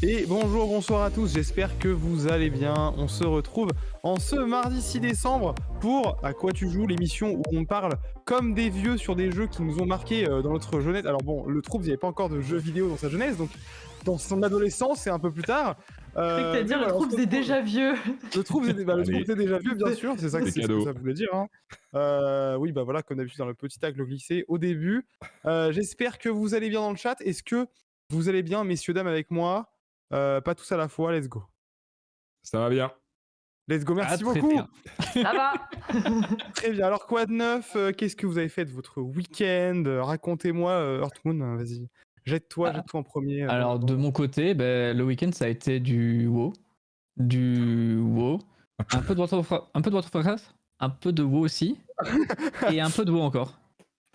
Et bonjour, bonsoir à tous, j'espère que vous allez bien. On se retrouve en ce mardi 6 décembre pour À quoi tu joues, l'émission où on parle comme des vieux sur des jeux qui nous ont marqué dans notre jeunesse. Alors bon, le trouble, il n'y avait pas encore de jeux vidéo dans sa jeunesse, donc dans son adolescence, c'est un peu plus tard. Je croyais que t'allais dire le voilà, trouble c'est déjà vieux. Le trouble Allez. c'est déjà vieux, bien sûr, c'est ça que C'est c'est ce que cadeau. ça voulait dire. Hein. Oui, bah voilà, comme d'habitude dans le petit tacle glissé au début. J'espère que vous allez bien dans le chat. Est-ce que vous allez bien, messieurs, dames, avec moi? Pas tous à la fois, let's go. Ça va bien. Let's go, merci très beaucoup. bien. Ça va. Très bien, alors quoi de neuf? Qu'est-ce que vous avez fait de votre week-end? Racontez-moi, Earthmoon, vas-y. Jette-toi en premier. Alors de mon côté, le week-end ça a été du WoW, un peu de World of Warcraft, un peu de WoW aussi, et un peu de WoW encore.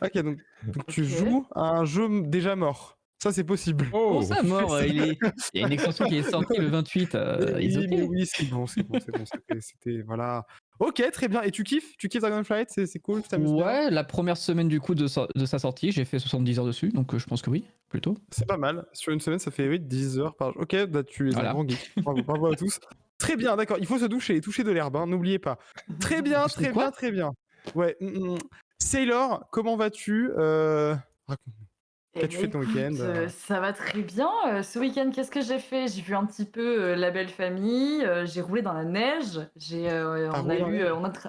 Ok, donc tu joues à un jeu déjà mort. Ça, c'est possible. Oh, ça mort, il y a une extension qui est sortie le 28, mais oui, c'est bon, c'était, voilà. Ok, très bien. Et tu kiffes Dragonflight? C'est cool, tu t'amuses bien? Ouais, la première semaine du coup de sa sortie, j'ai fait 70 heures dessus, donc je pense que oui, plutôt. C'est pas mal. Sur une semaine, ça fait 10 heures par jour. Ok, bah, tu es un Voilà. grand geek. Bravo à tous. Très bien, d'accord. Il faut se doucher et toucher de l'herbe, hein, n'oubliez pas. Très bien, C'est quoi très bien. Ouais. Sailor, comment vas-tu? Raconte-nous. Qu'as-tu fait ton week-end? Ça va très bien. Ce week-end, qu'est-ce que j'ai fait? J'ai vu un petit peu La Belle Famille. J'ai roulé dans la neige.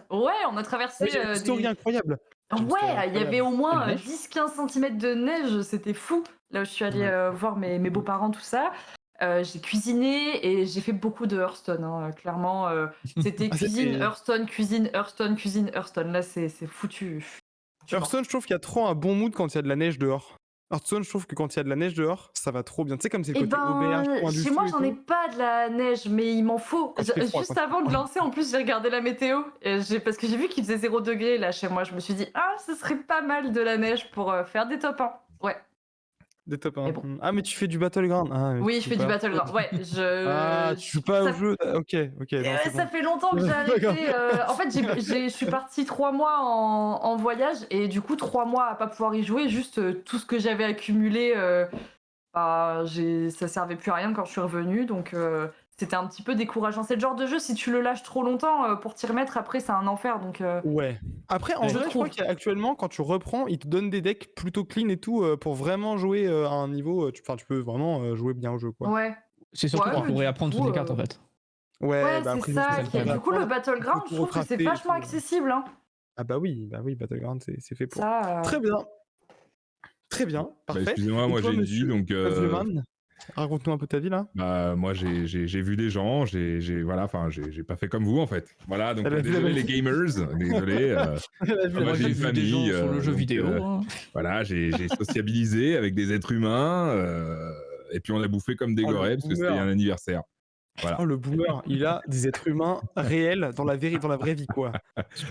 On a traversé. Il y a une story incroyable. Ouais, il y avait au moins La neige 10-15 cm de neige. C'était fou. Là où je suis allée voir mes beaux-parents, tout ça. J'ai cuisiné et j'ai fait beaucoup de Hearthstone. Hein. Clairement, c'était cuisine, Hearthstone, cuisine, Hearthstone, cuisine, Hearthstone. Là, c'est foutu. Hearthstone, je trouve qu'il y a trop un bon mood quand il y a de la neige dehors. Hearthstone, je trouve que quand il y a de la neige dehors, ça va trop bien. Tu sais, comme c'est le côté auberge, coin du chez feu moi, et j'en ai tout. pas de la neige, mais il m'en faut. Quand il fait froid, Juste avant de lancer, en plus, j'ai regardé la météo. Parce que j'ai vu qu'il faisait 0 degré là chez moi. Je me suis dit, ce serait pas mal de la neige pour faire des top 1. Ouais. Des top 1. Mais bon. Ah, mais tu fais du Battleground. Oui, je fais du Battleground. Ouais, tu joues pas au jeu. Ok. Non, ça fait longtemps que j'ai arrêté. En fait, je suis partie 3 mois en voyage et du coup 3 mois à pas pouvoir y jouer. Juste tout ce que j'avais accumulé, ça servait plus à rien quand je suis revenue. Donc c'était un petit peu décourageant. C'est le genre de jeu, si tu le lâches trop longtemps, pour t'y remettre après, c'est un enfer. Donc ouais. Après, en vrai, je crois qu'actuellement, quand tu reprends, ils te donnent des decks plutôt clean et tout pour vraiment jouer à un niveau. Tu peux vraiment jouer bien au jeu, quoi. Ouais. C'est surtout qu'on pourrait apprendre toutes les cartes en fait. Ouais, bah c'est après, ça. Du coup, le Battleground, je trouve que c'est vachement accessible. Hein. Ah bah oui, Battleground, c'est fait pour. Ça, Très bien. Très bien, parfait. Excusez-moi, moi j'ai une vie, donc... Raconte-nous un peu ta vie, là. Bah, moi j'ai vu des gens, j'ai pas fait comme vous, en fait. Voilà, donc désolé les gamers, désolé. Moi j'ai vu des gens sur le jeu vidéo. Voilà, j'ai sociabilisé avec des êtres humains, et puis on a bouffé comme des gorées, parce que c'était un anniversaire. Voilà. Oh, le boomer, il a des êtres humains réels dans la vraie vie, quoi.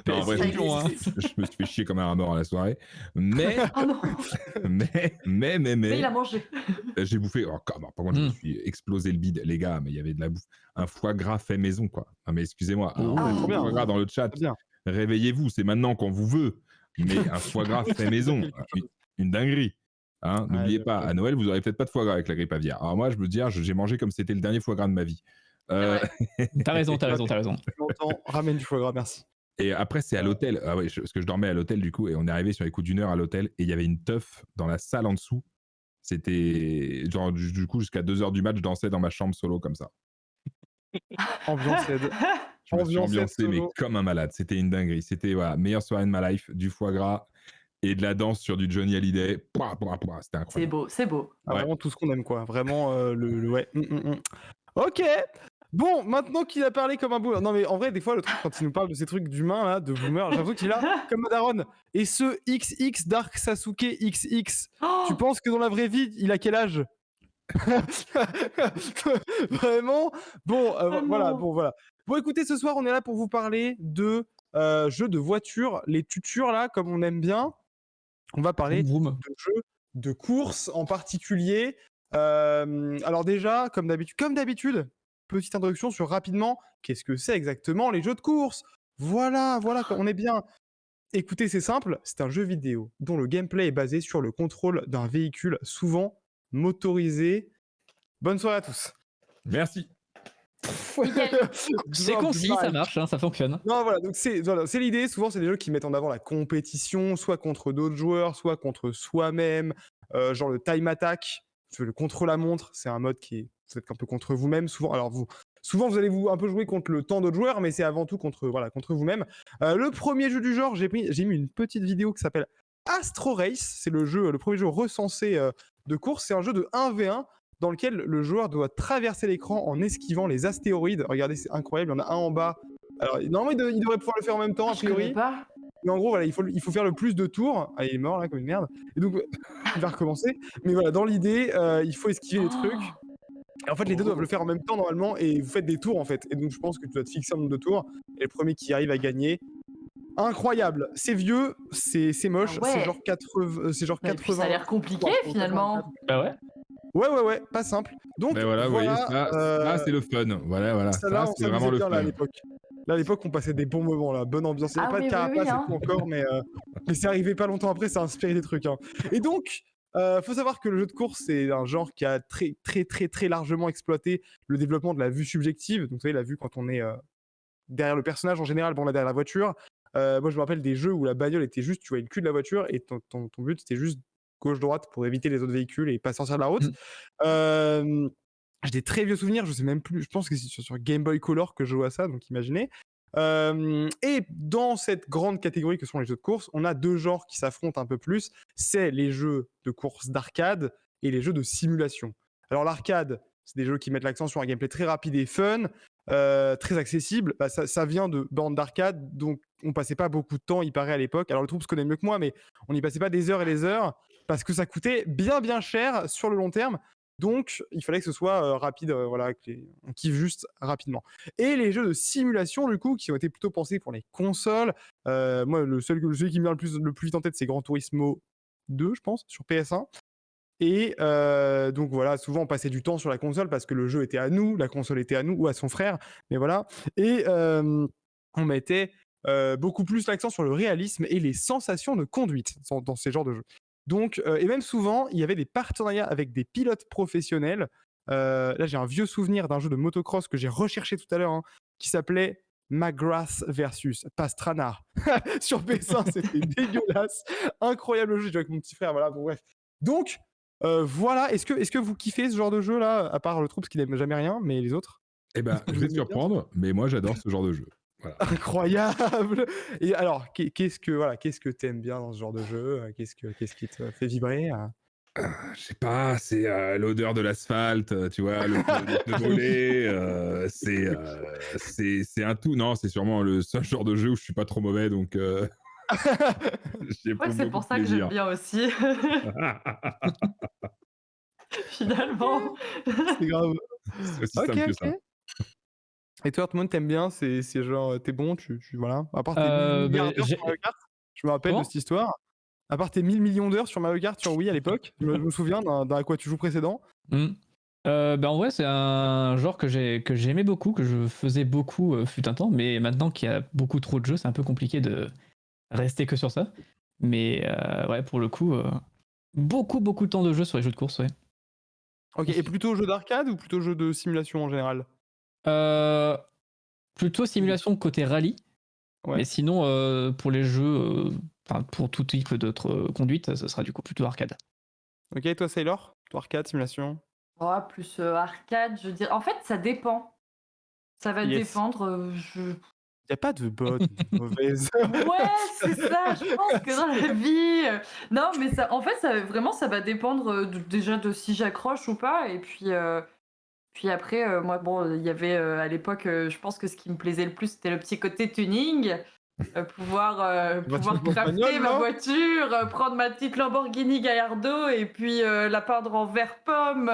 Non, en vrai, je me suis fait chier comme un rat mort à la soirée. Mais, mais il a mangé. J'ai bouffé. Par contre, je me suis explosé le bide, les gars, mais il y avait de la bouffe. Un foie gras fait maison, quoi. Ah, mais excusez-moi, un foie gras dans le chat. Réveillez-vous, c'est maintenant qu'on vous veut. Mais un foie gras fait maison, une dinguerie. Hein, n'oubliez pas, à Noël, vous aurez peut-être pas de foie gras avec la grippe aviaire. Alors moi, je veux dire, j'ai mangé comme c'était le dernier foie gras de ma vie. T'as raison. Je m'entends, ramène du foie gras, merci. Et après, c'est à l'hôtel. Ah oui, parce que je dormais à l'hôtel, du coup, et on est arrivé sur les coups d'1 heure à l'hôtel, et il y avait une teuf dans la salle en dessous. C'était genre, du coup, jusqu'à 2h du match, je dansais dans ma chambre solo comme ça. Ambiance aide. Je me suis ambiancé, mais comme un malade. C'était une dinguerie. C'était, voilà, meilleure soirée de ma life, du foie gras et de la danse sur du Johnny Hallyday. C'était incroyable. C'est beau. Ah, ouais. Vraiment tout ce qu'on aime, quoi. Vraiment, ouais. Ok. Bon, maintenant qu'il a parlé comme un boomer. Non, mais en vrai, des fois, le truc, quand il nous parle de ces trucs d'humains, là, de boomer, j'avoue qu'il a comme Madaron. Et ce XX Dark Sasuke XX, tu penses que dans la vraie vie, il a quel âge? Vraiment. Bon, voilà. Bon, écoutez, ce soir, on est là pour vous parler de jeux de voiture, les tutures, là, comme on aime bien. On va parler de jeux de course en particulier. Alors déjà, comme d'habitude, petite introduction sur rapidement, qu'est-ce que c'est exactement les jeux de course? Voilà, on est bien. Écoutez, c'est simple, c'est un jeu vidéo dont le gameplay est basé sur le contrôle d'un véhicule, souvent motorisé. Bonne soirée à tous. Merci. C'est concis, ça marche, hein, ça fonctionne. Non, voilà, donc c'est l'idée. Souvent, c'est des jeux qui mettent en avant la compétition, soit contre d'autres joueurs, soit contre soi-même. Genre le time attack, le contre-la-montre, c'est un mode qui est vous êtes un peu contre vous-même. Souvent, vous allez un peu jouer contre le temps d'autres joueurs, mais c'est avant tout contre vous-même. Le premier jeu du genre, j'ai mis une petite vidéo qui s'appelle Astro Race. C'est le premier jeu recensé de course. C'est un jeu de 1v1 dans lequel le joueur doit traverser l'écran en esquivant les astéroïdes. Regardez, c'est incroyable, il y en a un en bas. Alors, normalement, il devrait pouvoir le faire en même temps, a priori. Mais en gros, voilà, il faut faire le plus de tours. Ah, il est mort, là, comme une merde. Et donc, il va recommencer. Mais voilà, dans l'idée, il faut esquiver les trucs. Et en fait, les deux doivent le faire en même temps, normalement, et vous faites des tours, en fait. Et donc, je pense que tu dois te fixer un nombre de tours. Et le premier qui arrive à gagner. Incroyable, c'est vieux, c'est moche, c'est genre 80. Ça a l'air compliqué, finalement. Bah ouais. Ouais, pas simple. Donc, mais voilà, vous voyez, ça c'est le fun. Voilà. Ça, c'est vraiment le fun. Là, à l'époque, on passait des bons moments, là. Bonne ambiance. Il n'y avait pas de carapace et tout encore, mais c'est arrivé pas longtemps après, ça a inspiré des trucs. Hein. Et donc, faut savoir que le jeu de course, c'est un genre qui a très largement exploité le développement de la vue subjective. Donc, vous savez, la vue quand on est derrière le personnage en général, là, derrière la voiture. Moi, je me rappelle des jeux où la bagnole était juste, tu voyais le cul de la voiture et ton but, c'était juste gauche-droite pour éviter les autres véhicules et pas sortir de la route. J'ai des très vieux souvenirs, je sais même plus, je pense que c'est sur Game Boy Color que je joue à ça, donc imaginez. Et dans cette grande catégorie que sont les jeux de course, on a deux genres qui s'affrontent un peu plus, c'est les jeux de course d'arcade et les jeux de simulation. Alors l'arcade, c'est des jeux qui mettent l'accent sur un gameplay très rapide et fun, très accessible. Bah, ça vient de bandes d'arcade, donc on passait pas beaucoup de temps, il paraît, à l'époque. Alors le troupe se connaît mieux que moi, mais on n'y passait pas des heures et des heures parce que ça coûtait bien cher sur le long terme. Donc il fallait que ce soit rapide, voilà, on kiffe juste rapidement. Et les jeux de simulation, du coup, qui ont été plutôt pensés pour les consoles. Moi, celui qui me vient le plus vite en tête, c'est Gran Turismo 2, je pense, sur PS1. Et donc voilà, souvent on passait du temps sur la console parce que le jeu était à nous, la console était à nous ou à son frère, mais voilà. Et on mettait beaucoup plus l'accent sur le réalisme et les sensations de conduite dans ces genres de jeux. Donc, et même souvent, il y avait des partenariats avec des pilotes professionnels. Là, j'ai un vieux souvenir d'un jeu de motocross que j'ai recherché tout à l'heure, qui s'appelait McGrath versus Pastrana sur PS1. C'était dégueulasse, incroyable jeu. J'ai joué avec mon petit frère, voilà. Bon, bref. Donc voilà, est-ce que vous kiffez ce genre de jeu là, à part le troupe qui n'aime jamais rien, mais les autres? Eh ben, je vais te surprendre, mais moi j'adore ce genre de jeu. Voilà. Incroyable. Et alors, qu'est-ce que t'aimes bien dans ce genre de jeu? Qu'est-ce qui te fait vibrer? Je sais pas, c'est l'odeur de l'asphalte, tu vois, le voler, c'est un tout. Non, c'est sûrement le seul genre de jeu où je suis pas trop mauvais, donc. Je crois que c'est pour ça que j'aime bien aussi. Finalement. C'est grave. C'est aussi simple que ça. Et toi, tout le monde t'aime bien? C'est genre, t'es bon, voilà. À part tes 1000 milliards d'heures sur Mario Kart, je me rappelle de cette histoire. À part tes 1000 millions d'heures sur Mario Kart sur Wii à l'époque, je me souviens d'un à quoi tu joues précédent. En vrai, c'est un genre que j'aimais beaucoup, que je faisais beaucoup fut un temps, mais maintenant qu'il y a beaucoup trop de jeux, c'est un peu compliqué de rester que sur ça. Mais ouais, pour le coup, beaucoup de temps de jeu sur les jeux de course, ouais. Ok, et plutôt jeu d'arcade ou plutôt jeu de simulation en général? Plutôt simulation côté rallye. Ouais. Mais sinon, pour les jeux, pour tout type d'autres conduites, ça sera du coup plutôt arcade. Ok, et toi Sailor? Toi arcade, simulation? Oh, plus arcade, je dirais. En fait, ça dépend. Ça va dépendre. Il n'y a pas de bonne, de mauvaise. Ouais, c'est ça. Je pense que dans la vie. Non, mais ça, en fait, ça va dépendre déjà de si j'accroche ou pas. Et puis après, moi, bon, il y avait à l'époque, je pense que ce qui me plaisait le plus, c'était le petit côté tuning. Pouvoir crafter ma voiture, prendre ma petite Lamborghini Gallardo et puis la peindre en vert pomme.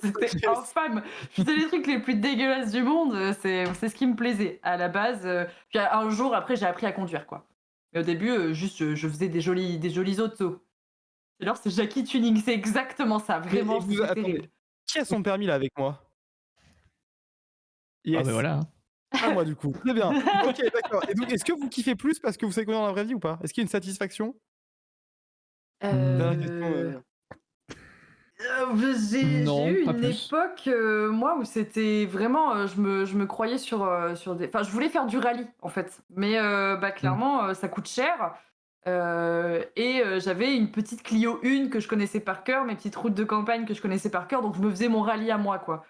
C'était infâme. Je faisais les trucs les plus dégueulasses du monde. C'est ce qui me plaisait à la base. Puis un jour après, j'ai appris à conduire, quoi. Mais au début, juste je faisais des jolis autos. Et alors c'est Jackie Tuning, c'est exactement ça, vraiment. Attendez, qui a son permis là avec moi? Yes. Ah ben voilà. Ah, moi du coup. Très bien. Ok, d'accord. Et donc, est-ce que vous kiffez plus parce que vous savez conduire dans la vraie vie ou pas? Est-ce qu'il y a une satisfaction? J'ai Non, eu pas une plus. époque, moi, où c'était vraiment, je me croyais sur des enfin, je voulais faire du rallye, en fait. Mais clairement, ça coûte cher, et j'avais une petite Clio 1 que je connaissais par cœur, mes petites routes de campagne que je connaissais par cœur, donc je me faisais mon rallye à moi, quoi.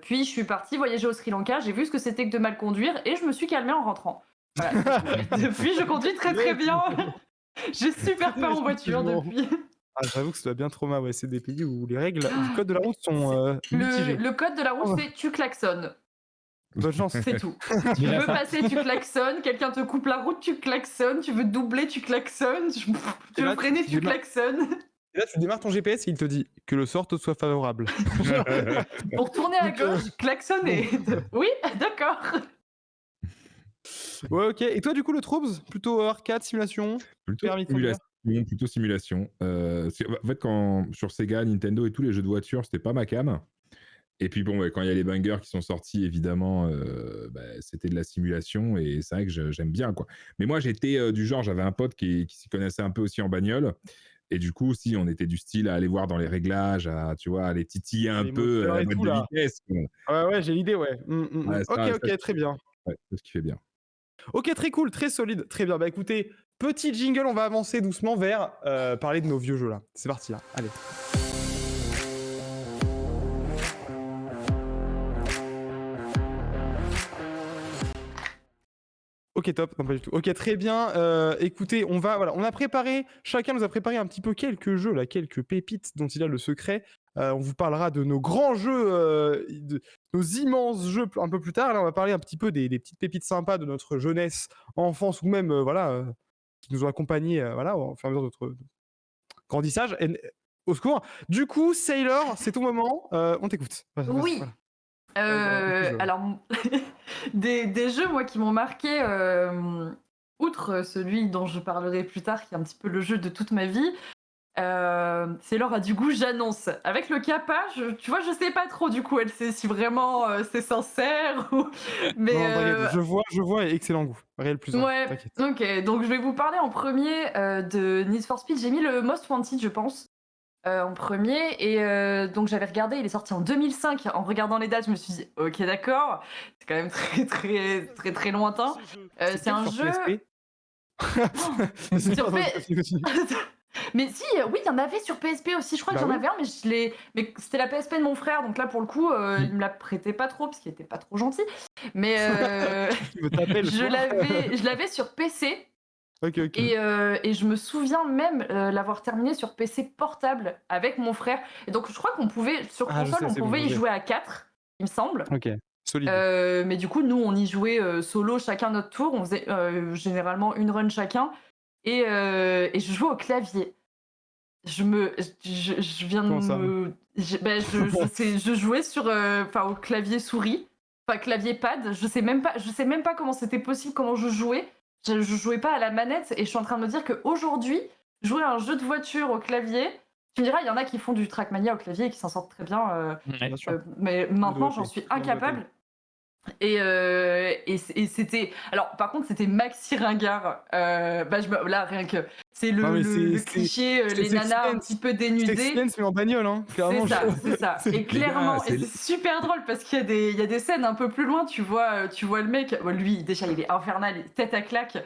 Puis je suis partie voyager au Sri Lanka, j'ai vu ce que c'était que de mal conduire et je me suis calmée en rentrant. Voilà. Depuis, je conduis très, très bien. J'ai super peur en voiture Effectivement. depuis. Ah, j'avoue que ça doit bien trauma, ouais. C'est des pays où les règles du code de la route sont mitigées. Le code de la route, c'est tu klaxonnes. Bonne chance. C'est tout. Tu veux passer, tu klaxonnes. Quelqu'un te coupe la route, tu klaxonnes. Tu veux doubler, tu klaxonnes. Tu veux freiner, tu klaxonnes. Et là, tu démarres ton GPS et il te dit que le sort te soit favorable. Pour tourner à gauche, klaxonner. Oui, d'accord. Ouais, ok. Et toi, du coup, le Troubs, plutôt arcade, simulation, plutôt simulation. En fait, quand sur Sega, Nintendo et tous les jeux de voiture, c'était pas ma cam. Et puis bon, quand il y a les bangers qui sont sortis, évidemment, c'était de la simulation et c'est vrai que j'aime bien, quoi. Mais moi, j'étais du genre, j'avais un pote qui s'y connaissait un peu aussi en bagnole. Et du coup, aussi, on était du style à aller voir dans les réglages, tu vois, à les titiller un peu à mode de vitesse. Ouais, j'ai l'idée, ouais. Ok, très bien. Ouais, c'est ce qui fait bien. Ok, très cool, très solide, très bien. Bah écoutez, petit jingle, on va avancer doucement vers parler de nos vieux jeux là. C'est parti là, allez. Ok, top, non pas du tout. Ok, très bien. Écoutez, on a préparé, chacun nous a préparé un petit peu quelques jeux là, quelques pépites dont il a le secret. On vous parlera de nos grands jeux, de nos immenses jeux un peu plus tard. Là, on va parler un petit peu des petites pépites sympas de notre jeunesse, enfance ou même qui nous ont accompagnés au fur et à mesure de notre grandissage. Au secours. Du coup, Sailor, c'est ton moment. On t'écoute. Oui. Voilà. Alors, des jeux, moi, qui m'ont marqué, outre celui dont je parlerai plus tard, qui est un petit peu le jeu de toute ma vie, c'est Laura, du coup, j'annonce. Avec le Kappa, tu vois, je sais pas trop, du coup, elle sait si vraiment c'est sincère ou... Mais, non, je vois, excellent goût. Réel plus ouais, ok, donc je vais vous parler en premier de Need for Speed. J'ai mis le Most Wanted, je pense. En premier, et donc j'avais regardé, il est sorti en 2005. En regardant les dates, je me suis dit ok, d'accord, c'est quand même très lointain. C'est un jeu. Mais si, oui, il y en avait sur PSP aussi. Je crois que j'en avais un, mais c'était la PSP de mon frère, donc là pour le coup, il me la prêtait pas trop parce qu'il était pas trop gentil. Mais je l'avais sur PC. Ok. Et je me souviens même l'avoir terminé sur PC portable avec mon frère. Et donc je crois qu'on pouvait, sur console, on pouvait y jouer à 4, il me semble. Ok, solide. Mais du coup, nous, on y jouait solo, chacun notre tour. On faisait généralement une run chacun. Et je jouais au clavier. Je viens de me... Je jouais sur, au clavier souris, clavier pad. Je sais même pas comment c'était possible, comment je jouais. Je jouais pas à la manette et je suis en train de me dire qu'aujourd'hui, jouer à un jeu de voiture au clavier, tu me diras, il y en a qui font du Trackmania au clavier et qui s'en sortent très bien. Mais maintenant, j'en suis incapable. Et c'était... Alors, par contre, c'était maxi ringard. Là, rien que... C'est le cliché, les nanas un petit peu dénudées. C'est X-Men, mais en bagnole, hein. Clairement, c'est ça. Et clairement, et c'est super drôle parce qu'il y a des scènes un peu plus loin, tu vois le mec, lui, déjà, il est infernal, tête à claque.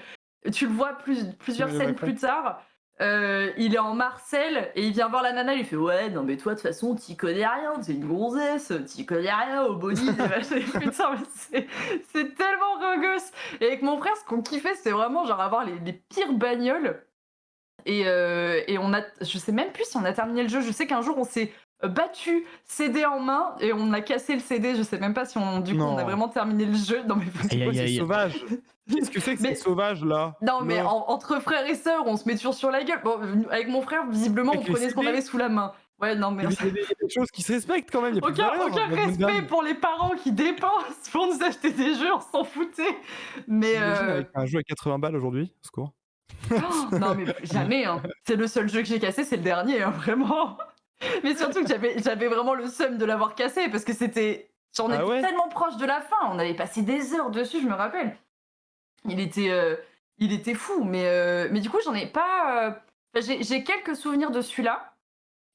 Tu le vois plusieurs scènes plus tard. Il est en Marcel et il vient voir la nana, il lui fait ouais non mais toi de toute façon t'y connais rien, t'es une gonzesse, t'y connais rien au body. Putain mais c'est tellement ringos. Et avec mon frère ce qu'on kiffait c'était vraiment genre avoir les pires bagnoles et on a, je sais même plus si on a terminé le jeu. Je sais qu'un jour on s'est battu CD en main et on a cassé le CD. Je sais même pas si on a vraiment terminé le jeu. Non mais c'est sauvage. Qu'est-ce que c'est que c'est sauvage là? Non mais entre frères et sœurs on se met toujours sur la gueule. Bon, avec mon frère visiblement on prenait ce qu'on avait sous la main. Ouais non mais... Il y a des choses qui se respectent quand même. Aucun respect pour les parents qui dépensent pour nous acheter des jeux, on s'en foutait. Mais avec un jeu à 80 balles aujourd'hui, au secours. Non mais jamais hein. C'est le seul jeu que j'ai cassé, c'est le dernier hein, vraiment. Mais surtout que j'avais vraiment le seum de l'avoir cassé parce que j'en étais tellement proche de la fin, on avait passé des heures dessus, je me rappelle. Il était fou, mais du coup j'en ai pas... J'ai quelques souvenirs de celui-là,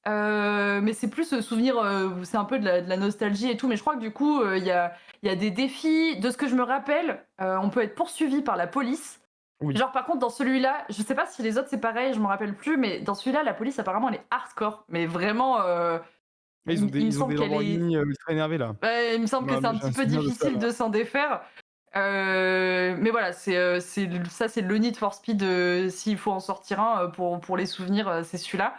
Mais c'est plus souvenir, c'est un peu de la nostalgie et tout, mais je crois que du coup, il y a des défis. De ce que je me rappelle, on peut être poursuivi par la police. Oui. Genre par contre dans celui-là, je sais pas si les autres c'est pareil, je me rappelle plus, mais dans celui-là, la police apparemment elle est hardcore, mais vraiment, Ils ont il me des semble qu'elle est Lamborghini ultra énervés là. ouais, il me semble que c'est un J'ai un petit peu souvenir de ça, difficile là. de s'en défaire. Mais voilà, c'est le Need for Speed, s'il faut en sortir un, pour les souvenirs, c'est celui-là.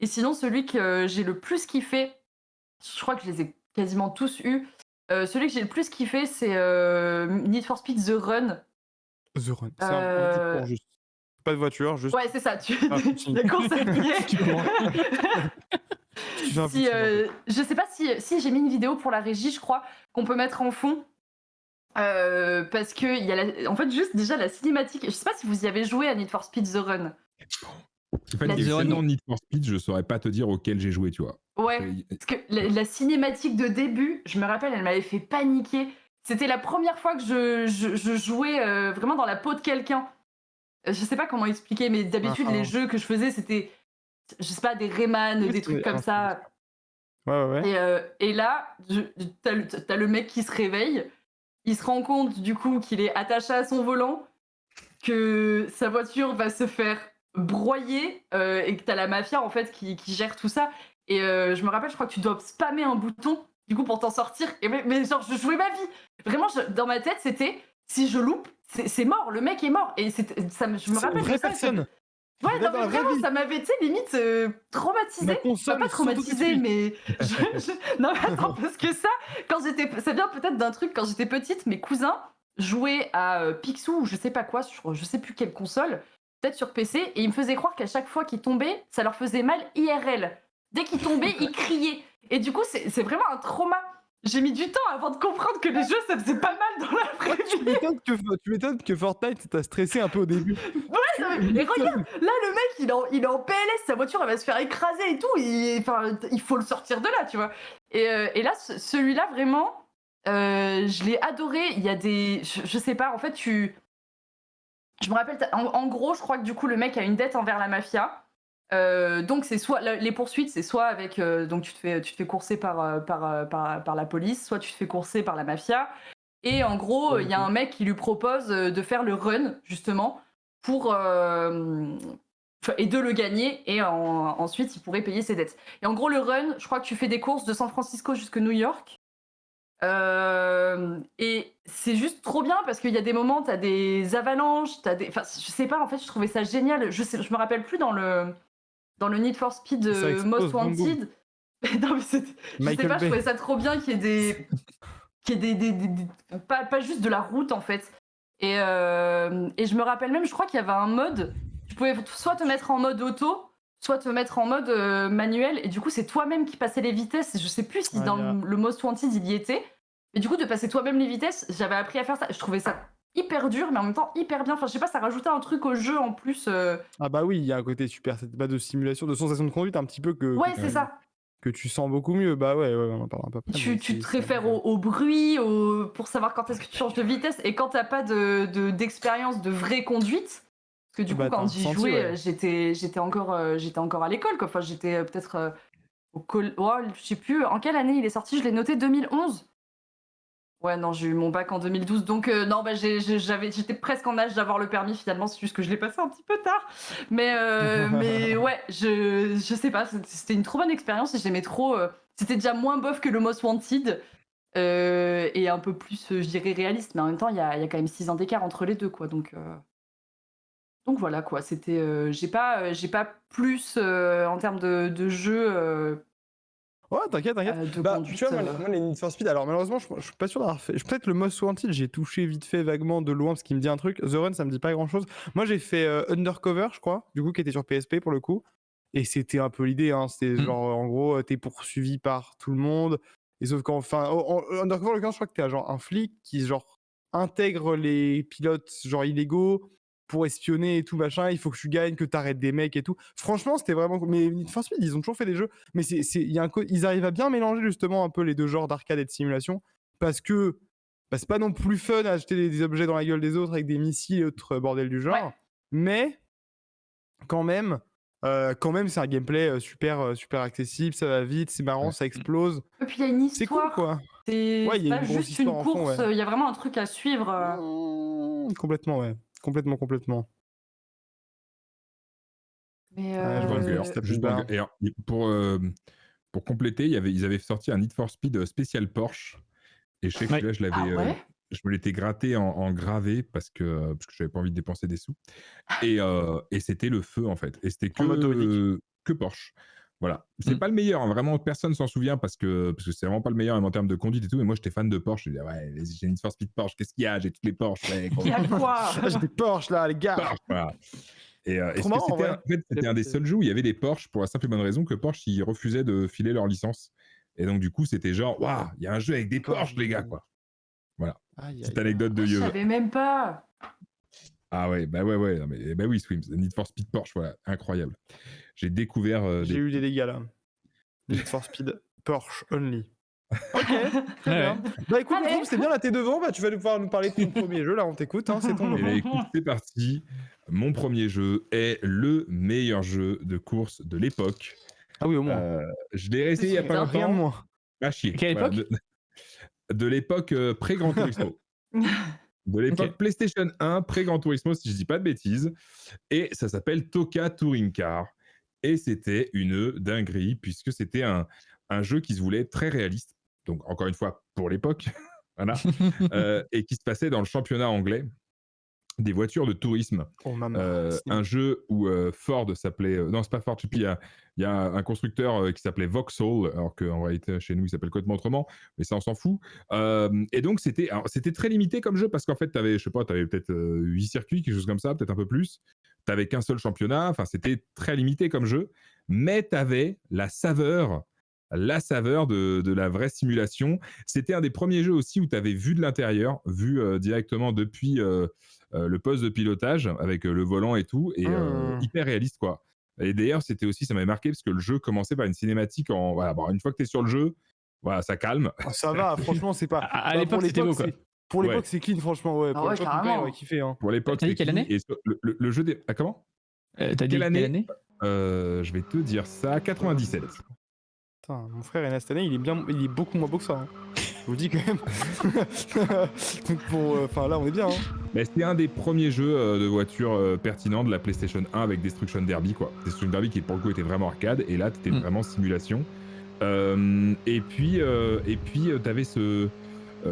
Et sinon celui que j'ai le plus kiffé, je crois que je les ai quasiment tous eus, celui que j'ai le plus kiffé, c'est, Need for Speed The Run. The Run. C'est en fait, tu cours juste. Pas de voiture, juste Ouais, c'est ça, tu un footing. la course à pied. Tu cours. Tu fais un Si, footing, en fait. je sais pas si j'ai mis une vidéo pour la régie, je crois, qu'on peut mettre en fond. Parce que il y a en fait, juste déjà la cinématique. Je sais pas si vous y avez joué à Need for Speed The Run. En fait, La il y a ciné- tellement de Need for Speed, je saurais pas te dire auquel j'ai joué, tu vois. Ouais, parce que la cinématique de début, je me rappelle, elle m'avait fait paniquer. C'était la première fois que je jouais vraiment dans la peau de quelqu'un. Je sais pas comment expliquer, mais d'habitude, les jeux que je faisais, c'était, je sais pas, des Rayman, des trucs comme ça. Ouais. Et là, t'as le mec qui se réveille, il se rend compte du coup qu'il est attaché à son volant, que sa voiture va se faire broyer, et que t'as la mafia en fait qui gère tout ça. Et je me rappelle, je crois que tu dois spammer un bouton du coup pour t'en sortir. Et mais genre, je jouais ma vie. Vraiment, dans ma tête, c'était si je loupe, c'est mort, le mec est mort. Et je me rappelle une vraie de ça. personne. Ouais, non, mais vraiment, ça m'avait, tu sais, limite traumatisé. Pas traumatisé, mais. Non, mais attends, parce que ça, ça vient peut-être d'un truc, quand j'étais petite, mes cousins jouaient à Picsou ou je sais pas quoi, sur je sais plus quelle console, peut-être sur PC, et ils me faisaient croire qu'à chaque fois qu'ils tombaient, ça leur faisait mal IRL. Dès qu'ils tombaient, ils criaient. Et du coup, c'est vraiment un trauma. J'ai mis du temps avant de comprendre que les jeux, ça faisait pas mal dans la vraie vie. Tu m'étonnes que Fortnite t'a stressé un peu au début. Ouais, mais regarde, là le mec il est en PLS, sa voiture elle va se faire écraser et tout, il faut le sortir de là, tu vois. Et là, celui-là vraiment, je l'ai adoré. Il y a des, je sais pas, en fait je me rappelle, en gros, je crois que du coup le mec a une dette envers la mafia. Donc c'est soit les poursuites, c'est soit avec donc tu te fais courser par la police, soit tu te fais courser par la mafia. Et en gros, il y a un mec qui lui propose de faire le run justement pour et de le gagner, et ensuite il pourrait payer ses dettes. Et en gros, le run, je crois que tu fais des courses de San Francisco jusqu'à New York. Et c'est juste trop bien parce qu'il y a des moments, t'as des avalanches, enfin je sais pas, en fait je trouvais ça génial. Je me rappelle plus dans le Need for Speed Most Wanted. Non, mais je sais pas, je trouvais ça trop bien qu'il y ait pas juste de la route en fait. Et je me rappelle même, je crois qu'il y avait un mode, tu pouvais soit te mettre en mode auto, soit te mettre en mode manuel, et du coup c'est toi-même qui passais les vitesses. Je sais plus si dans le Most Wanted il y était, mais du coup de passer toi-même les vitesses, j'avais appris à faire ça. Je trouvais ça hyper dur, mais en même temps hyper bien. Enfin, je sais pas, ça rajoutait un truc au jeu en plus. Ah bah oui, il y a un côté super, c'est pas de simulation, de sensation de conduite un petit peu que. Ouais, c'est ça. Que tu sens beaucoup mieux. Bah ouais, on en parlera un peu après. Tu te réfères au bruit, pour savoir quand est-ce que tu changes de vitesse, et quand t'as pas d'expérience de vraie conduite. Parce que du coup, quand j'y jouais, j'étais encore à l'école, quoi. Enfin, j'étais peut-être au collège. Oh, je sais plus en quelle année il est sorti. Je l'ai noté 2011. Ouais, non, j'ai eu mon bac en 2012, donc non, bah j'étais presque en âge d'avoir le permis finalement. C'est juste que je l'ai passé un petit peu tard. Mais ouais, je sais pas. C'était une trop bonne expérience et j'aimais trop. C'était déjà moins bof que le Most Wanted et un peu plus, je dirais, réaliste. Mais en même temps, il y a quand même 6 ans d'écart entre les deux, quoi. Donc voilà, quoi. C'était, j'ai pas plus en termes de jeu. Ouais, t'inquiète. Bah, conduite, tu vois, moi, les Need for Speed, alors malheureusement, je suis pas sûr d'avoir fait. Peut-être le Most Wanted, j'ai touché vite fait, vaguement, de loin, parce qu'il me dit un truc. The Run, ça me dit pas grand-chose. Moi, j'ai fait Undercover, je crois, du coup, qui était sur PSP pour le coup. Et c'était un peu l'idée, hein. C'était genre, en gros, t'es poursuivi par tout le monde. Et sauf qu'enfin, Undercover, en l'occurrence, je crois que t'es genre un flic qui, genre, intègre les pilotes, genre, illégaux pour espionner et tout machin, il faut que tu gagnes, que t'arrêtes des mecs et tout. Franchement, c'était vraiment cool. Mais Need for Speed, ils ont toujours fait des jeux, mais ils arrivent à bien mélanger justement un peu les deux genres d'arcade et de simulation, parce que c'est pas non plus fun à acheter des objets dans la gueule des autres avec des missiles et autres bordel du genre, mais quand même, quand même, c'est un gameplay super accessible, ça va vite, c'est marrant, ça explose. Et puis il y a une C'est cool, histoire. quoi. C'est Ouais, il y a pas une grosse juste une histoire en fond, course, ouais. il y a vraiment un truc à suivre. Complètement, ouais. Complètement. Mais Ouais, je vois Banger, ce que juste banger. Et alors, pour compléter, ils avaient sorti un Need for Speed spécial Porsche. Et je sais que celui-là, je me l'étais gratté en gravé parce que j'avais pas envie de dépenser des sous. Et c'était le feu, en fait. Et c'était que Porsche. Voilà. C'est pas le meilleur, hein. Vraiment, personne s'en souvient parce que c'est vraiment pas le meilleur même en termes de conduite et tout. Mais moi, j'étais fan de Porsche. Je disais, ouais, j'ai Need for Speed Porsche. Qu'est-ce qu'il y a? J'ai toutes les Porsche. Ouais, il y a quoi? J'ai des Porsche, là, les gars. Porsche, voilà. Et marrant, c'était un des seuls jeux où il y avait des Porsche pour la simple et bonne raison que Porsche, ils refusaient de filer leur licence. Et donc, du coup, c'était genre, waouh, il y a un jeu avec des Porsche, les gars, quoi. Voilà. Petite anecdote de Je Yeux. savais même pas. Ah ouais, bah ouais, non, mais bah oui, Swims, Need for Speed Porsche, voilà, incroyable. J'ai découvert. J'ai eu des dégâts là. Need for Speed Porsche only. Ok, très bien. Bah écoute, c'est bien, là t'es devant, bah tu vas pouvoir nous parler de ton premier jeu, là on t'écoute, hein, c'est ton moment. Et bah écoute, c'est parti. Mon premier jeu est le meilleur jeu de course de l'époque. Ah oui, au moins. Je l'ai essayé il y a pas longtemps. Rien de moins. Ah chier. Quelle époque? De l'époque pré-Gran Turismo. De l'époque PlayStation 1, pré-Gran Turismo, si je dis pas de bêtises. Et ça s'appelle TOCA Touring Car. Et c'était une dinguerie, puisque c'était un jeu qui se voulait très réaliste. Donc, encore une fois, pour l'époque, voilà. Et qui se passait dans le championnat anglais des voitures de tourisme. Un jeu où Ford s'appelait... non, c'est pas Ford, je sais plus, il y a un constructeur qui s'appelait Vauxhall, alors qu'en réalité, chez nous, il s'appelle complètement autrement, mais ça, on s'en fout. Et donc, c'était très limité comme jeu, parce qu'en fait, t'avais peut-être 8 circuits, quelque chose comme ça, peut-être un peu plus. T'avais qu'un seul championnat, enfin, c'était très limité comme jeu, mais t'avais la saveur de la vraie simulation. C'était un des premiers jeux aussi où t'avais vu de l'intérieur, vu directement depuis... le poste de pilotage avec le volant et tout, et hyper réaliste, quoi. Et d'ailleurs, c'était aussi, ça m'avait marqué parce que le jeu commençait par une cinématique en. Voilà, bon, une fois que t'es sur le jeu, voilà, ça calme. Ça va, franchement, c'est pas. À l'époque, c'était beau, quoi. Pour l'époque, c'est clean, franchement, ouais. Pour l'époque, on va kiffer. Hein. Pour l'époque, c'est quelle année? Et le jeu des. Ah, comment? T'as dit quelle année? Je vais te dire ça, 97. Putain, mon frère est né cette année, il est beaucoup moins beau que ça. Hein. Je vous le dis quand même. Enfin, là, on est bien. Hein. Mais c'était un des premiers jeux de voiture pertinents de la PlayStation 1 avec Destruction Derby, quoi. Destruction Derby qui, pour le coup, était vraiment arcade, et là, t'étais vraiment simulation. Et puis t'avais ce...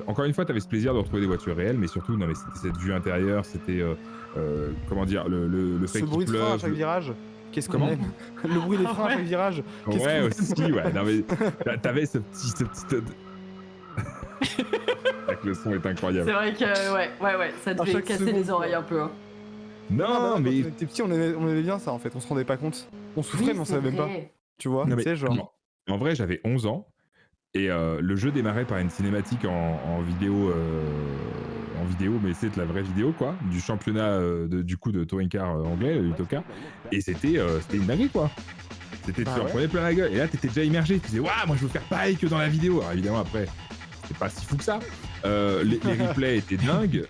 encore une fois, t'avais ce plaisir de retrouver des voitures réelles, mais surtout, non, mais c'était cette vue intérieure, c'était... comment dire, le fait qu'il pleuve... Ce bruit de frein à chaque virage. Qu'est-ce qu'on aime? Le bruit des freins à chaque virage. Ouais, aussi, ouais. Non, mais t'avais ce petit... Le son est incroyable. C'est vrai que, ouais, ça devait casser les oreilles un peu. Hein. Non, mais... Quand on était petits, on aimait bien ça, en fait. On se rendait pas compte. On souffrait, mais on savait même pas. Tu vois, tu sais, genre... Non. En vrai, j'avais 11 ans, et le jeu démarrait par une cinématique en vidéo, mais c'est de la vraie vidéo, quoi, du championnat du coup de touring car anglais, du TOCA, et c'était une dinguerie, quoi. C'était, tu en prenais plein la gueule, et là t'étais déjà immergé, tu disais, waouh, moi je veux faire pareil que dans la vidéo. Alors évidemment, après, c'est pas si fou que ça. Les replays étaient dingues.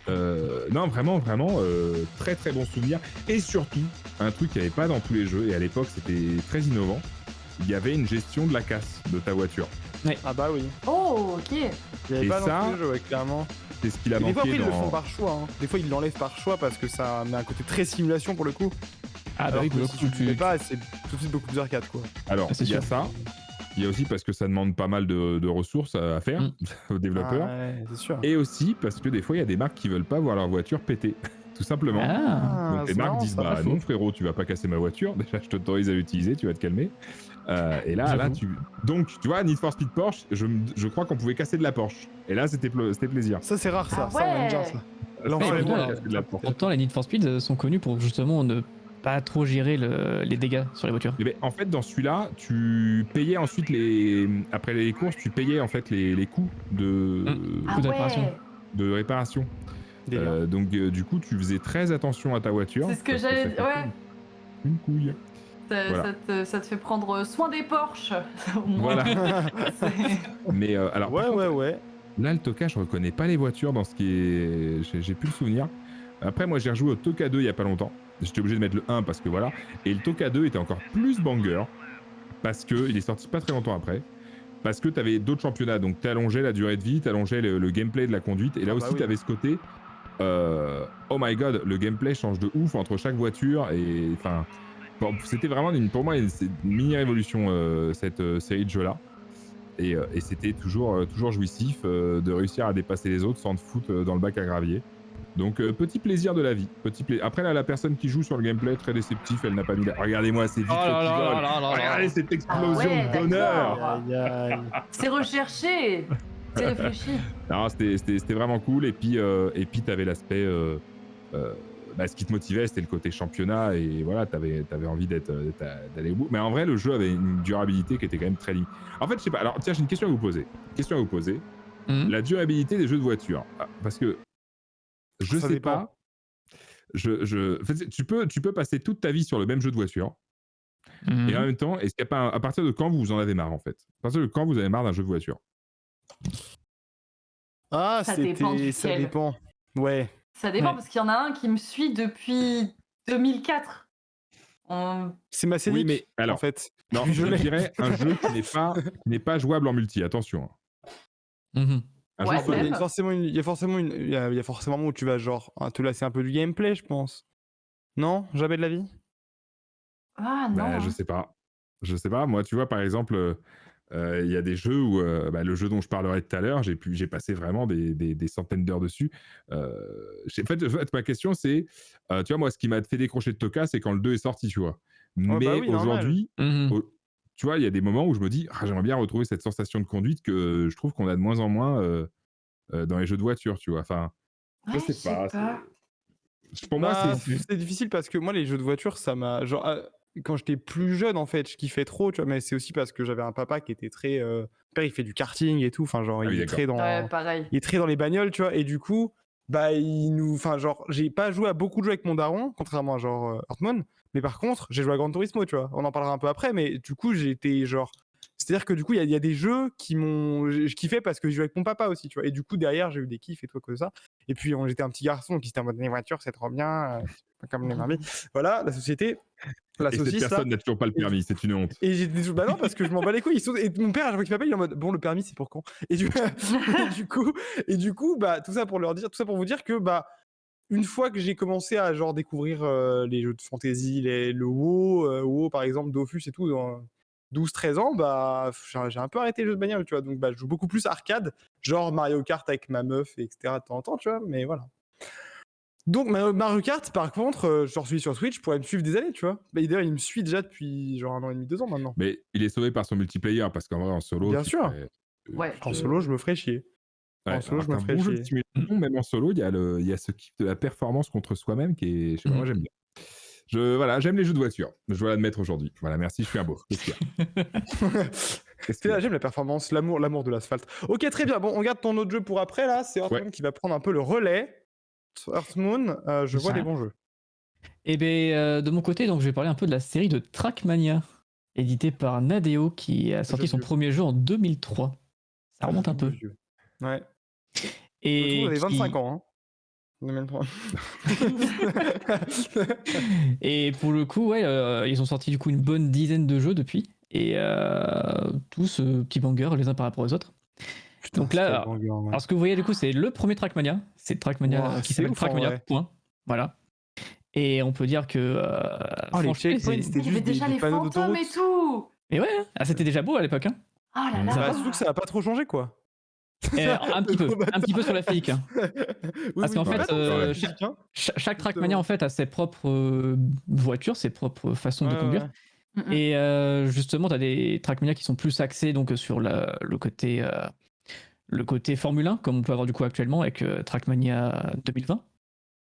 Non, vraiment, très très bon souvenir. Et surtout, un truc qu'il n'y avait pas dans tous les jeux, et à l'époque c'était très innovant, il y avait une gestion de la casse de ta voiture. Ouais. Ah bah oui. Oh, ok. Il n'y avait pas dans tous les jeux, ouais, clairement. C'est ce qu'il a manqué. Des fois, ils le font par choix. Hein. Des fois, ils l'enlèvent par choix parce que ça met un côté très simulation pour le coup. Ah bah oui, si tu le fais pas, c'est tout de suite beaucoup plus arcade, quoi. Alors, il y a ça. Il y a aussi parce que ça demande pas mal de ressources à faire aux développeurs. Ah ouais, c'est sûr. Et aussi parce que des fois, il y a des marques qui veulent pas voir leur voiture péter. Tout simplement. Donc les marques disent, bah non frérot, tu vas pas casser ma voiture. Déjà, je t'autorise à l'utiliser, tu vas te calmer. Et là, Donc, tu vois, Need for Speed Porsche, je crois qu'on pouvait casser de la Porsche. Et là, c'était plaisir. Ça, c'est rare, ça. Ah ouais. Ça, on aime bien, ça. Pourtant, les Need for Speed sont connus pour justement ne pas trop gérer les dégâts sur les voitures. Ben, en fait, dans celui-là, tu payais ensuite après les courses, tu payais en fait les coûts de réparation. Donc du coup, tu faisais très attention à ta voiture. C'est ce que j'allais dire. Ouais. Une couille. Ça te fait prendre soin des Porsche. Voilà. Mais alors. Ouais. Là, le TOCA, je reconnais pas les voitures dans ce qui est. J'ai plus le souvenir. Après, moi, j'ai rejoué au TOCA 2 il y a pas longtemps. j'étais obligé de mettre le 1 parce que voilà. Et le Toka 2 était encore plus banger parce qu'il est sorti pas très longtemps après. Parce que tu avais d'autres championnats, donc tu allongeais la durée de vie, tu allongeais le gameplay de la conduite, et là aussi tu avais ce côté oh my god, le gameplay change de ouf entre chaque voiture, et enfin, c'était vraiment pour moi une mini révolution cette série de jeux là, et c'était toujours jouissif de réussir à dépasser les autres sans te foutre dans le bac à gravier. Donc petit plaisir de la vie. Après là, la personne qui joue sur le gameplay, très déceptif, elle n'a pas mis regardez-moi ces vitres qui volent. Regardez cette explosion de bonheur. C'est recherché. C'est réfléchi. Non, c'était vraiment cool. Et puis t'avais l'aspect ce qui te motivait, c'était le côté championnat, et voilà, t'avais envie d'aller au bout. Mais en vrai, le jeu avait une durabilité qui était quand même très limitée. En fait, je sais pas. Alors tiens, j'ai une question à vous poser. La durabilité des jeux de voiture, parce que je ça sais dépend. pas. En fait, tu peux passer toute ta vie sur le même jeu de voiture. Et en même temps, est-ce qu'il y a pas à partir de quand vous en avez marre, en fait? À partir de quand vous avez marre d'un jeu de voiture? Ah, ça dépend. Ouais. Ça dépend parce qu'il y en a un qui me suit depuis 2004. C'est ma série. Oui, mais alors, en fait. Non, je dirais un jeu qui n'est pas jouable en multi. Attention. Ouais, il y a forcément il y a forcément un moment où tu vas genre te lasser un peu du gameplay, je pense. Non, jamais de la vie. Ah non. Je sais pas. Moi, tu vois, par exemple, il y a des jeux où le jeu dont je parlerai tout à l'heure, j'ai passé vraiment des centaines d'heures dessus. En fait, ma question c'est, tu vois, moi, ce qui m'a fait décrocher de Toka, c'est quand le 2 est sorti, tu vois. Mais aujourd'hui, tu vois, il y a des moments où je me dis, j'aimerais bien retrouver cette sensation de conduite que je trouve qu'on a de moins en moins dans les jeux de voiture, tu vois. Enfin, je sais pas. Pour moi, c'est difficile parce que moi, les jeux de voiture, ça m'a genre quand j'étais plus jeune, en fait, je kiffais trop, tu vois. Mais c'est aussi parce que j'avais un papa qui était très père, il fait du karting et tout. Enfin, genre, il est très dans il est très dans les bagnoles, tu vois. Et du coup, j'ai pas joué à beaucoup de jeux avec mon daron, contrairement à genre Hearthstone. Mais par contre, j'ai joué à Gran Turismo, tu vois. On en parlera un peu après, mais du coup, j'étais genre. C'est-à-dire que du coup, il y a des jeux qui je kiffais parce que je jouais avec mon papa aussi, tu vois. Et du coup, derrière, j'ai eu des kiffs et tout comme ça. Et puis, j'étais un petit garçon qui était en mode les voitures, c'est trop bien, comme les mamies. Voilà, la société. La saucisse, cette personne n'a toujours pas le permis, c'est une honte. Et j'ai dit, bah non, parce que je m'en bats les couilles. Et mon père, à chaque fois qu'il m'appelle, il est en mode, bon, le permis, c'est pour quand? Et du coup, bah, tout ça pour vous dire que, bah, une fois que j'ai commencé à genre découvrir les jeux de fantasy, le WoW, par exemple, Dofus et tout, dans 12-13 ans, bah, j'ai un peu arrêté les jeux de bagnole, tu vois. Donc, bah, je joue beaucoup plus arcade, genre Mario Kart avec ma meuf, etc. de temps en temps, tu vois. Mais voilà. Donc Mario Kart, par contre, je suis sur Switch, pourrait me suivre des années, tu vois. Bah, d'ailleurs, il me suit déjà depuis genre 1 an et demi, 2 ans maintenant. Mais il est sauvé par son multiplayer, parce qu'en vrai, en solo... Bien sûr. En solo, je me ferais chier. Ouais, en solo, je me ferais chier. Jeu de simulation, même en solo, il y a ce kiff de la performance contre soi-même qui est... Je sais pas, moi, j'aime bien. Voilà, j'aime les jeux de voiture. Je dois l'admettre aujourd'hui. Voilà, merci, je suis un beau. Qu'est-ce qu'il y a? J'aime la performance, l'amour de l'asphalte. Ok, très bien. Bon, on garde ton autre jeu pour après, là. C'est Hearthstone qui va prendre un peu le relais. Hearthstone, je vois des bons jeux. Et bien, de mon côté, donc, je vais parler un peu de la série de Trackmania, éditée par Nadeo, qui a sorti son premier jeu en 2003. Ça remonte un peu. Ouais. Et vous avez 25 ans, hein. 2003. Et pour le coup, ils ont sorti du coup une bonne dizaine de jeux depuis, et tous petits bangers les uns par rapport aux autres. Putain, donc là, alors ce que vous voyez du coup, c'est le premier Trackmania, c'est Trackmania qui s'appelle Trackmania. Point. Voilà. Et on peut dire que franchement, c'était juste déjà les fantômes et tout. Et ouais, c'était déjà beau à l'époque. Hein. Oh là là. Surtout que ça a pas trop changé, quoi. Un petit peu sur la physique. Hein. Parce qu'en fait, chaque Trackmania en fait a ses propres voitures, ses propres façons de conduire. Et justement, tu as des Trackmania qui sont plus axés donc sur le côté Formule 1, comme on peut avoir du coup actuellement avec Trackmania 2020.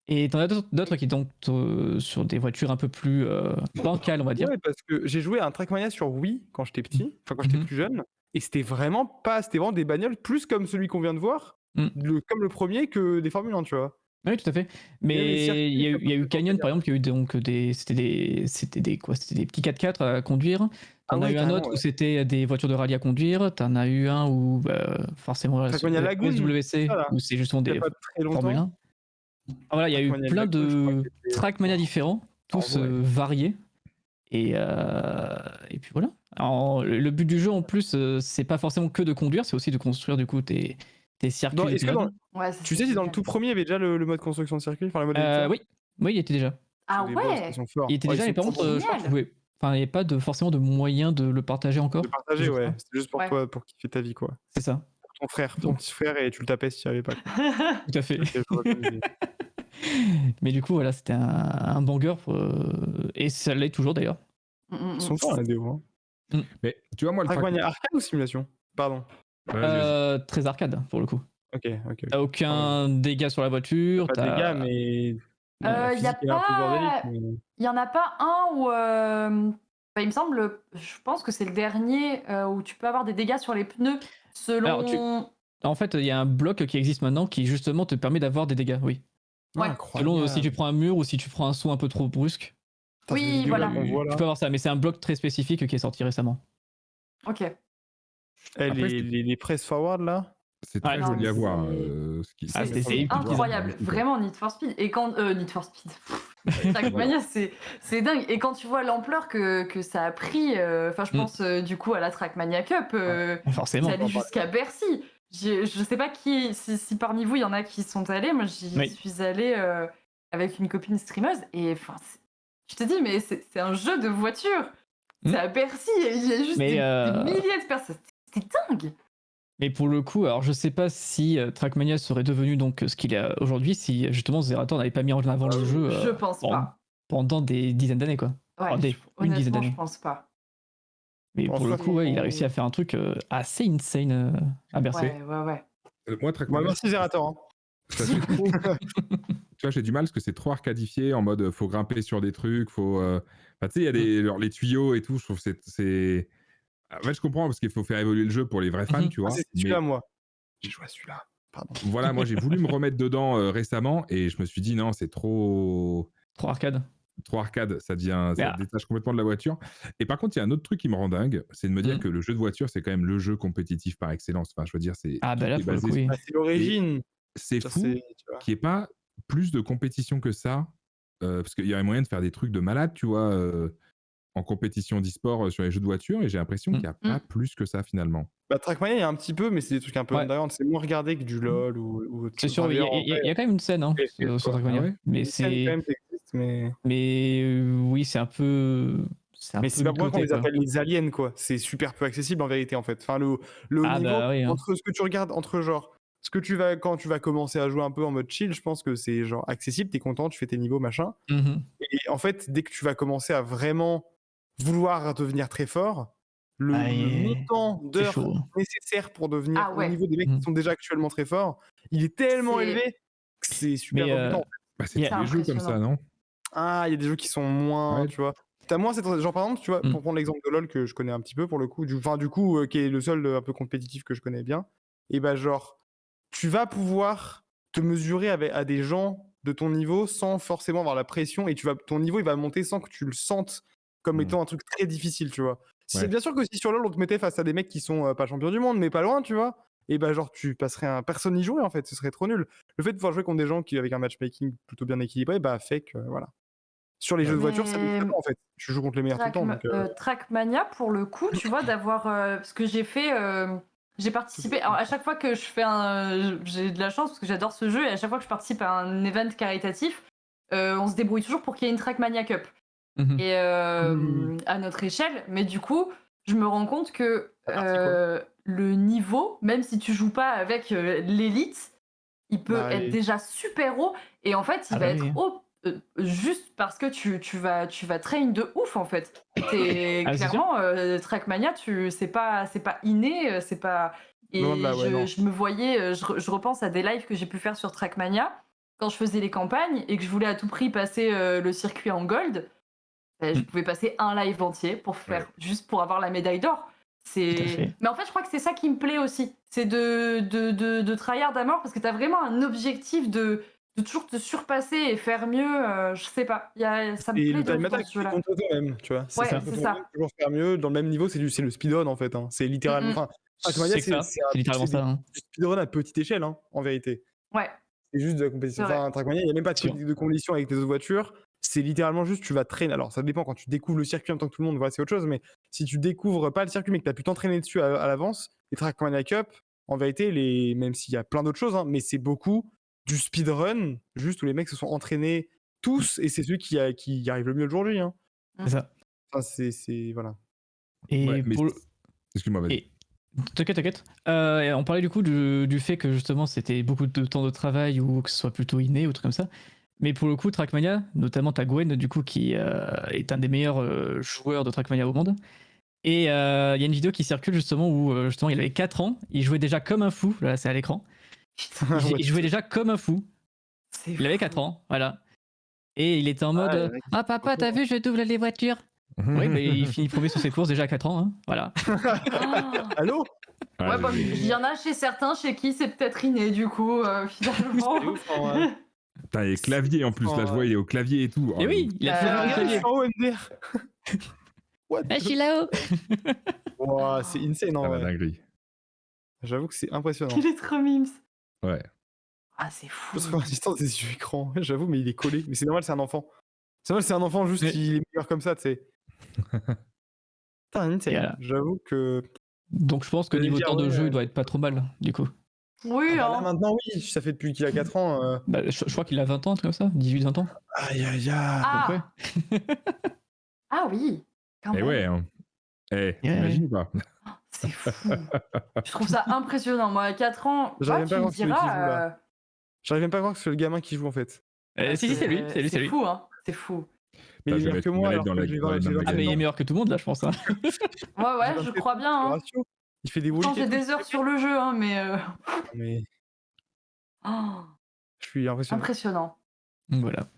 Et t'en as d'autres qui sont sur des voitures un peu plus bancales, on va dire. Ouais, parce que j'ai joué à un Trackmania sur Wii quand j'étais petit, enfin quand j'étais plus jeune, et c'était vraiment des bagnoles plus comme celui qu'on vient de voir, comme le premier, que des Formule 1, tu vois. Oui, tout à fait. Mais il y a eu Canyon, par exemple, qui a eu donc c'était des petits 4x4 à conduire. T'en as eu un autre où c'était des voitures de rallye à conduire. T'en as eu un où forcément SWC, où c'est justement des Formule 1. Voilà, il y a eu plein de Trackmania différents tous variés. Et puis voilà. Alors, le but du jeu en plus, c'est pas forcément que de conduire, c'est aussi de construire du coup tes circuits. Tu sais si dans le tout premier il y avait déjà le mode construction de circuit, enfin le mode éditeur. Oui, il était déjà. Ah ouais. Il était déjà, mais par contre, je crois qu'il pouvait. Enfin, il n'y avait pas forcément de moyen de le partager encore. De partager, ouais. C'est juste pour toi, pour kiffer ta vie, quoi. C'est ça. Pour ton frère, ton petit frère, et tu le tapais si tu n'y arrivais pas. Tout à fait. Mais du coup, voilà, c'était un banger. Et ça l'est toujours d'ailleurs. Ils sont forts, la déo. Mais tu vois, moi, le Trackmania arcade ou simulation? Pardon. Très arcade, pour le coup. Ok. T'as aucun dégât sur la voiture. Pas de dégâts, mais. Il y en a pas un où. Il me semble, je pense que c'est le dernier où tu peux avoir des dégâts sur les pneus selon. Alors, en fait, il y a un bloc qui existe maintenant qui justement te permet d'avoir des dégâts, oui. Ouais. Selon si tu prends un mur ou si tu prends un saut un peu trop brusque. Oui, voilà. Tu peux avoir ça, mais c'est un bloc très spécifique qui est sorti récemment. Ok. Les press forward là, c'est très joli à voir. C'est incroyable, vraiment Need for Speed. Et quand Need for Speed, Trackmania, c'est dingue. Et quand tu vois l'ampleur que ça a pris, enfin je pense du coup à la Trackmania Cup, forcément. c'est allé jusqu'à Bercy. Je sais pas si parmi vous il y en a qui sont allés. Moi j'y suis allée avec une copine streameuse et enfin je te dis mais c'est un jeu de voiture. C'est à Bercy, il y a juste des milliers de personnes. C'est dingue. Mais pour le coup, alors je sais pas si Trackmania serait devenu donc ce qu'il est aujourd'hui si justement Zerator n'avait pas mis en avant le jeu. Je pense pas. Pendant des dizaines d'années quoi. Ouais, une dizaine d'années. Je pense pas. Mais pour le coup, il a réussi à faire un truc assez insane à Bercy. Ouais. Moi, Trackmania. Merci Zerator. Tu vois, j'ai du mal parce que c'est trop arcadifié en mode faut grimper sur des trucs, faut. Tu sais, il y a les tuyaux et tout. Je trouve que c'est. En fait, je comprends parce qu'il faut faire évoluer le jeu pour les vrais fans, tu vois. C'est celui-là, moi. J'ai joué à celui-là. Pardon. Voilà, moi j'ai voulu me remettre dedans récemment et je me suis dit non, c'est trop. Trop arcade. Trop arcade, ça détache complètement de la voiture. Et par contre, il y a un autre truc qui me rend dingue, c'est de me dire que le jeu de voiture, c'est quand même le jeu compétitif par excellence. Enfin, je veux dire, c'est. Ah, bah là, pour le coup, oui. C'est l'origine. C'est fou qu'il n'y ait pas plus de compétition que ça, parce qu'il y aurait moyen de faire des trucs de malade, tu vois, en compétition d'e-sport sur les jeux de voiture, et j'ai l'impression qu'il n'y a pas plus que ça finalement. Bah, Trackmania, il y a un petit peu, mais c'est des trucs un peu underground. C'est moins regardé que du LoL ou c'est sûr, il y a quand même une scène sur Trackmania. Mais c'est. Mais oui, c'est un peu. Mais c'est pas pour ça qu'on les appelle les aliens, quoi. C'est super peu accessible en vérité, en fait. Enfin, le niveau entre ce que tu regardes, entre genre. Quand tu vas commencer à jouer un peu en mode chill, je pense que c'est genre accessible, t'es content, tu fais tes niveaux, machin. Et en fait, dès que tu vas commencer à vraiment vouloir devenir très fort, le montant d'heures nécessaires pour devenir au niveau des mecs qui sont déjà actuellement très forts, il est tellement élevé que c'est super rebutant. C'est tous les jeux comme ça, non? Ah, il y a des jeux qui sont moins, tu vois. T'as moins cette genre par exemple, tu vois, pour prendre l'exemple de LoL que je connais un petit peu pour le coup, qui est le seul un peu compétitif que je connais bien, et bah genre tu vas pouvoir te mesurer à des gens de ton niveau sans forcément avoir la pression et ton niveau il va monter sans que tu le sentes comme étant un truc très difficile, tu vois. C'est bien sûr que si sur LoL on te mettait face à des mecs qui sont pas champions du monde mais pas loin, tu vois, et bah genre tu passerais personne n'y jouerait en fait, ce serait trop nul. Le fait de pouvoir jouer contre des gens qui avec un matchmaking plutôt bien équilibré, bah fait que voilà. Sur les jeux de voiture, ça ne pas en fait. Tu joues contre les meilleurs tout le temps. Trackmania pour le coup, tu vois, d'avoir ce que j'ai fait. J'ai participé. Alors, à chaque fois que je fais j'ai de la chance parce que j'adore ce jeu et à chaque fois que je participe à un event caritatif, on se débrouille toujours pour qu'il y ait une Trackmania Cup. Et à notre échelle, mais du coup, je me rends compte que le niveau, même si tu joues pas avec l'élite, il peut être déjà super haut et en fait, il va être haut. Juste parce que tu vas train de ouf en fait. Clairement Trackmania, c'est pas inné, c'est pas. Et je me voyais, je repense à des lives que j'ai pu faire sur Trackmania quand je faisais les campagnes et que je voulais à tout prix passer le circuit en gold. Je pouvais passer un live entier pour faire juste pour avoir la médaille d'or. Mais en fait, je crois que c'est ça qui me plaît aussi, c'est de tryhard à mort parce que t'as vraiment un objectif de toujours te surpasser et faire mieux, je sais pas. Ça me plaît de dans ce jeu-là. Contre toi-même, tu vois. C'est ça. Toujours faire mieux dans le même niveau, c'est le speedrun en fait. Hein. C'est littéralement. C'est littéralement ça. Du speedrun à petite échelle, hein, en vérité. Ouais. C'est juste de la compétition. Trackmania, il n'y a même pas de conditions avec les autres voitures. c'est littéralement juste, tu vas traîner. Alors, ça dépend quand tu découvres le circuit en même temps que tout le monde, voilà, c'est autre chose. Mais si tu découvres pas le circuit, mais que tu as pu t'entraîner dessus à l'avance, les Trackmania Cup, en vérité, même s'il y a plein d'autres choses, hein, mais c'est beaucoup du speedrun, juste où les mecs se sont entraînés tous, et c'est celui qui y arrive le mieux aujourd'hui. Hein. C'est ça. Enfin, c'est voilà. Et Ouais, mais pour excuse-moi, vas-y. Et- T'inquiète. On parlait du coup du fait que justement c'était beaucoup de temps de travail ou que ce soit plutôt inné ou truc comme ça. Mais pour le coup, Trackmania, notamment t'as Gwen du coup qui est un des meilleurs joueurs de Trackmania au monde. Et il y a une vidéo qui circule justement où justement il avait 4 ans, il jouait déjà comme un fou, là c'est à l'écran. Il jouait déjà comme un fou. Il avait 4 ans, voilà. Et il était en mode ah papa, t'as vu, je double les voitures. Oui, mais il finit premier sur ses courses déjà à 4 ans, hein. Voilà. Allô? Ouais, bah, il y en a chez certains chez qui c'est peut-être inné du coup, finalement. C'est ouf, en vrai. Putain, les claviers en plus, là je vois, il est au clavier et tout. Et oui, il a fait un Regarde, clavier. je suis en haut, MDR. What Ah, je suis là-haut. Wow, c'est insane en la vrai. dinguerie. J'avoue que c'est impressionnant. Il est trop mimes. Ouais. Ah, c'est fou. Parce qu'en distance des yeux écrans, j'avoue, mais il est collé. Mais c'est normal, c'est un enfant. C'est normal, c'est un enfant juste Mais- qui est meilleur comme ça, tu sais. Putain, insane. Voilà. J'avoue que. Donc je pense que J'allais niveau dire, temps de ouais, jeu, il doit être pas trop mal, du coup. Oui, Là hein. maintenant, oui, ça fait depuis qu'il a 4 ans. Bah, je crois qu'il a 20 ans, un truc comme ça, 18-20 ans. Aïe aïe aïe. Ah. Ah oui. Quand Et même. ouais, hein. T'imagines pas? C'est fou. Je trouve ça impressionnant. Moi, à 4 ans, J'arrive tu même pas à me voir celui qui joue, diras. là. J'arrive même pas à croire que c'est le gamin qui joue en fait. Si, c'est lui, c'est lui. C'est fou, hein. C'est fou. Mais Bah, il est je vais meilleur mettre que une moi. manette Alors dans que la- j'ai dans la 20 main de Ah, mais il est meilleur que tout le monde, là, je pense. Hein. Ouais, je crois bien. Hein. Il fait des Pourtant, wall j'ai des heures sur le jeu, hein, Mais oh, je suis impressionné. impressionnant. Voilà.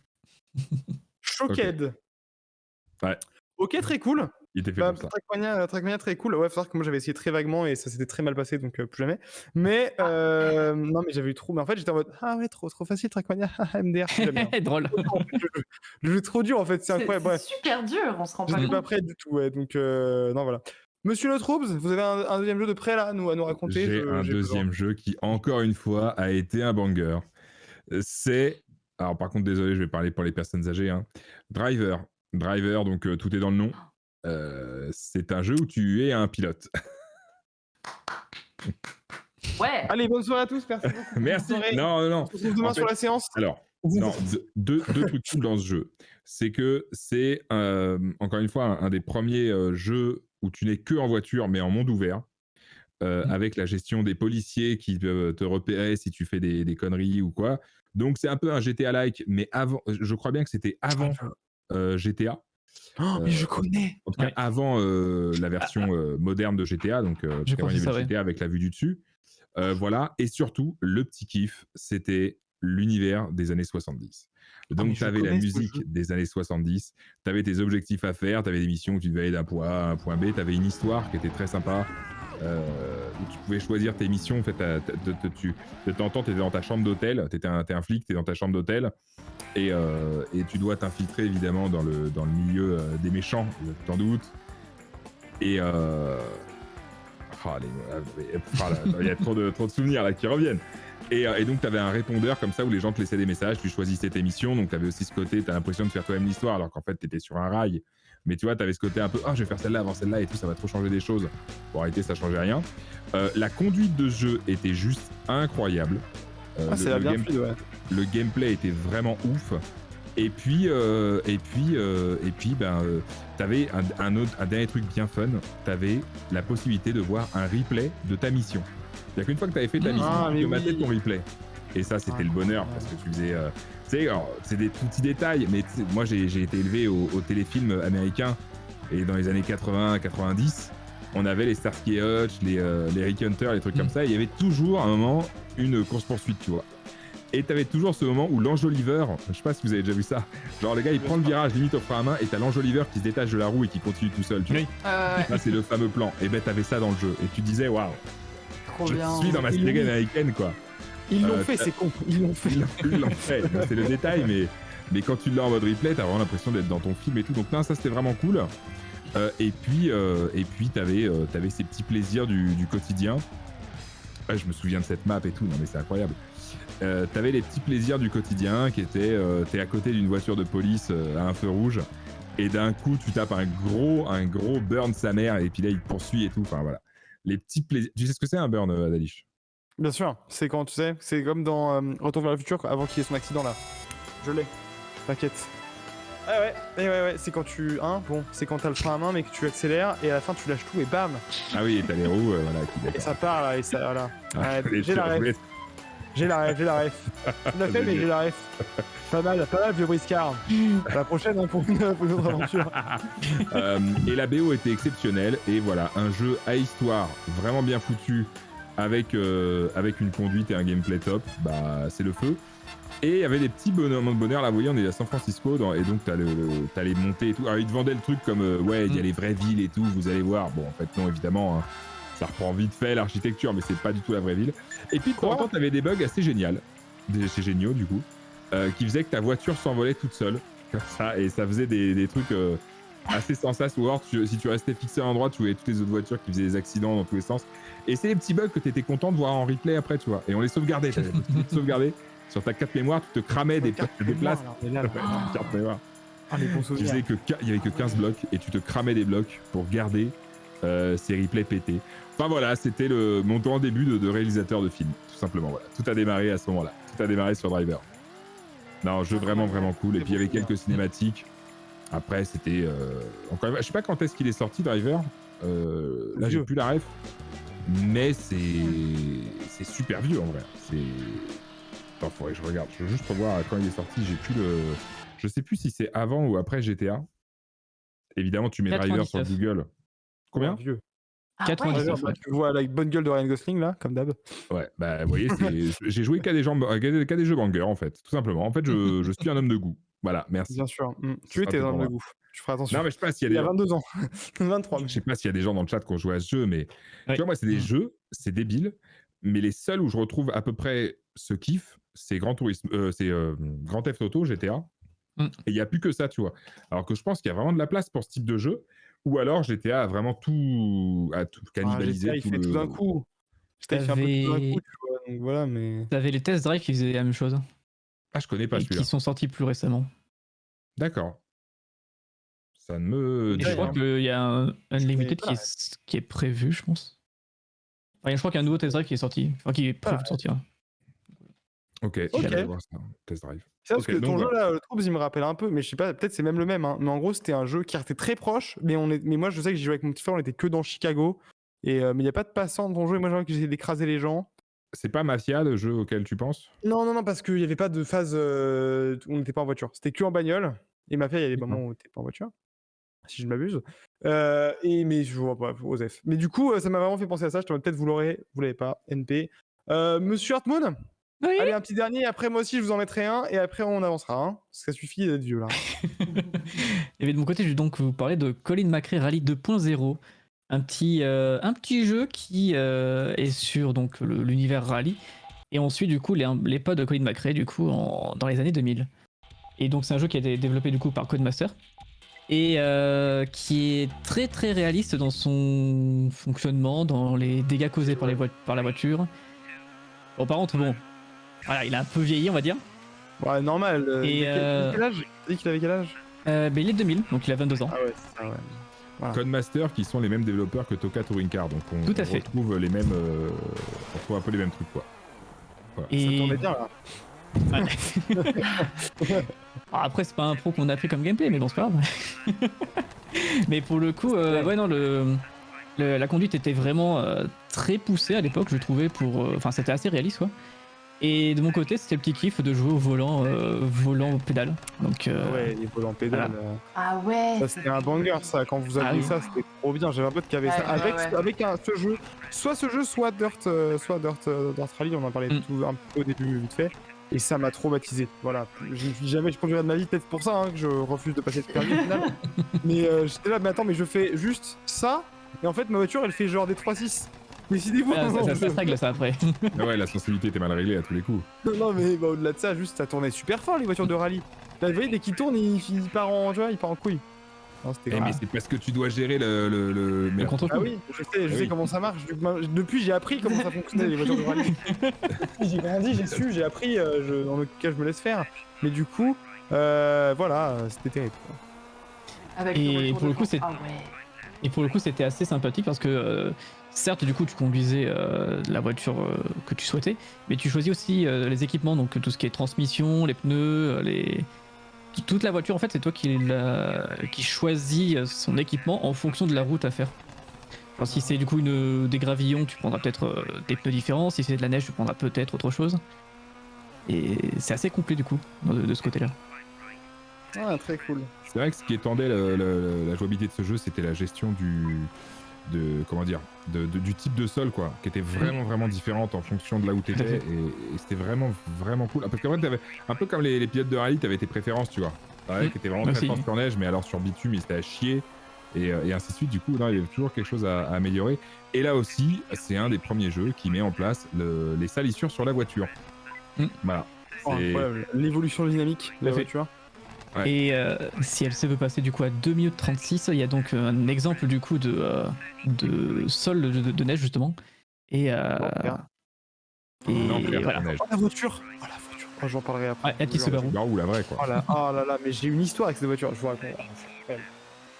Shocked. Ouais. Ok, très cool. Il était fait Bah, pour ça. Trackmania, très cool. Ouais, faut savoir que moi j'avais essayé très vaguement et ça s'était très mal passé, donc plus jamais. Mais non, mais j'avais eu trop. Mais en fait, j'étais en mode ah ouais, trop facile Trackmania, MDR, plus jamais. Hein. Drôle. Le jeu est trop dur en fait, c'est incroyable. C'est Bref, super dur, on se rend pas j'étais pas compte. prêt du tout. Ouais, donc non, voilà. Monsieur Le Troubs, vous avez un deuxième jeu de prêt là à nous raconter? J'ai un deuxième jeu qui, encore une fois, a été un banger. C'est. Alors, par contre, désolé, je vais parler pour les personnes âgées. Hein. Driver, donc tout est dans le nom. C'est un jeu où tu es un pilote. Ouais. Allez, bonne soirée à tous, merci beaucoup. Merci. Bonne soirée. Non. On se retrouve demain En fait, sur la séance. Alors, non, deux trucs cool dans ce jeu. C'est que c'est, encore une fois, un des premiers jeux où tu n'es que en voiture, mais en monde ouvert, avec la gestion des policiers qui peuvent te repérer si tu fais des conneries ou quoi. Donc, c'est un peu un GTA-like, mais avant, je crois bien que c'était avant GTA. Oh, mais je connais. En tout cas, avant la version moderne de GTA, donc Je pense il y que avait ça, GTA avec la vue du dessus. Voilà, et surtout, le petit kiff, c'était l'univers des années 70. Donc, tu avais la musique des années 70, tu avais tes objectifs à faire, tu avais des missions où tu devais aller d'un point A à un point B, tu avais une histoire qui était très sympa, où tu pouvais choisir tes missions. En fait, de temps en temps, tu étais dans ta chambre d'hôtel, t'es un flic, tu es dans ta chambre d'hôtel, et tu dois t'infiltrer évidemment dans le milieu des méchants, tu t'en doutes. Et il y a trop de souvenirs là qui reviennent. Et donc tu avais un répondeur comme ça où les gens te laissaient des messages, tu choisissais tes missions, donc tu avais aussi ce côté, tu as l'impression de faire toi-même l'histoire alors qu'en fait tu étais sur un rail. Mais tu vois, tu avais ce côté un peu je vais faire celle-là avant celle-là et tout, ça va trop changer des choses. Bon, en réalité, ça changeait rien. La conduite de jeu était juste incroyable. Le gameplay était vraiment ouf. Et puis, t'avais un dernier truc bien fun, t'avais la possibilité de voir un replay de ta mission. C'est-à-dire qu'une fois que t'avais fait ta mission, tu te matais ton replay. Et ça, c'était le bonheur, parce que tu faisais... c'est des tout petits détails, mais moi, j'ai été élevé au téléfilm américain, et dans les années 80-90, on avait les Starsky et Hutch, les Rick Hunter, les trucs comme ça, et il y avait toujours, à un moment, une course-poursuite, tu vois. Et t'avais toujours ce moment où l'enjoliveur, je sais pas si vous avez déjà vu ça, genre le gars il prend le virage limite au frein à main et t'as l'enjoliveur qui se détache de la roue et qui continue tout seul, tu vois. Là c'est le fameux plan, et ben t'avais ça dans le jeu, et tu disais waouh, je suis dans ma série américaine quoi. Ils l'ont fait, c'est con, ils l'ont fait. C'est le détail, mais quand tu l'as en mode replay, t'as vraiment l'impression d'être dans ton film et tout, donc non, ça c'était vraiment cool. Et puis t'avais ces petits plaisirs du quotidien. Ouais, je me souviens de cette map et tout, non mais c'est incroyable. T'avais les petits plaisirs du quotidien qui étaient t'es à côté d'une voiture de police à un feu rouge et d'un coup tu tapes un gros burn sa mère et puis là il te poursuit et tout, enfin voilà. Les petits plaisirs. Tu sais ce que c'est un burn, Dalish? Bien sûr, c'est quand tu sais, c'est comme dans Retour vers le futur avant qu'il y ait son accident là. Je l'ai, t'inquiète. Ah ouais, c'est quand c'est quand t'as le frein à main mais que tu accélères et à la fin tu lâches tout et bam. Ah oui, et t'as les roues, voilà. Et ça part là, et ça, voilà. Ah, j'ai la ref. J'ai la ref. On l'a fait mais j'ai la ref. Pas mal, vieux briscard. À la prochaine pour une autre aventure. Et la BO était exceptionnelle et voilà, un jeu à histoire vraiment bien foutu avec une conduite et un gameplay top, bah c'est le feu. Et il y avait des petits moments de bonheur, là vous voyez on est à San Francisco et donc t'as les montées et tout. Alors ils te vendaient le truc comme ouais il y a les vraies villes et tout, vous allez voir. Bon en fait non évidemment, hein, ça reprend vite fait l'architecture mais c'est pas du tout la vraie ville. Et puis de temps en temps t'avais des bugs assez géniaux du coup, qui faisaient que ta voiture s'envolait toute seule, comme ça, et ça faisait des trucs assez sensations. Ou alors si tu restais fixé à un endroit tu voyais toutes les autres voitures qui faisaient des accidents dans tous les sens. Et c'est les petits bugs que t'étais content de voir en replay après tu vois. Et on les sauvegardait, sur ta carte mémoire, tu te cramais des places. Carte mémoire. Il y avait que 15 blocs et tu te cramais des blocs pour garder ces replays pétés. Enfin voilà, c'était mon temps début de réalisateur de film, tout simplement. Voilà. Tout a démarré à ce moment-là. Tout a démarré sur Driver. Non, jeu vraiment cool. Et puis il y avait quelques cinématiques. Après, c'était encore une fois, je sais pas quand est-ce qu'il est sorti Driver. Là, j'ai plus la ref. Mais c'est super vieux en vrai. Attends, faudrait que je regarde. Je veux juste revoir quand il est sorti. Je sais plus si c'est avant ou après GTA. Évidemment, tu mets Driver sur Google. Combien? Vieux. 99. Bah, tu vois la bonne gueule de Ryan Gosling là, comme d'hab. Ouais, bah vous voyez, j'ai joué qu'à des jeux bangers en fait, tout simplement. En fait, je suis un homme de goût. Voilà, merci. Bien sûr. Tu étais un homme de goût. Je ferai attention. Non, mais je sais pas s'il y a 22 ans. 23. Je sais pas s'il y a des gens dans le chat qui ont joué à ce jeu, mais tu vois, moi, c'est des jeux, c'est débile, mais les seuls où je retrouve à peu près ce kiff, c'est Grand Theft Auto, GTA. Et il n'y a plus que ça, tu vois. Alors que je pense qu'il y a vraiment de la place pour ce type de jeu, ou alors GTA a vraiment tout cannibalisé. GTA, il fait tout d'un coup. GTA, il fait un peu tout d'un coup, tu vois. Donc voilà, mais. T'avais les Test Drive qui faisaient la même chose. Ah, je connais pas celui-là. Qui sont sortis plus récemment. D'accord. Ça ne me. Je crois qu'il y a un Unlimited qui est prévu, je pense. Enfin, je crois qu'il y a un nouveau Test Drive qui est sorti. Enfin, qui est prévu de sortir. Ok. Voir ça. Test Drive. C'est parce que ton jeu là, le Troops, il me rappelle un peu, mais je sais pas, peut-être c'est même le même, hein. Mais en gros, c'était un jeu qui était très proche, mais moi je sais que j'ai joué avec mon petit frère, on était que dans Chicago, mais il n'y a pas de passant dans ton jeu, et moi j'ai essayé d'écraser les gens. C'est pas Mafia, le jeu auquel tu penses? Non, parce qu'il n'y avait pas de phase où on n'était pas en voiture, c'était que en bagnole, et Mafia, il y a des moments où on n'était pas en voiture, si je ne m'abuse. Mais je vois pas, Osef. Mais du coup, ça m'a vraiment fait penser à ça, je te peut-être vous l'avez pas, NP. Monsieur Hartmoon? Oui. Allez, un petit dernier, après moi aussi je vous en mettrai un, et après on avancera, hein. Ça suffit d'être vieux là. Et de mon côté, je vais donc vous parler de Colin McRae Rally 2.0, un petit jeu qui est sur donc l'univers rallye, et on suit du coup les potes de Colin McRae du coup dans les années 2000. Et donc c'est un jeu qui a été développé du coup par Codemaster et qui est très très réaliste dans son fonctionnement, dans les dégâts causés par la voiture. Bon, par contre, voilà, il a un peu vieilli, on va dire. Ouais, normal. Et quel âge? Tu as dit qu'il avait quel âge? Il est 2000, donc il a 22 ans. Ah ouais, c'est ça, ouais. Voilà. Codemaster qui sont les mêmes développeurs que Toka Touring Car, donc on retrouve les mêmes, on retrouve un peu les mêmes trucs, quoi. Voilà. Et... Ça tournait bien là. Après, c'est pas un pro qu'on a pris comme gameplay, mais bon, c'est pas grave. Mais pour le coup, ouais, non, la conduite était vraiment très poussée à l'époque, je trouvais. Enfin, c'était assez réaliste, quoi. Et de mon côté, c'était le petit kiff de jouer au volant pédale. Donc, ouais, les volants pédales. Voilà. Ah ouais. Ça, c'était un banger, ça. Quand vous aviez ça, c'était trop bien. J'avais un pote qui avait ça. Avec ce jeu, soit Dirt Rally, on en parlait tout un peu au début, vite fait. Et ça m'a traumatisé. Voilà. Jamais je conduirais de ma vie, peut-être pour ça hein, que je refuse de passer de permis au final. Mais j'étais là, mais attends, mais je fais juste ça. Et en fait, ma voiture, elle fait genre des 3.6. Décidez-vous. Ça se règle ça après. Ouais, la sensibilité était mal réglée à tous les coups. Non, mais bah, au-delà de ça, juste ça tournait super fort les voitures de rallye. Là, vous voyez, dès qu'il tourne, il part en couille. Mais c'est parce que tu dois gérer le contrôle. Ah oui, je sais comment ça marche. Depuis, j'ai appris comment ça fonctionnait les voitures de rallye. J'ai grandi, j'ai su, j'ai appris dans le cas je me laisse faire. Mais du coup, voilà, c'était terrible. Et pour le coup, c'était assez sympathique parce que certes, du coup, tu conduisais la voiture que tu souhaitais, mais tu choisis aussi les équipements, donc tout ce qui est transmission, les pneus, toute la voiture. En fait, c'est toi qui choisis son équipement en fonction de la route à faire. Alors, si c'est du coup des gravillons, tu prendras peut-être des pneus différents. Si c'est de la neige, tu prendras peut-être autre chose. Et c'est assez complet du coup de ce côté-là. Ah, très cool. C'est vrai que ce qui étendait la jouabilité de ce jeu, c'était la gestion du type de sol, quoi, qui était vraiment différente en fonction de là où t'étais, et c'était vraiment cool. Parce qu'en fait, t'avais un peu comme les pilotes de rallye, t'avais tes préférences, tu vois, qui étaient vraiment très fortes sur neige, mais alors sur bitume, ils étaient à chier, et ainsi de suite. Du coup, non, il y avait toujours quelque chose à améliorer. Et là aussi, c'est un des premiers jeux qui met en place les salissures sur la voiture. Voilà. Incroyable. L'évolution dynamique de la voiture. Ouais. Et si elle se veut passer du coup à 2 minutes 36, il y a donc un exemple du coup de sol de neige justement. Et voilà. La voiture. J'en parlerai après. Ouais, la petite Subaru. Ou la vraie, quoi. Oh là là, mais j'ai une histoire avec cette voiture, je vous raconte.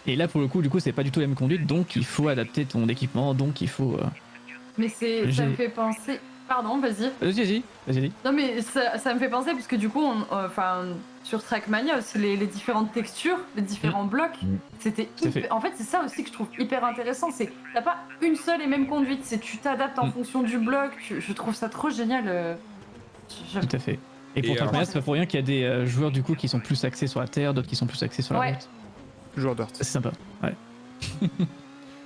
Et là pour le coup, c'est pas du tout la même conduite, donc il faut adapter ton équipement, donc il faut. Mais ça me fait penser. Pardon, vas-y. Vas-y. Non mais ça me fait penser parce que du coup, sur Trackmania aussi, les différentes textures, les différents blocs, c'était en fait c'est ça aussi que je trouve hyper intéressant, c'est t'as pas une seule et même conduite, c'est tu t'adaptes en fonction du bloc, je trouve ça trop génial. Tout à fait. Et pour Trackmania, c'est pas pour rien qu'il y a des joueurs du coup qui sont plus axés sur la terre, d'autres qui sont plus axés sur la route. Joueurs dirt. C'est sympa, ouais.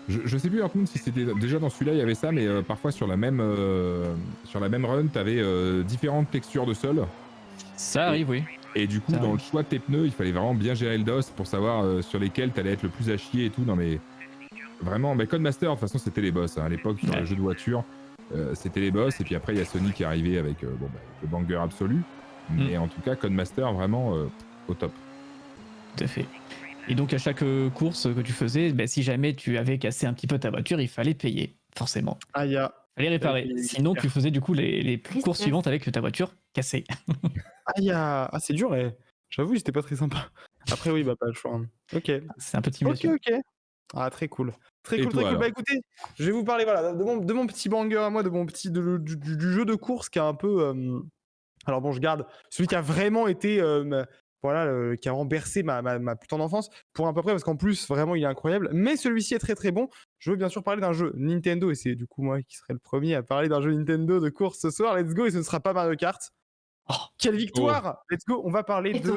Je sais plus par contre si c'était déjà dans celui-là il y avait ça, mais parfois sur la même run t'avais différentes textures de sol. Ça arrive, oui. Et du coup dans le choix de tes pneus il fallait vraiment bien gérer le DOS pour savoir sur lesquels t'allais être le plus à chier et tout. Non mais vraiment, mais Codemaster de toute façon c'était les boss à l'époque sur les jeux de voiture, c'était les boss, et puis après il y a Sony qui est arrivé avec le banger absolu, mais en tout cas Codemaster vraiment au top. Tout à fait. Et donc à chaque course que tu faisais, si jamais tu avais cassé un petit peu ta voiture, il fallait payer, forcément. Il fallait réparer. Sinon tu faisais du coup les courses suivantes avec ta voiture cassée. C'est dur, j'avoue c'était pas très sympa. Après oui, pas le choix. Ok. C'est un peu de simulation. Ok. Ah, très cool. Très cool. Bah écoutez, je vais vous parler de mon petit banger à moi, de mon petit du jeu de course qui a un peu alors bon, je garde celui qui a vraiment été qui a renversé ma putain d'enfance pour un peu près, parce qu'en plus vraiment il est incroyable, mais celui-ci est très très bon. Je veux bien sûr parler d'un jeu Nintendo, et c'est du coup moi qui serai le premier à parler d'un jeu Nintendo de course ce soir. Let's go, et ce ne sera pas Mario Kart. Quelle victoire. Let's go, on va parler de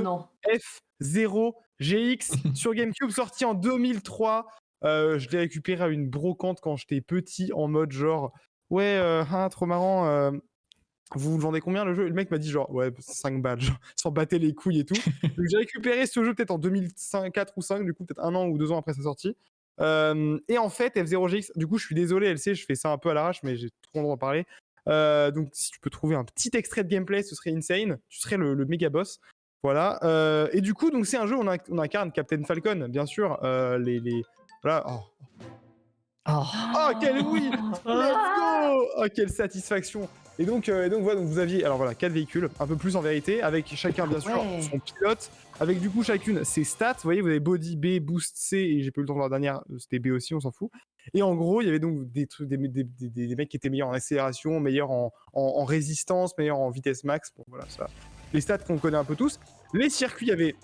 F0 GX sur GameCube, sorti en 2003. Je l'ai récupéré à une brocante quand j'étais petit, en mode genre trop marrant, vous le vendez combien le jeu? Le mec m'a dit genre 5 balles, genre, s'en battait les couilles et tout. Donc j'ai récupéré ce jeu peut-être en 2004 ou 5, du coup peut-être 1 an ou 2 ans après sa sortie. Et en fait F0 GX, du coup je suis désolé LC, je fais ça un peu à l'arrache, mais j'ai trop envie d'en parler. Donc si tu peux trouver un petit extrait de gameplay, ce serait insane, tu serais le méga boss. Voilà. Et du coup donc c'est un jeu où on incarne Captain Falcon, bien sûr. Voilà. Quel oui. Let's go. Quelle satisfaction. Et donc vous aviez 4 véhicules, un peu plus en vérité, avec chacun bien sûr son pilote, avec du coup chacune ses stats. Vous voyez, vous avez body B, boost C, et j'ai pas eu le temps de voir la dernière, c'était B aussi, on s'en fout. Et en gros, il y avait donc des mecs qui étaient meilleurs en accélération, meilleurs en résistance, meilleurs en vitesse max. Bon voilà, ça, les stats qu'on connaît un peu tous. Les circuits, il y avait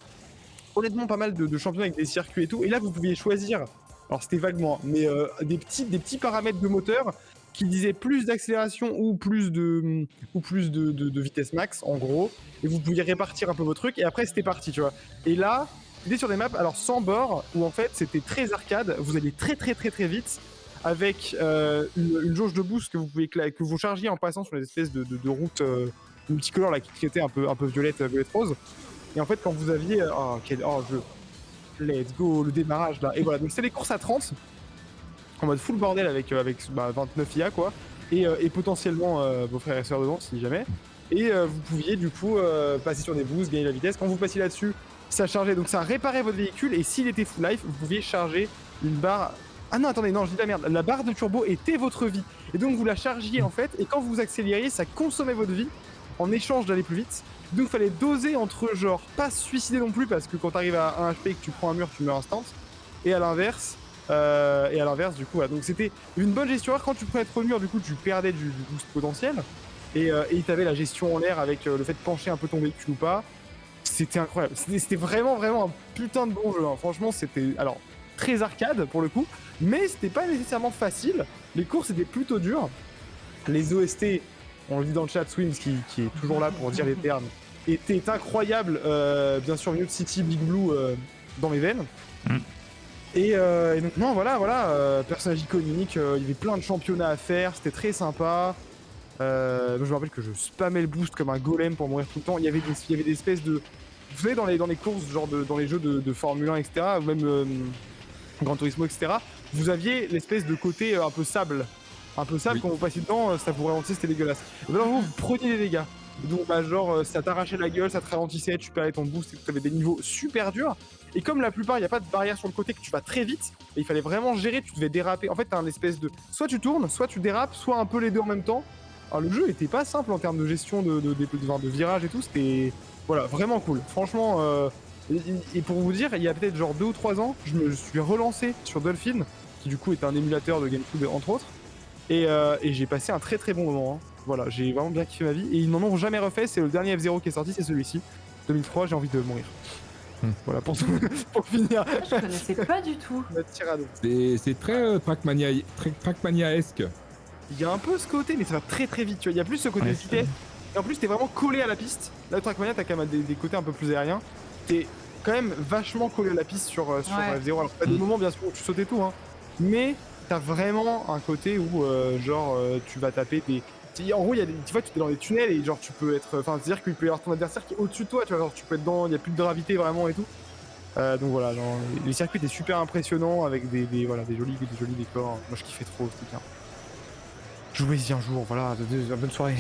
honnêtement pas mal de championnats avec des circuits et tout. Et là, vous pouviez choisir, alors c'était vaguement, mais des petits paramètres de moteur qui disait plus d'accélération ou plus de vitesse max, en gros, et vous pouviez répartir un peu vos trucs, et après c'était parti, tu vois. Et là, c'était sur des maps, alors sans bord, où en fait c'était très arcade, vous alliez très vite, avec une jauge de boost que vous chargiez en passant sur les espèces de routes multicolores là, qui étaient un peu violette rose. Et en fait, quand vous aviez let's go, le démarrage là, et voilà, donc c'est les courses à 30 en mode full bordel avec 29 IA quoi, et potentiellement vos frères et sœurs dedans si jamais, et vous pouviez du coup passer sur des boosts, gagner la vitesse. Quand vous passiez là-dessus, ça chargeait, donc ça réparait votre véhicule, et s'il était full life, vous pouviez charger une barre. Ah non, attendez, non, je dis la merde. La barre de turbo était votre vie. Et donc vous la chargiez en fait, et quand vous accélériez, ça consommait votre vie en échange d'aller plus vite. Donc il fallait doser entre genre pas se suicider non plus, parce que quand t'arrives à 1 HP et que tu prends un mur, tu meurs instant. Et à l'inverse, du coup, voilà. Donc c'était une bonne gestion. Quand tu prenais trop de mur, du coup, tu perdais du boost potentiel. Et t'avais la gestion en l'air avec le fait de pencher un peu ton véhicule ou pas. C'était incroyable. C'était vraiment un putain de bon jeu. Hein. Franchement, c'était alors très arcade pour le coup, mais c'était pas nécessairement facile. Les courses étaient plutôt dures. Les OST, on le dit dans le chat, Swims qui est toujours là pour dire les termes, étaient incroyables. Bien sûr, Mute City, Big Blue dans mes veines. Et donc non, voilà, personnage iconique. Il y avait plein de championnats à faire. C'était très sympa. Je me rappelle que je spammais le boost comme un golem pour mourir tout le temps. Il y avait des espèces de... Vous savez, dans les courses, genre dans les jeux de Formule 1, etc., ou même Gran Turismo, etc., vous aviez l'espèce de côté un peu sable. Un peu sable, quand vous passiez dedans, ça vous ralentissait, c'était dégueulasse. Et ben vous preniez des dégâts. Donc genre, ça t'arrachait la gueule, ça te ralentissait, tu perdais ton boost, et tu avais des niveaux super durs. Et comme la plupart, il n'y a pas de barrière sur le côté, que tu vas très vite, et il fallait vraiment gérer, tu devais déraper. En fait, t'as un espèce de... Soit tu tournes, soit tu dérapes, soit un peu les deux en même temps. Alors le jeu était pas simple en termes de gestion de virage et tout, c'était voilà, vraiment cool. Franchement, et pour vous dire, il y a peut-être genre 2 ou 3 ans, je me suis relancé sur Dolphin, qui du coup est un émulateur de GameCube entre autres, et j'ai passé un très bon moment. Hein. Voilà, j'ai vraiment bien kiffé ma vie, et ils n'en ont jamais refait, c'est le dernier F0 qui est sorti, c'est celui-ci, 2003, j'ai envie de mourir. Voilà, pour finir. Je connaissais pas du tout. C'est très Trackmania-esque. Il y a un peu ce côté, mais ça va très vite, tu vois. Il y a plus ce côté vitesse. Et en plus, t'es vraiment collé à la piste. Là, Trackmania, t'as quand même des côtés un peu plus aériens. T'es quand même vachement collé à la piste sur F0. Alors, t'as des moments, bien sûr, où tu sautes et tout, hein. Mais t'as vraiment un côté où, tu vas taper des... En gros, tu vois, tu es dans des tunnels et genre, tu peux être... Enfin, c'est-à-dire qu'il peut y avoir ton adversaire qui est au-dessus de toi, tu vois, genre, tu peux être dans... Il n'y a plus de gravité vraiment et tout. Donc voilà, genre, les circuits étaient super impressionnants avec des jolis décors. Moi, je kiffais trop, c'était bien. Jouez-y un jour, voilà, bonne soirée.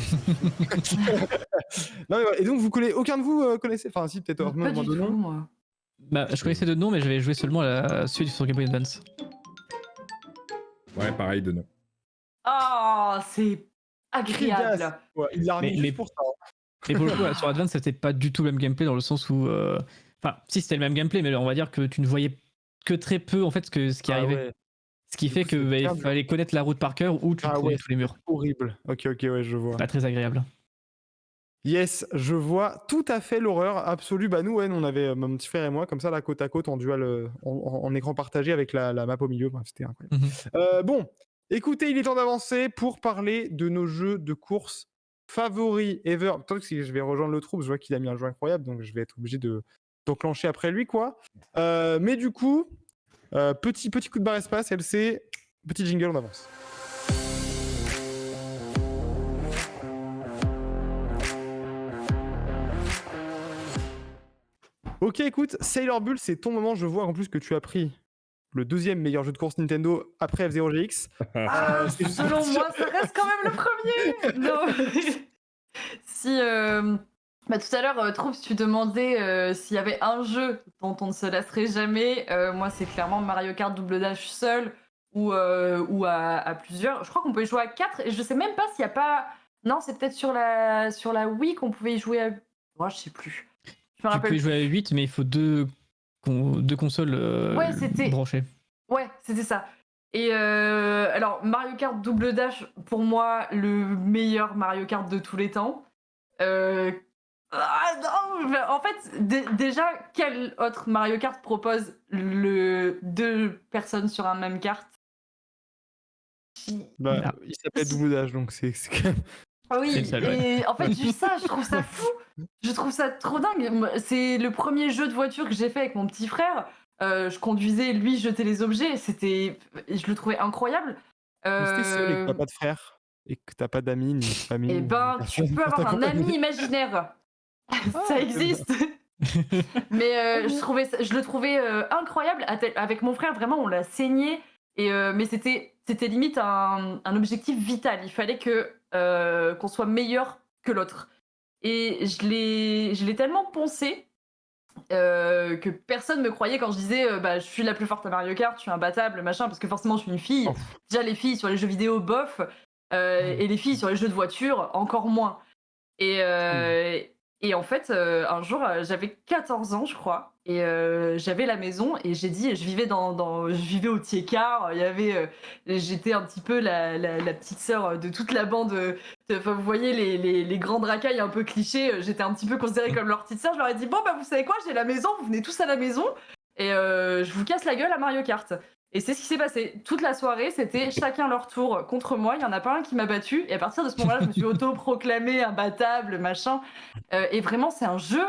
Non, mais voilà. Et donc, aucun de vous connaissez, enfin, si, peut-être Pas du tout, moi. Bah, je connaissais de nom, mais j'avais joué seulement la suite sur Game Boy Advance. Ouais, pareil, de nom. Ah, c'est agréable. Ouais, il l'a remis pour ça. Mais pour le coup, sur Advance, c'était pas du tout le même gameplay dans le sens où. Enfin, si c'était le même gameplay, mais on va dire que tu ne voyais que très peu en fait ce qui arrivait. Ouais. Ce qui fait qu'il fallait connaître la route par cœur ou tu prenais tous les murs. Horrible. Ok, ouais, je vois. Pas très agréable. Yes, je vois tout à fait l'horreur absolue. Bah nous, on avait mon petit frère et moi comme ça, là, côte à côte, en dual, en écran partagé avec la map au milieu. Bref, c'était incroyable. Bon, écoutez, il est temps d'avancer pour parler de nos jeux de course favoris ever. Tant que si je vais rejoindre le troupe, je vois qu'il a mis un jeu incroyable, donc je vais être obligé d'enclencher après lui, quoi. Mais du coup, petit coup de barre espace, LC, petit jingle, on avance. Ok, écoute, Sailor Bull, c'est ton moment. Je vois en plus que tu as pris le 2e meilleur jeu de course Nintendo après F0 GX. Selon moi, ça reste quand même le premier. Non. Si tout à l'heure, Troups, tu demandais s'il y avait un jeu dont on ne se lasserait jamais. Moi, c'est clairement Mario Kart Double Dash seul ou à plusieurs. Je crois qu'on peut y jouer à 4 et je sais même pas s'il y a pas. Non, c'est peut-être sur la Wii qu'on pouvait y jouer à. Moi, je sais plus. Je me rappelle. Tu peux y jouer à 8, mais il faut deux consoles branchées. Ouais, c'était ça. Et alors, Mario Kart Double Dash, pour moi, le meilleur Mario Kart de tous les temps. Non, en fait, déjà, quel autre Mario Kart propose 2 personnes sur un même kart? Il s'appelle Double Dash, donc c'est quand même... Ah oui, et en fait, juste ça, je trouve ça fou. Je trouve ça trop dingue. C'est le premier jeu de voiture que j'ai fait avec mon petit frère. Je conduisais, lui jetait les objets. Je le trouvais incroyable. C'était seul et que t'as pas de frère et que t'as pas d'amis ni de famille. Eh ben, tu peux avoir un ami imaginaire. Ça existe. Mais je le trouvais incroyable. Avec mon frère, vraiment, on l'a saigné. Mais c'était limite un objectif vital. Il fallait qu'on soit meilleur que l'autre. Et je l'ai tellement poncé que personne me croyait quand je disais je suis la plus forte à Mario Kart, je suis imbattable, machin, parce que forcément je suis une fille. Déjà les filles sur les jeux vidéo bof, et les filles sur les jeux de voiture encore moins. Et en fait, un jour, j'avais 14 ans, je crois, et j'avais la maison, et j'ai dit, je vivais je vivais au Tiécar, j'étais un petit peu la petite sœur de toute la bande. Vous voyez les grandes racailles un peu clichés, j'étais un petit peu considérée comme leur petite sœur. Je leur ai dit, bon, vous savez quoi, j'ai la maison, vous venez tous à la maison, et je vous casse la gueule à Mario Kart. Et c'est ce qui s'est passé. Toute la soirée, c'était chacun leur tour contre moi. Il n'y en a pas un qui m'a battu. Et à partir de ce moment-là, je me suis auto-proclamée imbattable, machin. Et vraiment, c'est un jeu.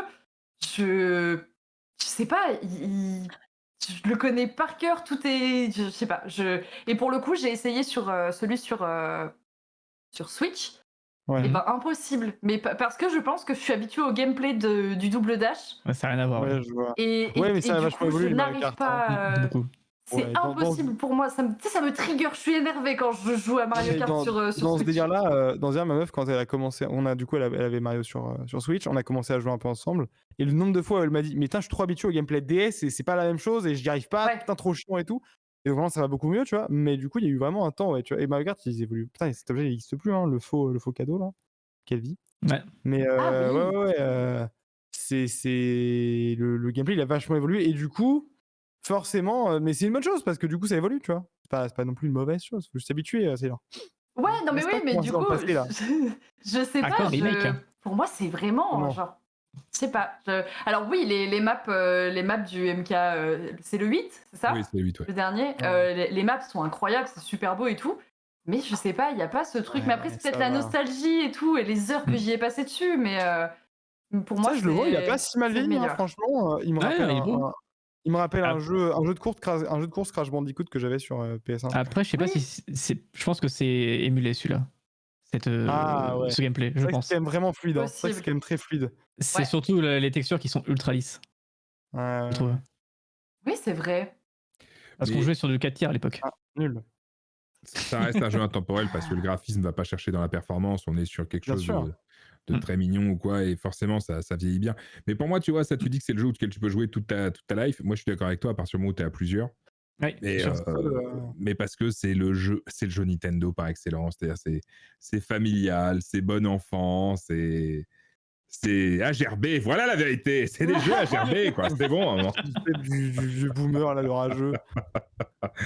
Je sais pas. Je le connais par cœur. Tout est. Je sais pas. Et pour le coup, j'ai essayé sur celui sur Switch. Ouais. Et impossible. Mais parce que je pense que je suis habituée au gameplay du double dash. Ouais, ça n'a rien à voir. Ouais, je vois. Mais ça a vachement évolué, je le Mario n'arrive Kart, pas. Beaucoup. C'est impossible pour moi, ça me trigger, je suis énervée quand je joue à Mario Kart sur dans Switch. Ce délire-là, ma meuf, quand elle a commencé, elle avait Mario sur Switch, on a commencé à jouer un peu ensemble, et le nombre de fois où elle m'a dit, mais putain, je suis trop habitué au gameplay de DS, et c'est pas la même chose, et j'y arrive pas, putain, trop chiant et tout. Et donc vraiment, ça va beaucoup mieux, tu vois, mais du coup, il y a eu vraiment un temps, tu vois, et Mario Kart, ils évoluent. Putain, cet objet, il n'existe plus, hein, le faux cadeau, là. Quelle vie. Ouais. Mais c'est le gameplay, il a vachement évolué, et du coup, forcément, mais c'est une bonne chose parce que du coup ça évolue, tu vois. C'est pas non plus une mauvaise chose. Faut juste s'habituer, c'est là. Ouais, non mais oui, mais du coup, je sais pas. Pour moi, c'est vraiment genre, je sais pas. Alors oui, les maps du MK, c'est le 8, c'est ça? Oui, c'est le 8, ouais. Le dernier. Les maps sont incroyables, c'est super beau et tout. Mais je sais pas, il y a pas ce truc. Mais après, c'est peut-être la nostalgie et tout et les heures que j'y ai passé dessus, mais pour moi, je le vois, il a pas si mal vieilli, hein, franchement. Il me rappelle un jeu de course Crash Bandicoot que j'avais sur PS1. Après, je sais pas si je pense que c'est émulé celui-là. Ce gameplay, je pense. C'est quand même vraiment fluide. C'est vrai que c'est quand même très fluide. C'est surtout les textures qui sont ultra lisses. Je trouve. Oui, c'est vrai. Parce qu'on jouait sur du 4 tiers à l'époque. Nul. Ça reste un jeu intemporel parce que le graphisme ne va pas chercher dans la performance. On est sur quelque chose de très mignon ou quoi, et forcément ça vieillit bien. Mais pour moi, tu vois, ça, tu dis que c'est le jeu auquel tu peux jouer toute ta life. Moi, je suis d'accord avec toi à partir du moment où tu es à plusieurs. Oui, mais parce que c'est le jeu Nintendo par excellence. C'est-à-dire c'est familial, c'est bon enfant, c'est HRB, voilà la vérité. C'est des jeux HRB, quoi. C'est bon. Hein, du vieux boomer, là, le rageux.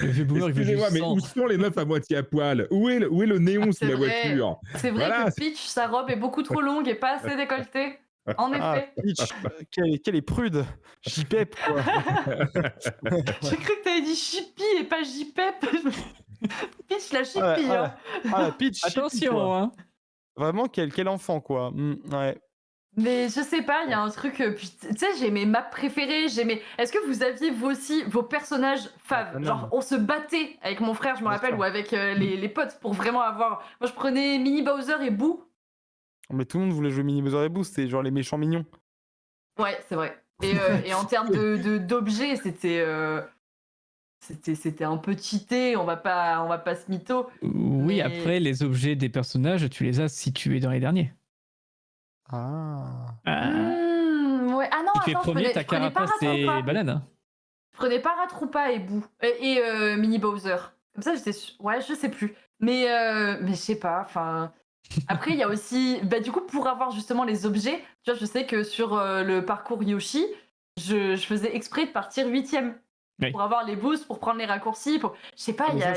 Le vieux boomer, excusez-moi, mais où sont les meufs à moitié à poil? Où est le néon sous la voiture? C'est vrai que Peach, sa robe est beaucoup trop longue et pas assez décolletée. En effet. Peach, quelle est prude. J-Pep, quoi. J'ai cru que t'avais dit Chippy et pas J-Pep. Peach, la Chippy. Peach, attention, hein. Vraiment, quel enfant, quoi. Ouais. Mais je sais pas, il y a un truc. Tu sais, j'ai mes maps préférées. Est-ce que vous aviez vous aussi vos personnages faves? Genre, on se battait avec mon frère, je me rappelle, ou avec les potes pour vraiment avoir. Moi, je prenais Mini Bowser et Boo. Mais tout le monde voulait jouer Mini Bowser et Boo, c'était genre les méchants mignons. Ouais, c'est vrai. Et en termes d'objets, c'était un peu cheaté, on va pas se mytho. Oui, après, les objets des personnages, tu les as situés dans les derniers. Ouais. Ah non, tu fais premier, ta carapace et banane. Je prenais Paratroopa et Boo. Et Mini Bowser. Comme ça, j'étais. Ouais, je sais plus. Mais je sais pas, enfin. Après, il y a aussi. Du coup, pour avoir justement les objets, tu vois, je sais que sur le parcours Yoshi, je faisais exprès de partir 8ème. Oui. Pour avoir les boosts, pour prendre les raccourcis. Je sais pas, il y a.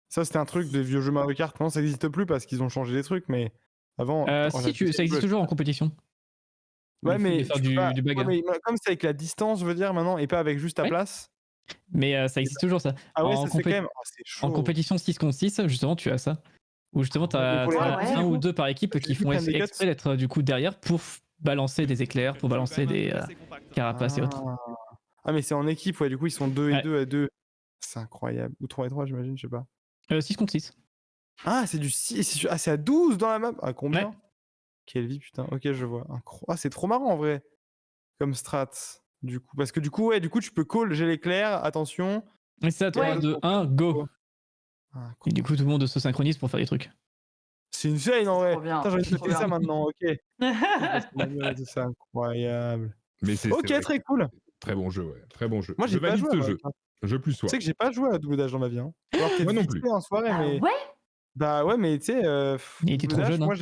Ça, c'était un truc des vieux jeux Mario Kart. Maintenant, ça n'existe plus parce qu'ils ont changé des trucs, mais. Avant, ça existe toujours en compétition. Ouais, mais, du mais comme c'est avec la distance, je veux dire, maintenant, et pas avec juste ta place. Mais ça existe toujours, ça. Ah ouais, ça c'est quand même. En compétition 6 contre 6, justement, tu as ça. Où justement, tu as un ou deux par équipe qui font exprès d'être du coup derrière pour balancer des éclairs, pour balancer des carapaces et autres. Ah, mais c'est en équipe, ouais, du coup, ils sont 2 et 2 à 2. C'est incroyable. Ou 3 et 3, j'imagine, je sais pas. 6 contre 6. Ah, c'est du 6. Ah, c'est à 12 dans la map. Ah, combien? Quelle vie, putain. Ok, je vois. Ah, c'est trop marrant en vrai. Comme strat. Du coup. Parce que du coup, tu peux call, j'ai l'éclair, attention. Et c'est à 3, 2, 1, go. Et du coup, tout le monde se synchronise pour faire des trucs. C'est une chaîne en vrai. J'ai envie de faire ça maintenant, ok. C'est incroyable. Mais c'est Ok, très cool. Très bon jeu, ouais. Très bon jeu. Moi, j'ai pas joué ce jeu. Je plus sois. Tu sais que j'ai pas joué à Double Dash dans ma vie. Hein. Moi non plus. En soirée, mais... Ouais. Bah ouais, mais tu sais, Il était trop jeune. Moi,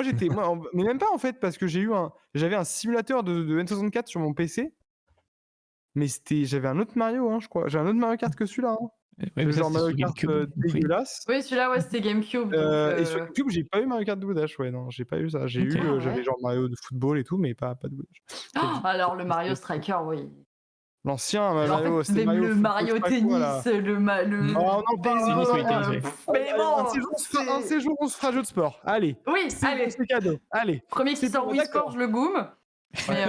j'étais... mais même pas, en fait, parce que j'avais un simulateur de N64 sur mon PC. Mais j'avais un autre Mario, hein, je crois. J'ai un autre Mario Kart que celui-là. Hein. Ouais, mais ça, genre c'est Mario sur Kart GameCube. dégueulasse. Oui, celui-là, ouais, c'était GameCube. Et sur GameCube, j'ai pas eu Mario Kart Double Dash. Ouais, non, j'ai pas eu ça. J'ai eu, j'avais genre Mario de football et tout, mais pas Double Dash. Alors, le Mario Striker, oui. L'ancien Mario, en fait, même Mario le Mario Tennis, le... Oh non, tennis. Mais bon, un de ces jours, on se fera jeu de sport. Allez. Oui, allez. C'est cadeau. Allez. Premier qui sort Wii Sport, je le goume. Mais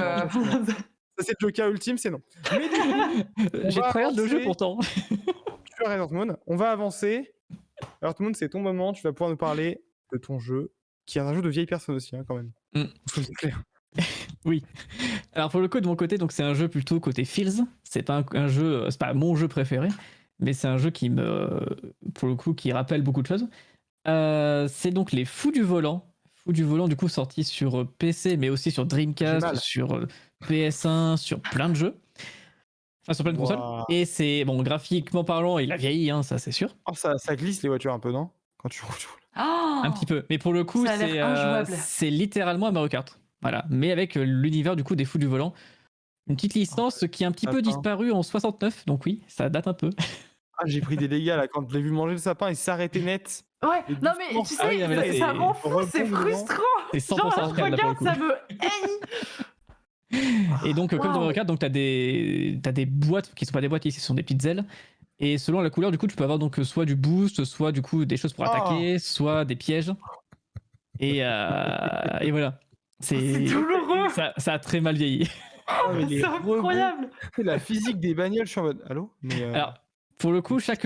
Ça, c'est le Joker ultime, c'est non. Mais du coup, j'ai très hâte de jeu pourtant. Tu as raison, Hearthstone. On va avancer. Hearthstone, c'est ton moment. Tu vas pouvoir nous parler de ton jeu, qui est un jeu de vieille personne aussi, hein, quand même. C'est clair. Oui. Alors pour le coup, de mon côté, donc c'est un jeu plutôt côté feels. C'est pas un jeu, c'est pas mon jeu préféré, mais c'est un jeu qui pour le coup, qui rappelle beaucoup de choses. C'est donc les Fous du Volant. Fous du Volant, du coup, sorti sur PC, mais aussi sur Dreamcast, sur PS1, sur plein de jeux. Enfin, sur plein de consoles. Et c'est, bon, graphiquement parlant, il a vieilli, hein, ça c'est sûr. Oh, ça glisse les voitures un peu, non? Quand tu roules. Un petit peu. Mais pour le coup, c'est littéralement un Mario Kart. Voilà. Mais avec l'univers du coup des Fous du Volant. Une petite licence qui a un petit peu disparu en 69, donc oui, ça date un peu. Ah, j'ai pris des dégâts là quand je l'ai vu manger le sapin, il s'arrêtait net. Ouais, non mais tu sais, ça rend fou, c'est frustrant. C'est 100% genre, je regarde, ça me hait. Et donc, comme dans Mario Kart, donc t'as des boîtes qui sont pas des boîtes ici, ce sont des petites ailes. Et selon la couleur, du coup, tu peux avoir donc soit du boost, soit du coup des choses pour attaquer, soit des pièges. Et voilà. C'est douloureux. Ça a très mal vieilli. C'est incroyable. C'est la physique des bagnoles, je suis en mode. Allô? Alors, pour le coup, chaque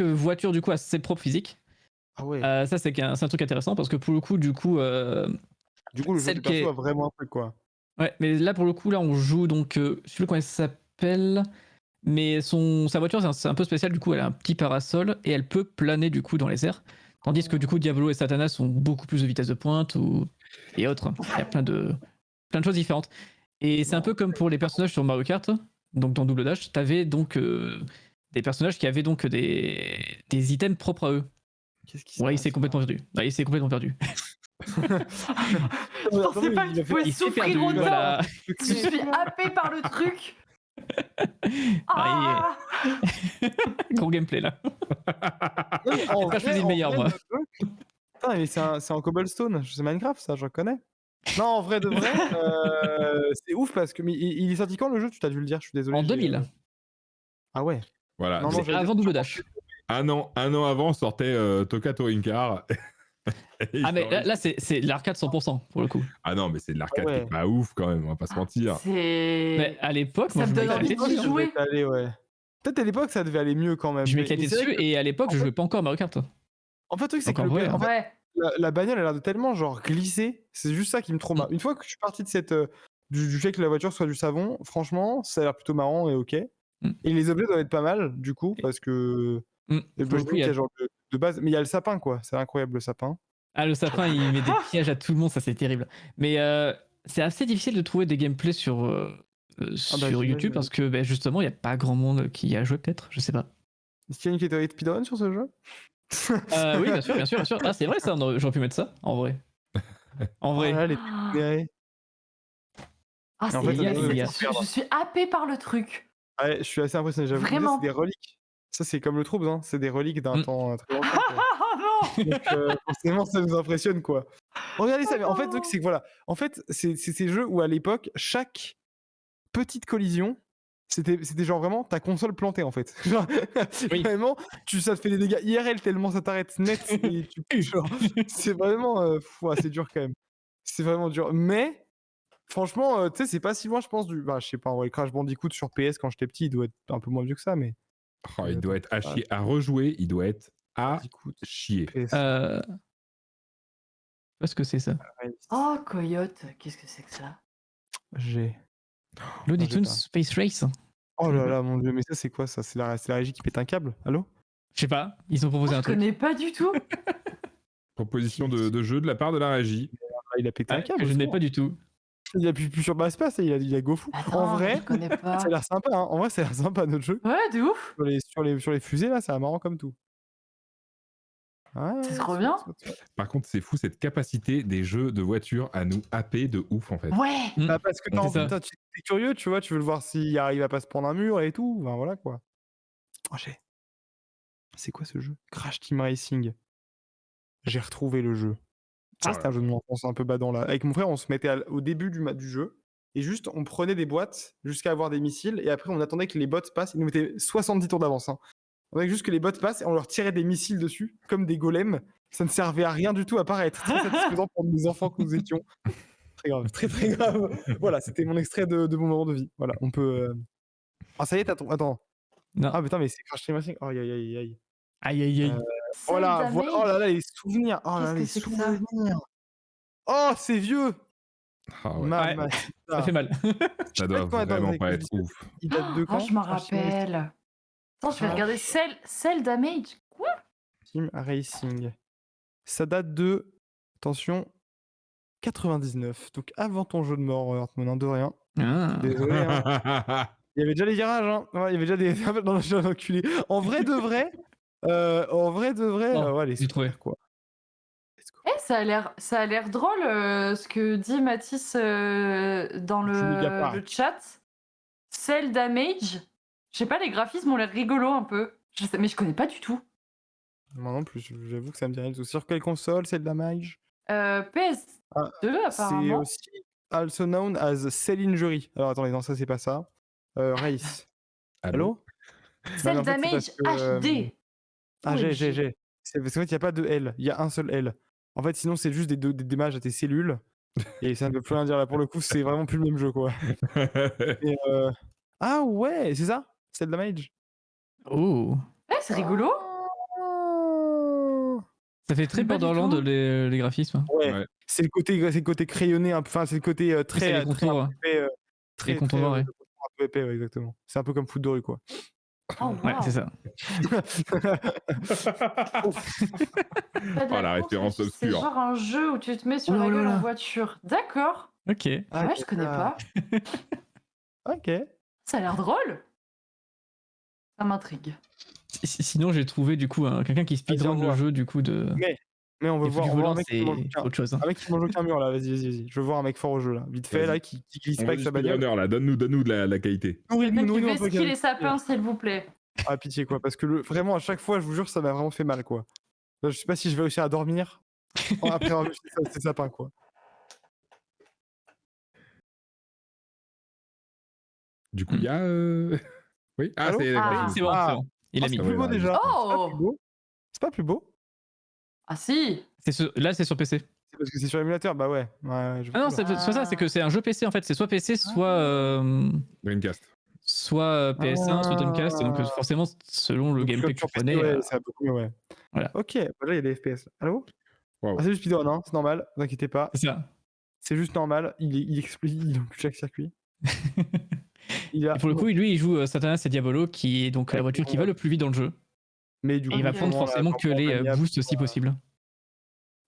voiture du coup a ses propres physiques. Ah ouais. Ça c'est un truc intéressant parce que pour le coup, le jeu du perso a vraiment un truc quoi. Ouais, mais là pour le coup, là on joue donc, je sais plus comment elle s'appelle, mais sa voiture c'est un peu spécial, du coup elle a un petit parasol et elle peut planer du coup dans les airs. Tandis que du coup Diablo et Satanas sont beaucoup plus de vitesse de pointe et autres. Il y a plein de choses différentes. Et c'est un peu comme pour les personnages sur Mario Kart, donc dans Double Dash, t'avais donc des personnages qui avaient donc des items propres à eux. Il s'est complètement perdu. Il s'est complètement perdu. Je pensais pas que tu pouvais souffrir autant. Voilà. Je suis happé par le truc. Gros gameplay là. Je choisi le meilleur moi. Putain, mais c'est en cobblestone. C'est Minecraft ça, je reconnais. Non, en vrai de vrai, c'est ouf parce que il est sorti quand le jeu? Tu t'as dû le dire, je suis désolé. En 2000. Ah ouais. Voilà. Non, avant Double Dash. Un an avant sortait Toka Touring Car. Ah mais là c'est l'arcade 100% pour le coup. Ah non mais c'est de l'arcade qui est pas ouf quand même, on va pas se mentir. Mais à l'époque, ça me donne envie de jouer. Peut-être à l'époque ça devait aller mieux quand même. Je m'éclatais dessus et à l'époque je jouais pas encore à Mario Kart. En fait le truc c'est que la bagnole a l'air de tellement genre glisser, c'est juste ça qui me trompe. Une fois que je suis parti de cette du fait que la voiture soit du savon, franchement ça a l'air plutôt marrant et ok. Et les objets doivent être pas mal du coup parce que il y a genre de base, mais il y a le sapin quoi, c'est incroyable le sapin. Ah le sapin il met des pièges à tout le monde, ça c'est terrible. Mais c'est assez difficile de trouver des gameplays sur YouTube parce que justement il y a pas grand monde qui y a joué peut-être, je sais pas. Est-ce qu'il y a une catégorie de speedrun sur ce jeu? Oui bien sûr. Ah c'est vrai ça, j'aurais pu mettre ça en vrai. En vrai. Ah c'est je suis happé par le truc. Ouais, je suis assez impressionné, j'avoue. Vraiment. C'est des reliques. Ça c'est comme le trouble, hein. C'est des reliques d'un temps très longtemps. Donc forcément ça nous impressionne quoi. Regardez ça, mais en fait le truc c'est que voilà, en fait c'est ces jeux où à l'époque chaque petite collision c'était genre vraiment ta console plantée en fait. Genre, vraiment ça te fait des dégâts IRL tellement ça t'arrête net et genre c'est vraiment c'est dur quand même. C'est vraiment dur, mais franchement tu sais c'est pas si loin je pense je sais pas, Crash Bandicoot sur PS quand j'étais petit il doit être un peu moins vieux que ça mais il doit être à chier à rejouer, il doit être à chier. Je sais pas ce que c'est ça. Oh Coyote, qu'est-ce que c'est que ça? Looney Tunes Space Race. Oh là là mon dieu, mais ça c'est quoi ça? C'est la régie qui pète un câble? Allô? Je sais pas, ils ont proposé un truc. Je connais pas du tout. Proposition de jeu de la part de la régie. Il a pété un câble. Je n'ai pas du tout. Il appuie plus sur Espace et il a GoFu. Attends, En vrai, je connais pas. ça a l'air sympa. Hein. En vrai, ça a l'air sympa notre jeu. Ouais, de ouf. Sur les fusées là, c'est marrant comme tout. Ouais, C'est trop bien. Par contre, c'est fou cette capacité des jeux de voitures à nous happer de ouf en fait. Ouais. Bah, parce que t'es curieux, tu vois, tu veux le voir s'il arrive à pas se prendre un mur et tout. Ben voilà quoi. Oh, c'est quoi ce jeu? Crash Team Racing. J'ai retrouvé le jeu. Ça, c'était un jeu de mon enfance un peu badant là. Avec mon frère, on se mettait au début du jeu et juste on prenait des boîtes jusqu'à avoir des missiles et après on attendait que les bots passent. Ils nous mettaient 70 tours d'avance. Hein. On attendait juste que les bots passent et on leur tirait des missiles dessus comme des golems. Ça ne servait à rien du tout à part être très satisfaisant pour les enfants que nous étions. Très grave, très très grave. Voilà, c'était mon extrait de mon moment de vie. Voilà, on peut. Ah, ça y est, attends. Non. Ah putain, mais c'est Crash Team Racing. Oh, aïe. Aïe, aïe, aïe. Voilà. Oh là là, les souvenirs. Oh là, les souvenirs. Oh, c'est vieux. Ah ouais. Mamma, Ça fait mal. Ça doit vraiment pas être ouf. Il date de quand? Je m'en rappelle. Attends, je vais regarder Cell Damage. Quoi? Team Racing. Ça date de, attention, 99. Donc avant ton jeu de mort, Hartmann, de rien. Ah. Désolé. Hein. Il y avait déjà les virages. Hein. Ouais, il y avait déjà des dans le jeu enculé. En vrai de vrai, ouais, les souvenirs, quoi. Ça a l'air drôle ce que dit Mathis dans le chat. Cell Damage. Je sais pas, les graphismes ont l'air rigolos un peu. Mais je connais pas du tout. Moi non plus, j'avoue que ça me dit rien du tout. Sur quelle console, Cell Damage? PS2 apparemment. C'est aussi also known as Cell Injury. Alors attendez, non, ça c'est pas ça. Race. Allô? Cell Damage HD. Ah, j'ai. C'est parce qu'en fait, il n'y a pas de L, il y a un seul L. En fait, sinon, c'est juste des dommages à tes cellules. Et ça ne veut plus rien dire là. Pour le coup, c'est vraiment plus le même jeu, quoi. Et, ah ouais, c'est ça? Cell Damage. Oh. Ouais, c'est rigolo. Ça fait très Borderlands les graphismes. Ouais. C'est le côté crayonné, enfin c'est le côté très les contours. Très contours, ouais. un peu épais, ouais, exactement. C'est un peu comme foot de rue, quoi. Oh, wow. Ouais, c'est ça. La référence obscure. C'est genre un jeu où tu te mets sur la gueule en voiture. D'accord. Ok. Ah, ouais, je connais pas. Ok. Ça a l'air drôle. Ça m'intrigue. Sinon, j'ai trouvé du coup quelqu'un qui speedrun le jeu du coup de. Mais on veut voir un mec qui mange autre chose. Un mec qui mange aucun mur là, vas-y. Je veux voir un mec fort au jeu là. Vite fait là, qui glisse pas avec sa bagnole. Là, donne-nous de la qualité. Nourris-nous les sapins, s'il vous plaît. Ah, pitié quoi, parce que vraiment à chaque fois, je vous jure, ça m'a vraiment fait mal quoi. Je sais pas si je vais réussir à dormir après avoir vu ces sapins quoi. Du coup, il y a. Oui. Ah, c'est bon. Il a mis. C'est plus beau déjà. Oh. C'est pas plus beau. Ah si. Là, c'est sur PC. C'est parce que c'est sur l'émulateur, bah ouais. Ah non, c'est soit ça, c'est que c'est un jeu PC en fait. C'est soit PC, soit Dreamcast. Soit PS1, soit Dreamcast. Donc forcément, selon le gameplay que tu prenais. Ouais, c'est un peu mieux, ouais. Voilà. Ok, là il y a des FPS. Allô? Wow. Ah, c'est juste speedrun, hein, c'est normal, vous inquiétez pas. C'est ça. C'est juste normal, il explose chaque circuit. Et pour le coup, lui, il joue Satanas et Diabolo, qui est donc la voiture qui va le plus vite dans le jeu. Mais du coup, il va prendre forcément que les boosts si possible.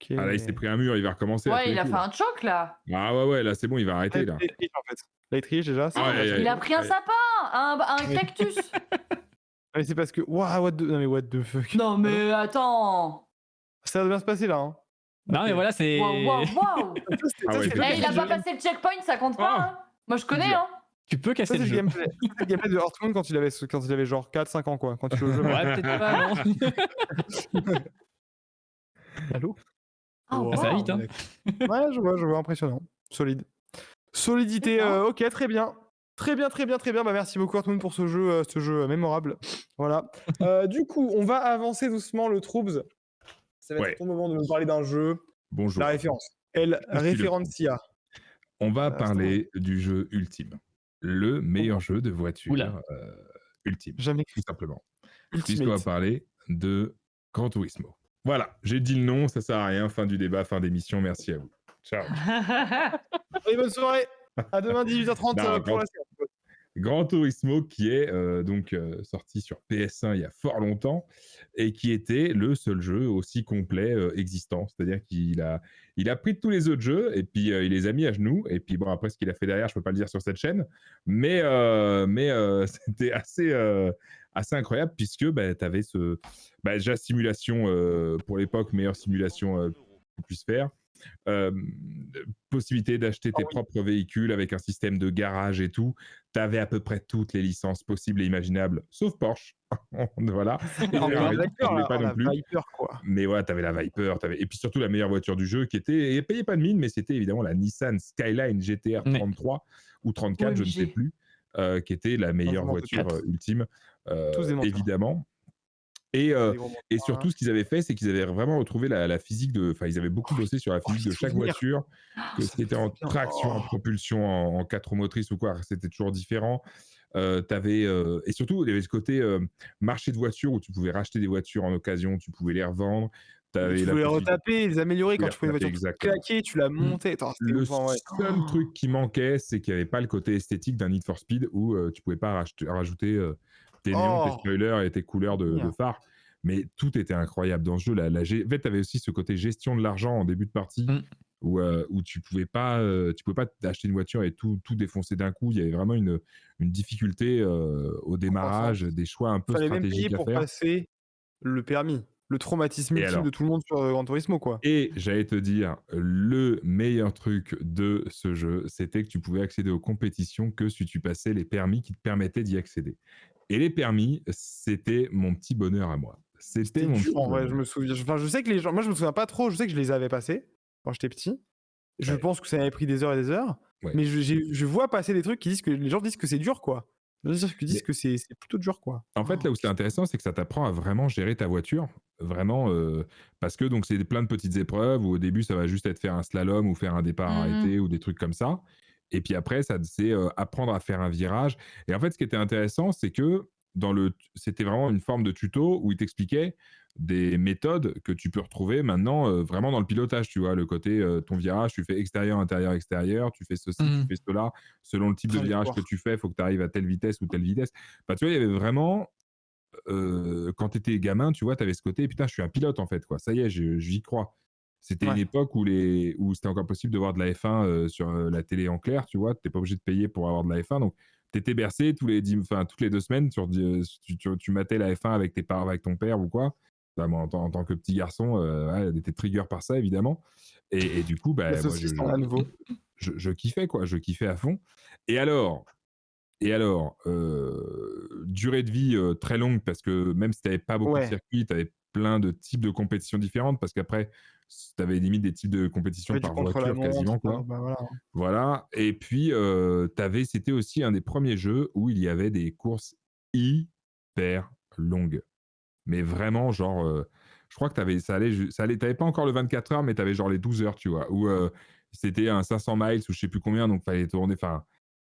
Okay. Ah là, il s'est pris un mur, il va recommencer. Ouais, il a fait un choc là. Ah ouais, là c'est bon, il va arrêter là. Là, il triche déjà. Il a pris un sapin, un cactus. Mais c'est parce que. What the fuck. Non mais attends. Ça va bien se passer là. Hein. Non mais voilà, c'est. Waouh. Il a pas passé le checkpoint, ça compte pas. Hein. Moi je connais, hein. Tu peux casser le jeu. C'est le gameplay de Hearthstone quand il avait genre 4-5 ans quoi. Quand tu joues au jeu. Ouais, peut-être pas, non. Allô? Ça va vite, hein. Ouais, je vois, impressionnant. Solide. Solidité, ok, très bien. Très bien. Bah, merci beaucoup, Hearthstone, pour ce jeu mémorable. Voilà. Du coup, on va avancer doucement le Troubs. Ça va être ton moment de nous parler d'un jeu. Bonjour. La référence. El Referencia. On va parler du jeu ultime. Le meilleur jeu de voiture ultime. Jamais tout simplement. Puisqu'on va parler de Gran Turismo. Voilà, j'ai dit le nom, ça sert à rien. Fin du débat, fin d'émission. Merci à vous. Ciao. Et bonne soirée. À demain 18h30 pour la séance. Gran Turismo qui est sorti sur PS1 il y a fort longtemps et qui était le seul jeu aussi complet existant. C'est-à-dire qu'il a pris tous les autres jeux et puis il les a mis à genoux. Et puis bon, après ce qu'il a fait derrière, je peux pas le dire sur cette chaîne, mais c'était assez incroyable puisque tu avais déjà simulation pour l'époque, meilleure simulation qu'on puisse faire. Possibilité d'acheter tes propres véhicules avec un système de garage et tout. Tu avais à peu près toutes les licences possibles et imaginables, sauf Porsche. Voilà. Viper, quoi. Mais voilà, tu avais la Viper, et puis surtout la meilleure voiture du jeu qui était, et payait pas de mine, mais c'était évidemment la Nissan Skyline GTR 33 ou 34, je ne sais plus, qui était la meilleure voiture ultime, évidemment. Et surtout, ce qu'ils avaient fait, c'est qu'ils avaient vraiment retrouvé la physique de. Enfin, ils avaient beaucoup bossé sur la physique de chaque voiture, que c'était en traction, en propulsion, en 4 roues motrices ou quoi, c'était toujours différent. Et surtout, il y avait ce côté marché de voitures où tu pouvais racheter des voitures en occasion, tu pouvais les revendre. Tu pouvais les retaper, les améliorer quand tu pouvais une voiture claquer, tu la montais. Le seul truc qui manquait, c'est qu'il n'y avait pas le côté esthétique d'un Need for Speed où tu pouvais pas rajouter tes néons, tes spoilers et tes couleurs de phare. Mais tout était incroyable dans ce jeu. En fait, tu avais aussi ce côté gestion de l'argent en début de partie où tu pouvais pas acheter une voiture et tout défoncer d'un coup. Il y avait vraiment une difficulté au démarrage, des choix un peu stratégiques à faire. Fallait même payer pour passer le permis. Le traumatisme ultime de tout le monde sur Gran Turismo, quoi. Et j'allais te dire, le meilleur truc de ce jeu, c'était que tu pouvais accéder aux compétitions que si tu passais les permis qui te permettaient d'y accéder. Et les permis, c'était mon petit bonheur à moi. C'était mon dur, en vrai, je me souviens. Enfin, je sais que les gens... Moi, je me souviens pas trop. Je sais que je les avais passés quand j'étais petit. Je pense que ça avait pris des heures et des heures. Mais je vois passer des trucs qui disent que les gens disent que c'est dur, quoi. Les gens disent que c'est plutôt dur, quoi. En fait, là où c'est intéressant, c'est que ça t'apprend à vraiment gérer ta voiture. Vraiment, parce que donc c'est plein de petites épreuves où au début, ça va juste être faire un slalom ou faire un départ arrêté ou des trucs comme ça. Et puis après, c'est apprendre à faire un virage. Et en fait, ce qui était intéressant, c'est que c'était vraiment une forme de tuto où il t'expliquait des méthodes que tu peux retrouver maintenant vraiment dans le pilotage, tu vois, le côté ton virage, tu fais extérieur, intérieur, extérieur, tu fais ceci, tu fais cela, selon le type de virage que tu fais, il faut que tu arrives à telle vitesse ou telle vitesse. Enfin, tu vois, il y avait vraiment, quand tu étais gamin, tu vois, tu avais ce côté, putain, je suis un pilote en fait, quoi. Ça y est, j'y crois. C'était une époque où c'était encore possible de voir de la F1 sur la télé en clair, tu vois, tu n'es pas obligé de payer pour avoir de la F1, donc tu étais bercé toutes les 2 semaines, tu matais la F1 avec avec ton père ou quoi. Bah, moi, en tant que petit garçon, elle était trigger par ça, évidemment. Et du coup, moi, je kiffais, quoi. Je kiffais à fond. Et alors, durée de vie très longue, parce que même si tu n'avais pas beaucoup de circuits, tu avais plein de types de compétitions différentes, parce qu'après, tu avais limite des types de compétitions par voiture, quasiment, quoi. Voilà. Et puis, c'était aussi un des premiers jeux où il y avait des courses hyper longues. Mais vraiment, genre, je crois que t'avais pas encore le 24 heures, mais t'avais genre les 12 heures, tu vois, où c'était un 500 miles ou je sais plus combien, donc fallait tourner,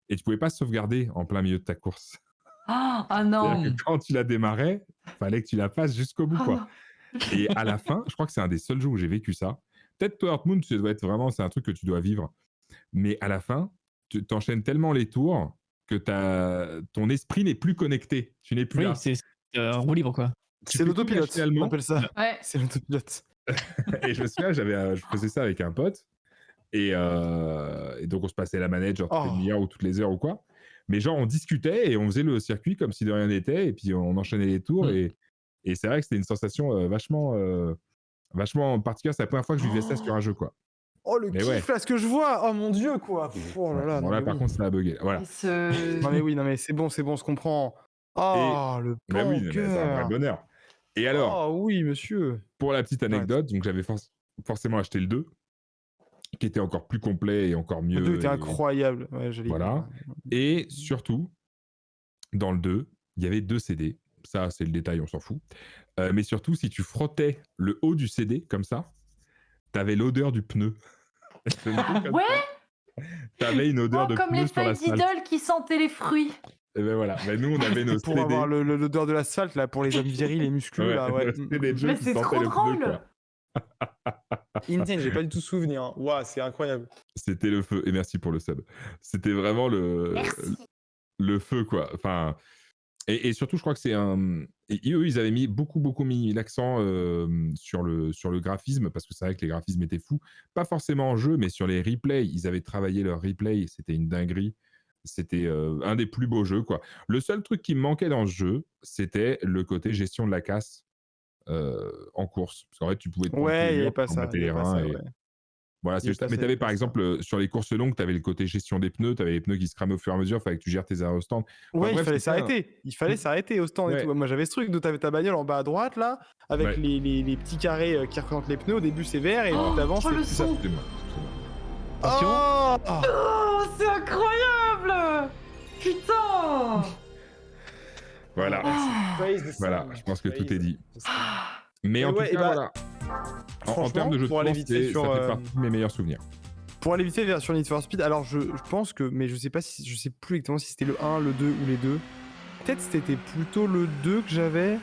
et tu pouvais pas sauvegarder en plein milieu de ta course. Ah non! C'est-à-dire que quand tu la démarrais, fallait que tu la fasses jusqu'au bout, quoi. Et à la fin, je crois que c'est un des seuls jeux où j'ai vécu ça. Peut-être toi, Heartmoon, c'est un truc que tu dois vivre. Mais à la fin, tu t'enchaînes tellement les tours que ton esprit n'est plus connecté. Tu n'es plus là. Oui, c'est un roue libre, quoi. C'est l'autopilote, on appelle ça. Ouais. C'est l'autopilote. Et je me souviens, je faisais ça avec un pote. Et donc, on se passait la manette, genre toutes les demi-heures ou toutes les heures ou quoi. Mais genre, on discutait et on faisait le circuit comme si de rien n'était. Et puis, on enchaînait les tours. Et c'est vrai que c'était une sensation vachement particulière. C'est la première fois que je vivais ça sur un jeu, quoi. Oh, le kiff, là, ce que je vois. Oh, mon Dieu, quoi. Oh là là. Bon, là, par contre, ça a bugué. Voilà. Non, mais c'est bon, on se comprend. Oh, le pan au cœur. C'est un vrai bonheur. Et alors, oui, monsieur. Pour la petite anecdote, donc j'avais forcément acheté le 2, qui était encore plus complet et encore mieux. Le 2 était incroyable. Ouais, voilà. Et surtout, dans le 2, il y avait 2 CD. Ça, c'est le détail, on s'en fout. Mais surtout, si tu frottais le haut du CD, comme ça, t'avais l'odeur du pneu. Ouais. T'avais une odeur de comme pneu les sur l'asphalte. feuilles d'idole qui sentaient les fruits. Et ben voilà, nous on avait nos pour CD. avoir l'odeur de l'asphalte là pour les hommes virils et musclés là, ouais. Mais c'est trop drôle. Insane, j'ai pas du tout souvenir. Hein. Waouh, c'est incroyable. C'était le feu et merci pour le sub. C'était vraiment le feu, quoi. Enfin, et surtout, je crois que c'est un. Et eux, ils avaient beaucoup mis l'accent sur le graphisme, parce que c'est vrai que les graphismes étaient fous. Pas forcément en jeu, mais sur les replays. Ils avaient travaillé leur replay, c'était une dinguerie. C'était un des plus beaux jeux, quoi. Le seul truc qui me manquait dans ce jeu, c'était le côté gestion de la casse en course. Parce qu'en fait, tu pouvais te prendre tous Ouais, les il y avait murs, pas t'en ça, battais il y les avait pas reins. ça, Et ouais. voilà, Il c'est y avait juste. pas Mais ça, il y t'avais avait par pas ça. exemple, sur les courses longues, t'avais le côté gestion des pneus, t'avais les pneus qui se cramaient au fur et à mesure, fallait que tu gères tes arrêts au stand. Enfin Ouais, il bref, fallait c'était un. s'arrêter. Il fallait s'arrêter au stand et Ouais, tout. Moi, j'avais ce truc de t'avais ta bagnole en bas à droite, là, avec ouais. les petits carrés qui représentent les pneus. Au début, c'est vert et plus t'avances, Oh, c'est le plus ça. son. Excusez-moi. Attention. Oh Oh, c'est incroyable. Putain. Voilà. Praise the Voilà, sun. je pense que tout est Praise dit. the sun. Mais Et en tout ouais, et cas, bah, voilà. En franchement, termes de jeux de pour aller course, vite fait sur, ça fait partie de mes meilleurs souvenirs. pour aller vite fait sur Need for Speed, alors je pense que, mais je sais plus exactement si c'était le 1, le 2 ou les deux. Peut-être c'était plutôt le 2 que j'avais,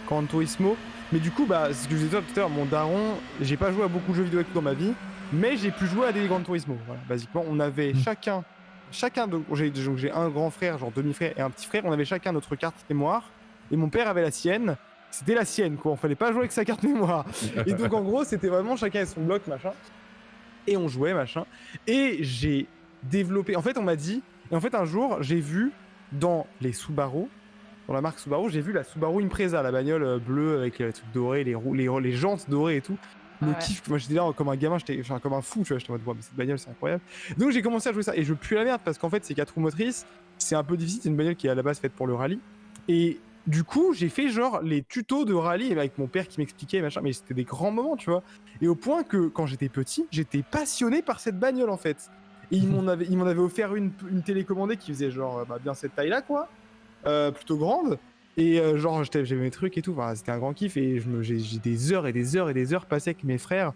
Gran Turismo. Mais du coup, bah, c'est ce que je disais tout à l'heure, mon daron, j'ai pas joué à beaucoup de jeux vidéo avec tout dans ma vie, mais j'ai pu jouer à des Gran Turismo. Voilà, basiquement, on avait chacun j'ai un grand frère, genre demi-frère, et un petit frère, on avait chacun notre carte mémoire, et mon père avait la sienne. C'était la sienne, quoi. On fallait pas jouer avec sa carte mémoire. Et donc, en gros, c'était vraiment chacun avec son bloc, machin. Et on jouait, machin. Et j'ai développé. En fait, on m'a dit. Et en fait, un jour, j'ai vu dans les Subaru, dans la marque Subaru, j'ai vu la Subaru Impreza, la bagnole bleue avec les trucs dorés, les jantes dorées et tout. Le kiff, moi j'étais là comme un gamin, j'étais comme un fou, tu vois, j'étais en mode, mais cette bagnole c'est incroyable. Donc j'ai commencé à jouer ça et je pue la merde parce qu'en fait c'est 4 roues motrices, c'est un peu difficile, c'est une bagnole qui est à la base faite pour le rallye. Et du coup j'ai fait genre les tutos de rallye avec mon père qui m'expliquait machin, mais c'était des grands moments, tu vois. Et au point que quand j'étais petit, j'étais passionné par cette bagnole en fait. Et il m'en avait offert une télécommandée qui faisait genre bien cette taille là quoi, plutôt grande. Et genre, j'avais mes trucs et tout, enfin, c'était un grand kiff. Et j'ai des heures et des heures et des heures passées avec mes frères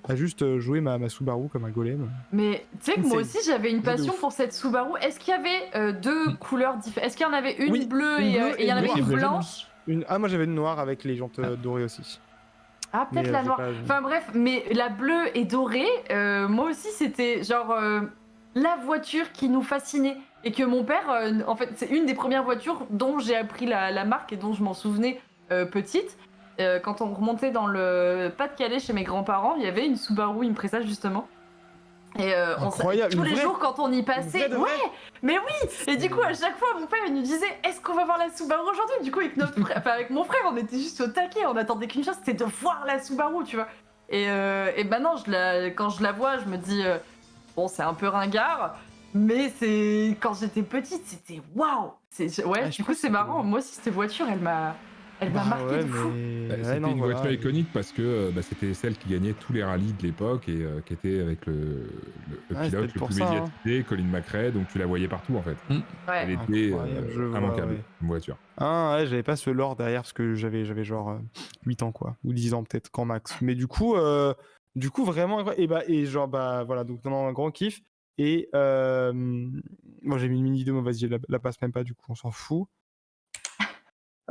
à juste jouer ma Subaru comme un golem. Mais tu sais que moi aussi j'avais une passion pour cette Subaru. Est-ce qu'il y avait deux couleurs différentes? Est-ce qu'il y en avait une bleue et il y en avait une blanche? Ah, moi j'avais une noire avec les jantes dorées aussi. Ah, peut-être la noire. Enfin bref, mais la bleue et dorée, moi aussi c'était genre la voiture qui nous fascinait. Et que mon père, en fait, c'est une des premières voitures dont j'ai appris la marque et dont je m'en souvenais petite. Quand on remontait dans le Pas-de-Calais chez mes grands-parents, il y avait une Subaru Impreza justement. Et incroyable, tous les jours quand on y passait, ouais, mais oui. Et du coup à chaque fois mon père il nous disait est-ce qu'on va voir la Subaru aujourd'hui? Du coup avec mon frère on était juste au taquet, on attendait qu'une chose, c'était de voir la Subaru, tu vois. Et maintenant quand je la vois je me dis bon c'est un peu ringard. Mais c'est quand j'étais petite, c'était waouh. Ouais, du coup c'est marrant. Moi aussi cette voiture, elle m'a marqué de fou. C'était une voiture iconique parce que c'était celle qui gagnait tous les rallyes de l'époque et qui était avec le pilote le plus médiatisé, Colin McRae, donc tu la voyais partout en fait. Elle était immanquable, une voiture. Ah ouais, j'avais pas ce lore derrière parce que j'avais genre 8 ans quoi, ou 10 ans peut-être, grand max. Mais du coup vraiment, et genre voilà, donc un grand kiff. Et moi j'ai mis une mini vidéo, vas-y, je la passe même pas, du coup on s'en fout.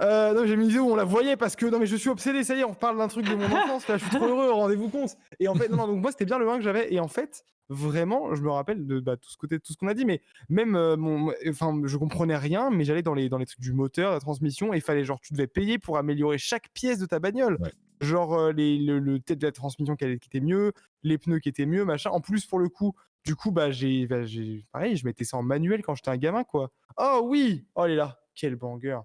Non, j'ai mis une vidéo où on la voyait parce que non mais je suis obsédé, ça y est, on parle d'un truc de mon enfance, là je suis trop heureux, rendez-vous compte. Et en fait non, donc moi c'était bien le 1 que j'avais, et en fait vraiment je me rappelle de tout ce qu'on a dit, mais même je comprenais rien, mais j'allais dans les trucs du moteur, la transmission, et fallait genre tu devais payer pour améliorer chaque pièce de ta bagnole. Ouais. Genre le tête de la transmission qui était mieux, les pneus qui étaient mieux, machin. En plus pour le coup, du coup j'ai pareil, je mettais ça en manuel quand j'étais un gamin quoi. Oh oui, oh elle est là, quel banger.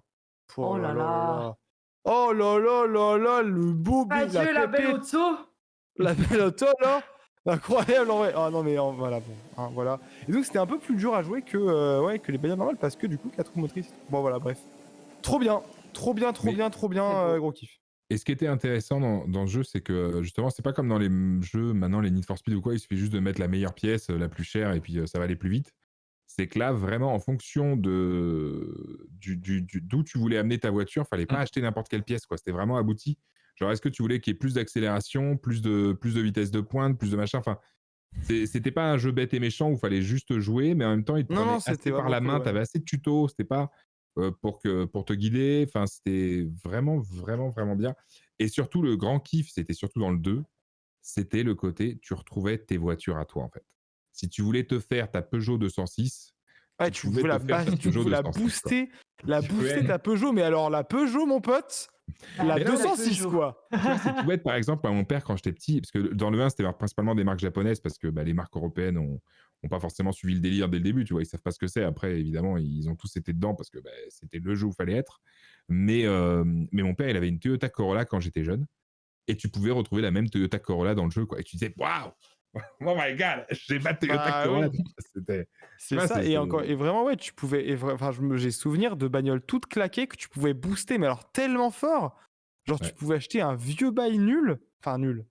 Oh là là. Oh là là là là, le beau Adieu la belle auto. La belle auto là. Incroyable en vrai. Ah non mais voilà bon, hein, voilà. Et donc c'était un peu plus dur à jouer que les bagnoles normales parce que du coup 4 roues motrices. Bon voilà, bref. Trop bien, gros kiff. Et ce qui était intéressant dans ce jeu, c'est que justement, c'est pas comme dans les jeux maintenant, les Need for Speed ou quoi, il suffit juste de mettre la meilleure pièce, la plus chère, et puis ça va aller plus vite. C'est que là, vraiment, en fonction d'où tu voulais amener ta voiture, fallait pas acheter n'importe quelle pièce, quoi. C'était vraiment abouti. Genre, est-ce que tu voulais qu'il y ait plus d'accélération, plus de vitesse de pointe, plus de machin, enfin, c'était pas un jeu bête et méchant où il fallait juste jouer, mais en même temps, il te prenait assez par la main, tu avais assez de tutos, c'était pas pour te guider, enfin, c'était vraiment, vraiment, vraiment bien. Et surtout, le grand kiff, c'était surtout dans le 2, c'était le côté, tu retrouvais tes voitures à toi, en fait. Si tu voulais te faire ta Peugeot 206, Ouais, tu pouvais la booster, ta Peugeot, mais alors la Peugeot, mon pote, la 206 quoi. C'est tout bête, par exemple, à mon père quand j'étais petit, parce que dans le 1 c'était principalement des marques japonaises, parce que les marques européennes ont pas forcément suivi le délire dès le début, tu vois, ils savent pas ce que c'est. Après, évidemment, ils ont tous été dedans parce que c'était le jeu où il fallait être. Mais mon père, il avait une Toyota Corolla quand j'étais jeune, et tu pouvais retrouver la même Toyota Corolla dans le jeu, quoi. Et tu disais, waouh, oh my god, j'ai ma Toyota Corolla. Oui. C'est ça, et vraiment, ouais, tu pouvais. J'ai souvenir de bagnoles toutes claquées que tu pouvais booster, mais alors tellement fort. Genre, tu pouvais acheter un vieux bail nul. Enfin, nul.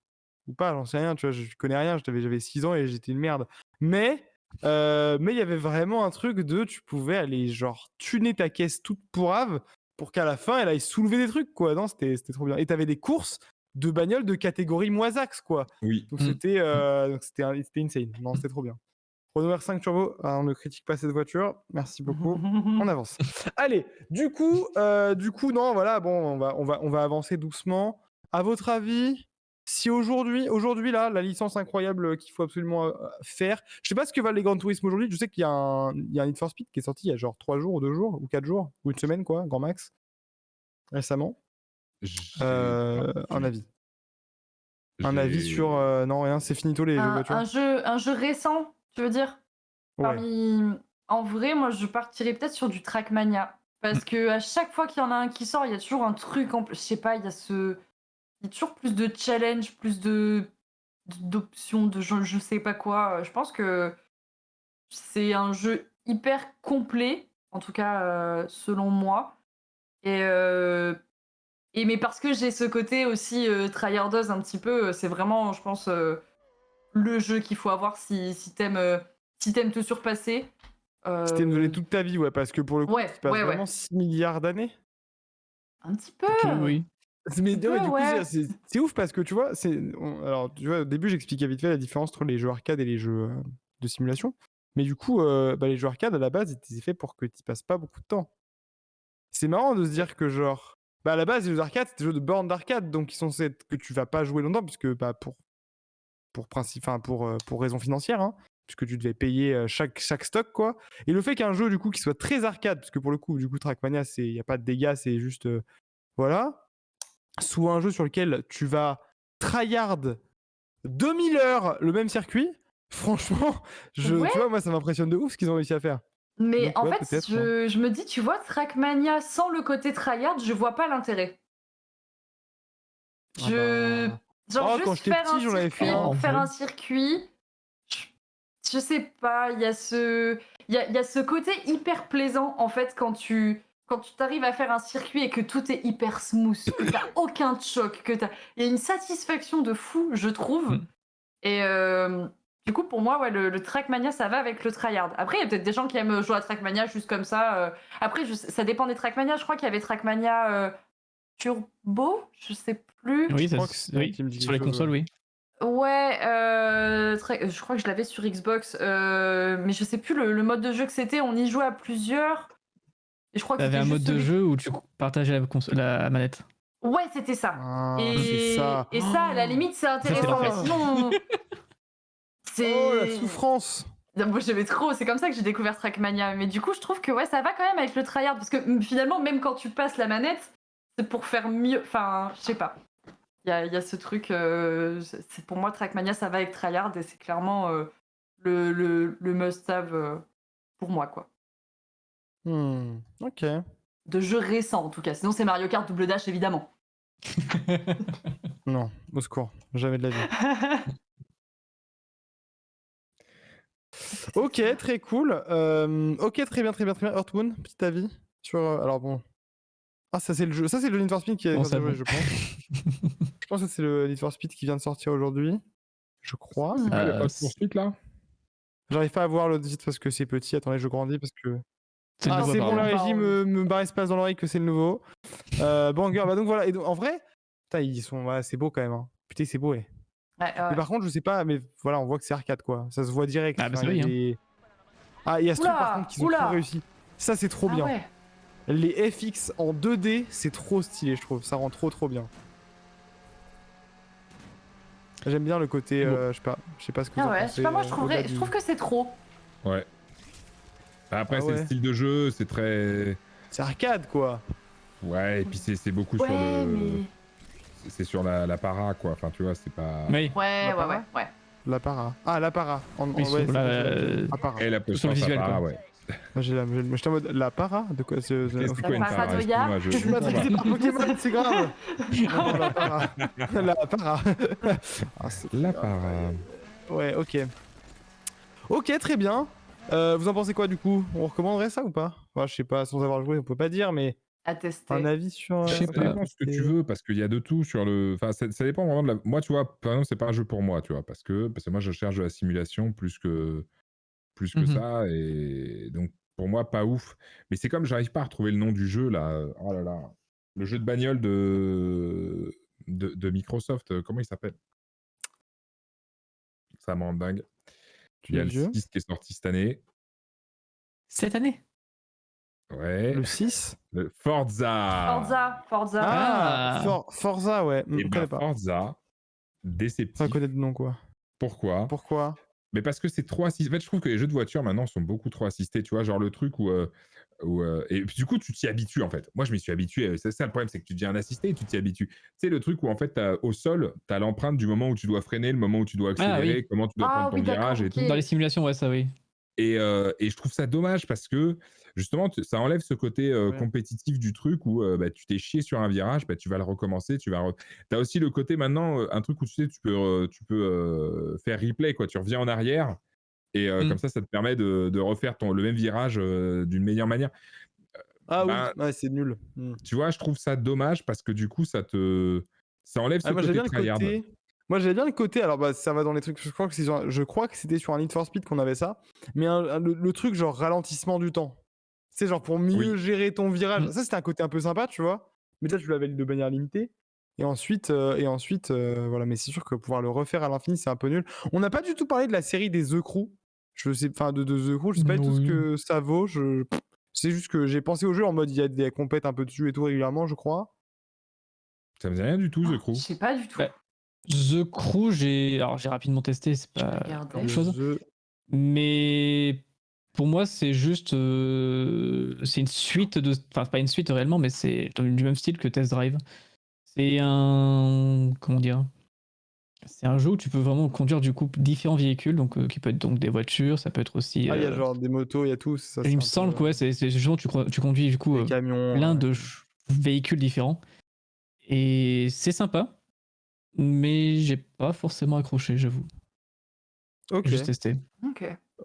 Ou pas, j'en sais rien, tu vois, je connais rien, j'avais 6 ans et j'étais une merde. Mais il y avait vraiment un truc de. Tu pouvais aller, genre, tuner ta caisse toute pourrave pour qu'à la fin, elle aille soulever des trucs, quoi. Non, c'était trop bien. Et t'avais des courses de bagnoles de catégorie Moisax, quoi. Oui. Donc c'était insane. Non, c'était trop bien. Renault R5 Turbo, on ne critique pas cette voiture. Merci beaucoup. On avance. Allez, du coup, non, voilà, bon, on va avancer doucement. À votre avis, si aujourd'hui là, la licence incroyable qu'il faut absolument faire, je sais pas ce que valent les Gran Turismo aujourd'hui. Je sais qu'il y a un Need for Speed qui est sorti il y a genre 3 jours ou 2 jours ou 4 jours ou une semaine, quoi, grand max, récemment. Un avis. Un avis sur non, rien, c'est finito les voitures. Un jeu récent, tu veux dire? Ouais. En vrai, moi je partirais peut-être sur du Trackmania. Parce que à chaque fois qu'il y en a un qui sort, il y a toujours un truc en plus. Je sais pas, il y a toujours plus de challenge, plus d'options, de je sais pas quoi. Je pense que c'est un jeu hyper complet, en tout cas selon moi. Mais parce que j'ai ce côté aussi tryhardeuse un petit peu, c'est vraiment, je pense, le jeu qu'il faut avoir si t'aimes te surpasser. Si t'aimes donner toute ta vie, ouais, parce que pour le coup, tu passes vraiment 6 milliards d'années. Un petit peu. Oui. Mais du coup, c'est ouf parce que tu vois, alors tu vois, au début j'expliquais vite fait la différence entre les jeux arcade et les jeux de simulation. Mais du coup, les jeux arcade à la base, ils étaient faits pour que tu passes pas beaucoup de temps. C'est marrant de se dire que genre, à la base les jeux arcade, c'était des jeux de bornes d'arcade, donc ils sont que tu vas pas jouer longtemps puisque pour raison financière, hein, puisque tu devais payer chaque stock, quoi. Et le fait qu'un jeu du coup qui soit très arcade, parce que pour le coup, du coup, Trackmania, il y a pas de dégâts, c'est juste voilà, soit un jeu sur lequel tu vas tryhard 2000 heures le même circuit. Franchement, tu vois, moi ça m'impressionne de ouf ce qu'ils ont réussi à faire. Mais donc, en fait, je me dis, tu vois, Trackmania sans le côté tryhard, je vois pas l'intérêt. Genre quand juste faire petit, j'en avais fait un circuit, je sais pas, il y a ce côté hyper plaisant en fait quand tu t'arrives à faire un circuit et que tout est hyper smooth, que t'as aucun choc, il y a une satisfaction de fou, je trouve. Et du coup, pour moi, ouais, le Trackmania, ça va avec le tryhard. Après, il y a peut-être des gens qui aiment jouer à Trackmania juste comme ça. Après, ça dépend des Trackmania. Je crois qu'il y avait Trackmania Turbo, je sais plus. Oui, sur les consoles, oui. Ouais, je crois que je l'avais sur Xbox, mais je sais plus le mode de jeu que c'était. On y jouait à plusieurs. Et je crois que t'avais un mode de jeu où tu partageais la manette. Ouais, c'était ça. C'est ça. Et ça, à la limite, c'est intéressant. Mais sinon, oh la souffrance. Moi j'aimais trop, c'est comme ça que j'ai découvert Trackmania. Mais du coup, je trouve que ouais, ça va quand même avec le tryhard, parce que finalement, même quand tu passes la manette, c'est pour faire mieux. Enfin, je sais pas. Il y a ce truc. C'est pour moi, Trackmania, ça va avec tryhard, et c'est clairement le must-have pour moi, quoi. Ok. De jeux récents en tout cas. Sinon, c'est Mario Kart Double Dash, évidemment. Non, au secours, jamais de la vie. Ok, très cool. Ok, très bien. Earthmoon, petit avis sur. Alors bon. Ah, ça c'est le jeu. Ça c'est le Need for Speed qui est sorti, je pense. Je pense que c'est le Need for Speed qui vient de sortir aujourd'hui. Je crois. C'est pas le Hot Pursuit là? J'arrive pas à voir le titre parce que c'est petit. Attendez, je grandis parce que. C'est bon, la régie me barre espace dans l'oreille que c'est le nouveau. Banger, bah donc voilà. Et donc, en vrai, putain, ils sont. Ouais, c'est beau quand même. Hein. Putain, c'est beau, ouais. Mais par contre, je sais pas, mais voilà, on voit que c'est arcade quoi. Ça se voit direct. Ah, bah c'est oui. Il y a ce truc par contre qu'ils ont trop réussi. Ça, c'est trop bien. Ouais. Les FX en 2D, c'est trop stylé, je trouve. Ça rend trop bien. J'aime bien le côté. Je sais pas ce que vous en pensez. Je sais pas, moi je trouve que c'est trop. Ouais. Après, c'est le style de jeu, c'est très... C'est arcade, quoi. Ouais, et puis c'est beaucoup sur le... Mais... C'est sur la para, quoi. Enfin, tu vois, c'est pas... Ouais. La para. Ah, la para. La para. Et la posture visuelle, para, quoi. ouais. Moi, j'étais en mode la para de quoi c'est quoi une para? Je suis matrixé par Pokémon, c'est grave. Non, la para. La para. La para. Ouais, ok. Ok, très bien. Vous en pensez quoi du coup? On recommanderait ça ou pas? Enfin, je sais pas, sans avoir joué, on peut pas dire, mais à tester. Un avis sur. Je sais pas, ça dépend ce que tu veux, parce qu'il y a de tout sur le. Enfin, ça dépend vraiment de la. Moi, tu vois, par exemple, c'est pas un jeu pour moi, tu vois, parce que moi, je cherche de la simulation plus que ça, et donc pour moi, pas ouf. Mais c'est comme, j'arrive pas à retrouver le nom du jeu là. Oh là là, le jeu de bagnole de Microsoft. Comment il s'appelle? Ça me rend dingue. Il y a le 6 qui est sorti cette année. Cette année? Ouais. Le 6 Forza. Forza, ouais. Et ben, Forza, déceptif. Ça connaît le nom, quoi. Pourquoi? Mais parce que c'est trop assisté. En fait, je trouve que les jeux de voiture maintenant sont beaucoup trop assistés. Tu vois, genre le truc où et puis, du coup, tu t'y habitues en fait. Moi, je m'y suis habitué. C'est ça le problème, c'est que tu deviens un assisté et tu t'y habitues. Tu sais, le truc où en fait, au sol, tu as l'empreinte du moment où tu dois freiner, le moment où tu dois accélérer, comment tu dois prendre ton virage et tout. Dans les simulations, ouais, ça oui. Et je trouve ça dommage parce que justement, ça enlève ce côté compétitif du truc où tu t'es chié sur un virage, tu vas le recommencer, t'as aussi le côté maintenant, un truc où tu sais, tu peux faire replay, quoi. Tu reviens en arrière et comme ça te permet de refaire le même virage d'une meilleure manière. Oui, ouais, c'est nul. Tu vois, je trouve ça dommage parce que du coup, ça enlève ce côté tryhard. Moi, j'avais bien le côté, alors ça va dans les trucs, je crois que c'était sur un Need for Speed qu'on avait ça, mais le truc genre ralentissement du temps. C'est genre pour mieux gérer ton virage. Ça, c'était un côté un peu sympa, tu vois. Mais là, tu l'avais de manière limitée. Et ensuite, voilà. Mais c'est sûr que pouvoir le refaire à l'infini, c'est un peu nul. On n'a pas du tout parlé de la série des The Crew. Je sais, enfin, de The Crew, je sais pas du tout ce que ça vaut. C'est juste que j'ai pensé au jeu en mode il y a des compètes un peu dessus et tout régulièrement, je crois. Ça me faisait rien du tout, The Crew. Je sais pas du tout. The Crew, j'ai rapidement testé, c'est pas grand chose. Mais pour moi, c'est juste. C'est une suite de. Enfin, pas une suite réellement, mais c'est du même style que Test Drive. C'est un. Comment dire? C'est un jeu où tu peux vraiment conduire du coup différents véhicules, donc qui peut être donc des voitures, ça peut être aussi. Il y a genre des motos, il y a tout. Ça, il me semble que ouais, c'est justement tu conduis du coup camions, plein de véhicules différents. Et c'est sympa, mais j'ai pas forcément accroché, j'avoue. Ok. Juste testé.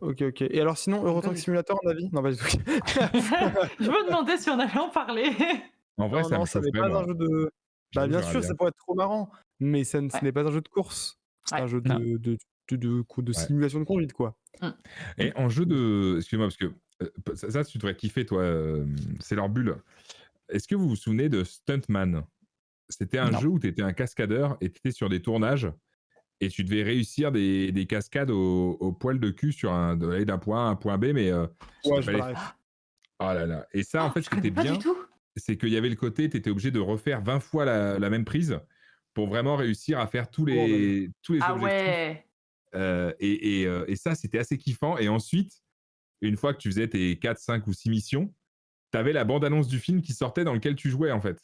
Ok. Et alors sinon, Euro Truck Simulator, en avis? Non, pas du tout. Je me demandais si on allait en parler. En vrai, ça me n'est pas un jeu de. Bah, bien sûr, ça pourrait être trop marrant, mais ce n'est pas un jeu de course. C'est un jeu de simulation de conduite, quoi. Et en jeu de. Excuse-moi, parce que ça, tu devrais kiffer, toi. C'est leur bulle. Est-ce que vous vous souvenez de Stuntman? C'était un jeu où tu étais un cascadeur et tu étais sur des tournages et tu devais réussir des cascades au poil de cul aller d'un point A à un point B, mais ouais, oh là là. Et ça, en fait, ce qui était bien, c'est qu'il y avait le côté, tu étais obligé de refaire 20 fois la même prise pour vraiment réussir à faire tous les objectifs. Ouais. Et ça, c'était assez kiffant. Et ensuite, une fois que tu faisais tes 4, 5 ou 6 missions, tu avais la bande-annonce du film qui sortait dans lequel tu jouais, en fait.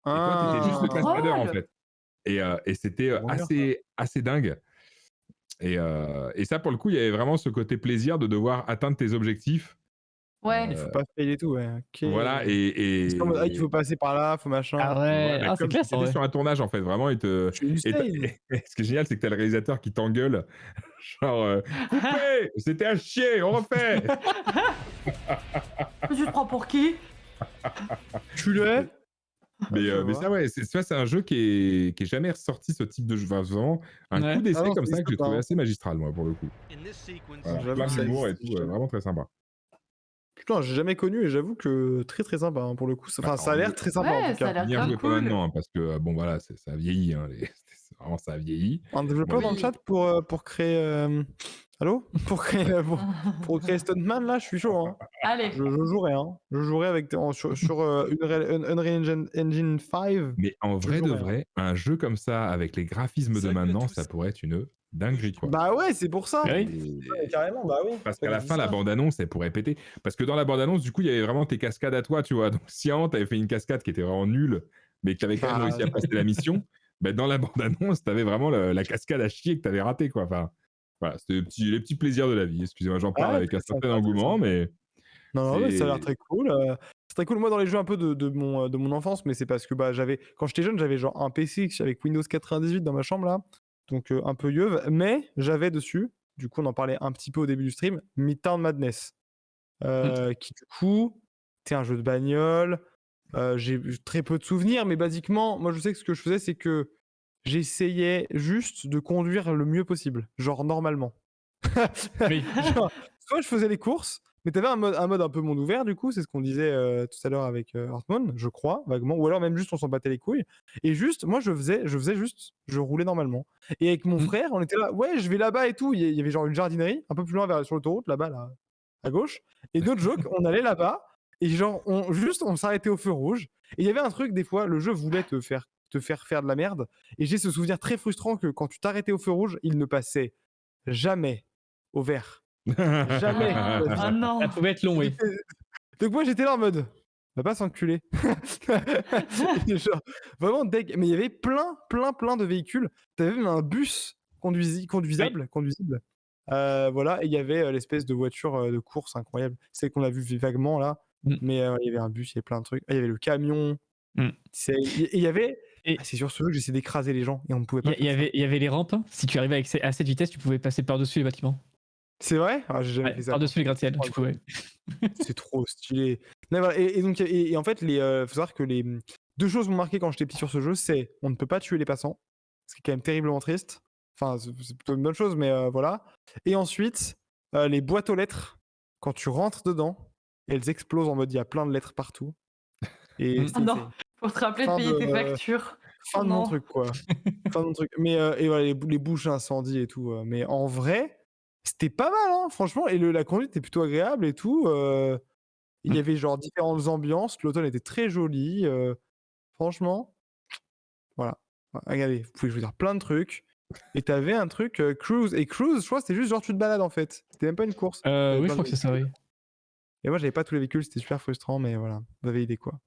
Et toi, t'étais juste le cascadeur, en fait. Et c'était assez dingue. Et ça, pour le coup, il y avait vraiment ce côté plaisir de devoir atteindre tes objectifs. Ouais. Il faut pas failler tout, ouais. Okay. Voilà, il faut passer par là, faut machin. Ah ouais, voilà, c'est clair, ça. C'était sur un tournage, en fait. Vraiment, et ce qui est génial, c'est que t'as le réalisateur qui t'engueule. Genre, coupé, c'était à chier, on refait. Tu te prends pour qui? Tu l'es? Mais ça, ouais, c'est un jeu qui est jamais ressorti, ce type de jeu. Enfin, vraiment, un coup d'essai comme ça que j'ai trouvé assez magistral, moi, pour le coup. Voilà, plein d'humour et tout, vraiment très sympa. Putain, j'ai jamais connu et j'avoue que très très sympa pour le coup. Enfin, ça a l'air très sympa en tout cas. Bien joué pas maintenant parce que bon voilà, ça a vieilli. Vraiment, ça a vieilli. Un développeur dans le chat pour créer. Allô? Pour créer Stuntman là, je suis chaud. Hein. Allez. Je jouerai. Je jouerai avec sur Unreal Engine 5. Mais en vrai de vrai, un jeu comme ça avec les graphismes de maintenant, ça pourrait être une dinguerie, quoi. Bah ouais, c'est pour ça. Oui. Ouais, carrément, bah oui. Parce qu'à la fin, la bande-annonce, elle pourrait péter. Parce que dans la bande-annonce, du coup, il y avait vraiment tes cascades à toi, tu vois. Donc, si avant, t'avais fait une cascade qui était vraiment nulle, mais que t'avais quand même réussi à passer la mission, bah, dans la bande-annonce, t'avais vraiment la cascade à chier que t'avais raté, quoi. Enfin, voilà, c'était les petits plaisirs de la vie. Excusez-moi, j'en parle avec un certain engouement, mais... Non, mais ça a l'air très cool. C'est très cool. Moi, dans les jeux un peu de mon enfance, mais c'est parce que bah, quand j'étais jeune, j'avais genre un PC avec Windows 98 dans ma chambre, là. Donc, un peu yeuve. Mais j'avais dessus, du coup, on en parlait un petit peu au début du stream, Midtown Madness. Qui, du coup, était un jeu de bagnole. J'ai très peu de souvenirs, mais basiquement, moi, je sais que ce que je faisais, c'est que j'essayais juste de conduire le mieux possible, genre normalement. Oui. Genre, soit je faisais les courses, mais t'avais un mode un peu monde ouvert, du coup, c'est ce qu'on disait tout à l'heure avec Hearthmon, je crois, vaguement, ou alors même juste on s'en battait les couilles. Et juste, moi je faisais juste, je roulais normalement. Et avec mon frère, on était là, ouais, je vais là-bas et tout. Il y avait genre une jardinerie, un peu plus loin sur l'autoroute, là-bas, là, à gauche. Et notre joke, on allait là-bas, et genre, on s'arrêtait au feu rouge. Et il y avait un truc, des fois, le jeu voulait te faire faire de la merde. Et j'ai ce souvenir très frustrant que quand tu t'arrêtais au feu rouge, il ne passait jamais au vert. Jamais. Ah non. Ça pouvait être long, oui. Donc moi j'étais là en mode, va pas s'enculer. Genre, vraiment deg. Mais il y avait plein de véhicules. T'avais même un bus conduisible. Voilà, et il y avait l'espèce de voiture de course incroyable. Celle qu'on a vu vaguement là. Mais il y avait un bus, il y avait plein de trucs. Il y avait le camion. Et il y avait... c'est sur ce jeu que j'essayais d'écraser les gens et on ne pouvait pas. Il y avait les rampes. Si tu arrivais avec à cette vitesse, tu pouvais passer par-dessus les bâtiments. C'est vrai? J'ai jamais fait ça. Par-dessus les gratte-ciel, tu pouvais. C'est trop stylé. Non, voilà, et donc, en fait, faut savoir que les deux choses m'ont marqué quand j'étais petit sur ce jeu, c'est on ne peut pas tuer les passants, ce qui est quand même terriblement triste. Enfin, c'est plutôt une bonne chose, mais voilà. Et ensuite, les boîtes aux lettres, quand tu rentres dedans, elles explosent en mode il y a plein de lettres partout. Et non, faut te rappeler de payer tes factures. Fin de mon truc, quoi. Fin de mon truc. Mais et voilà, les bouches incendies et tout. Mais en vrai, c'était pas mal, hein, franchement. Et la conduite était plutôt agréable et tout. Il y avait genre différentes ambiances. L'automne était très joli. Franchement, voilà. Regardez, vous pouvez choisir plein de trucs. Et t'avais un truc cruise. Et cruise, je crois, c'était juste genre tu te balades en fait. C'était même pas une course. Oui, je crois que c'est ça, oui. Et moi, j'avais pas tous les véhicules. C'était super frustrant, mais voilà. Vous avez idée quoi.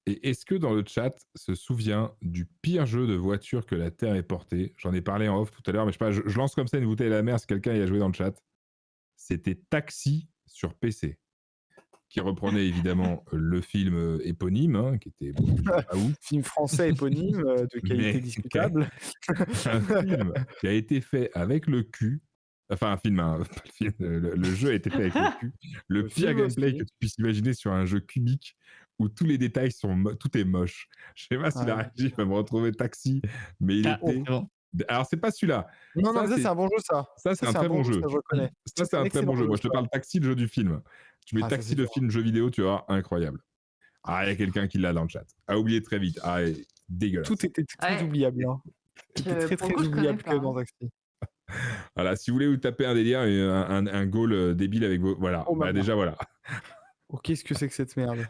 Et est-ce que dans le chat se souvient du pire jeu de voiture que la Terre ait porté? J'en ai parlé en off tout à l'heure, mais je sais pas, je lance comme ça une bouteille à la mer si quelqu'un y a joué dans le chat. C'était Taxi sur PC, qui reprenait évidemment le film éponyme, hein, qui était pas ouf. Film français éponyme de qualité discutable. Un film qui a été fait avec le cul. Enfin, un film, hein, pas le film, le jeu a été fait avec le cul. Le pire gameplay que tu puisses imaginer sur un jeu cubique où tous les détails sont... tout est moche. Je sais pas si la régie va me retrouver Taxi, mais il était... Bon. Alors, c'est pas celui-là. Non, ça, c'est un bon jeu, ça. Ça, c'est un très bon jeu. Ça, je reconnais. Ça, c'est un très bon jeu. Moi, je te parle Taxi, le jeu du film. Tu mets Taxi, le film, jeu vidéo, tu vas voir, incroyable. Ah, il y a quelqu'un qui l'a dans le chat. À oublier très vite. Ah, dégueulasse. Tout était très oubliable. Hein. C'était très oubliable que dans Taxi. Voilà, si vous voulez vous taper un délire, un goal débile avec vos... Voilà, déjà voilà. Oh, qu'est-ce que c'est que cette merde?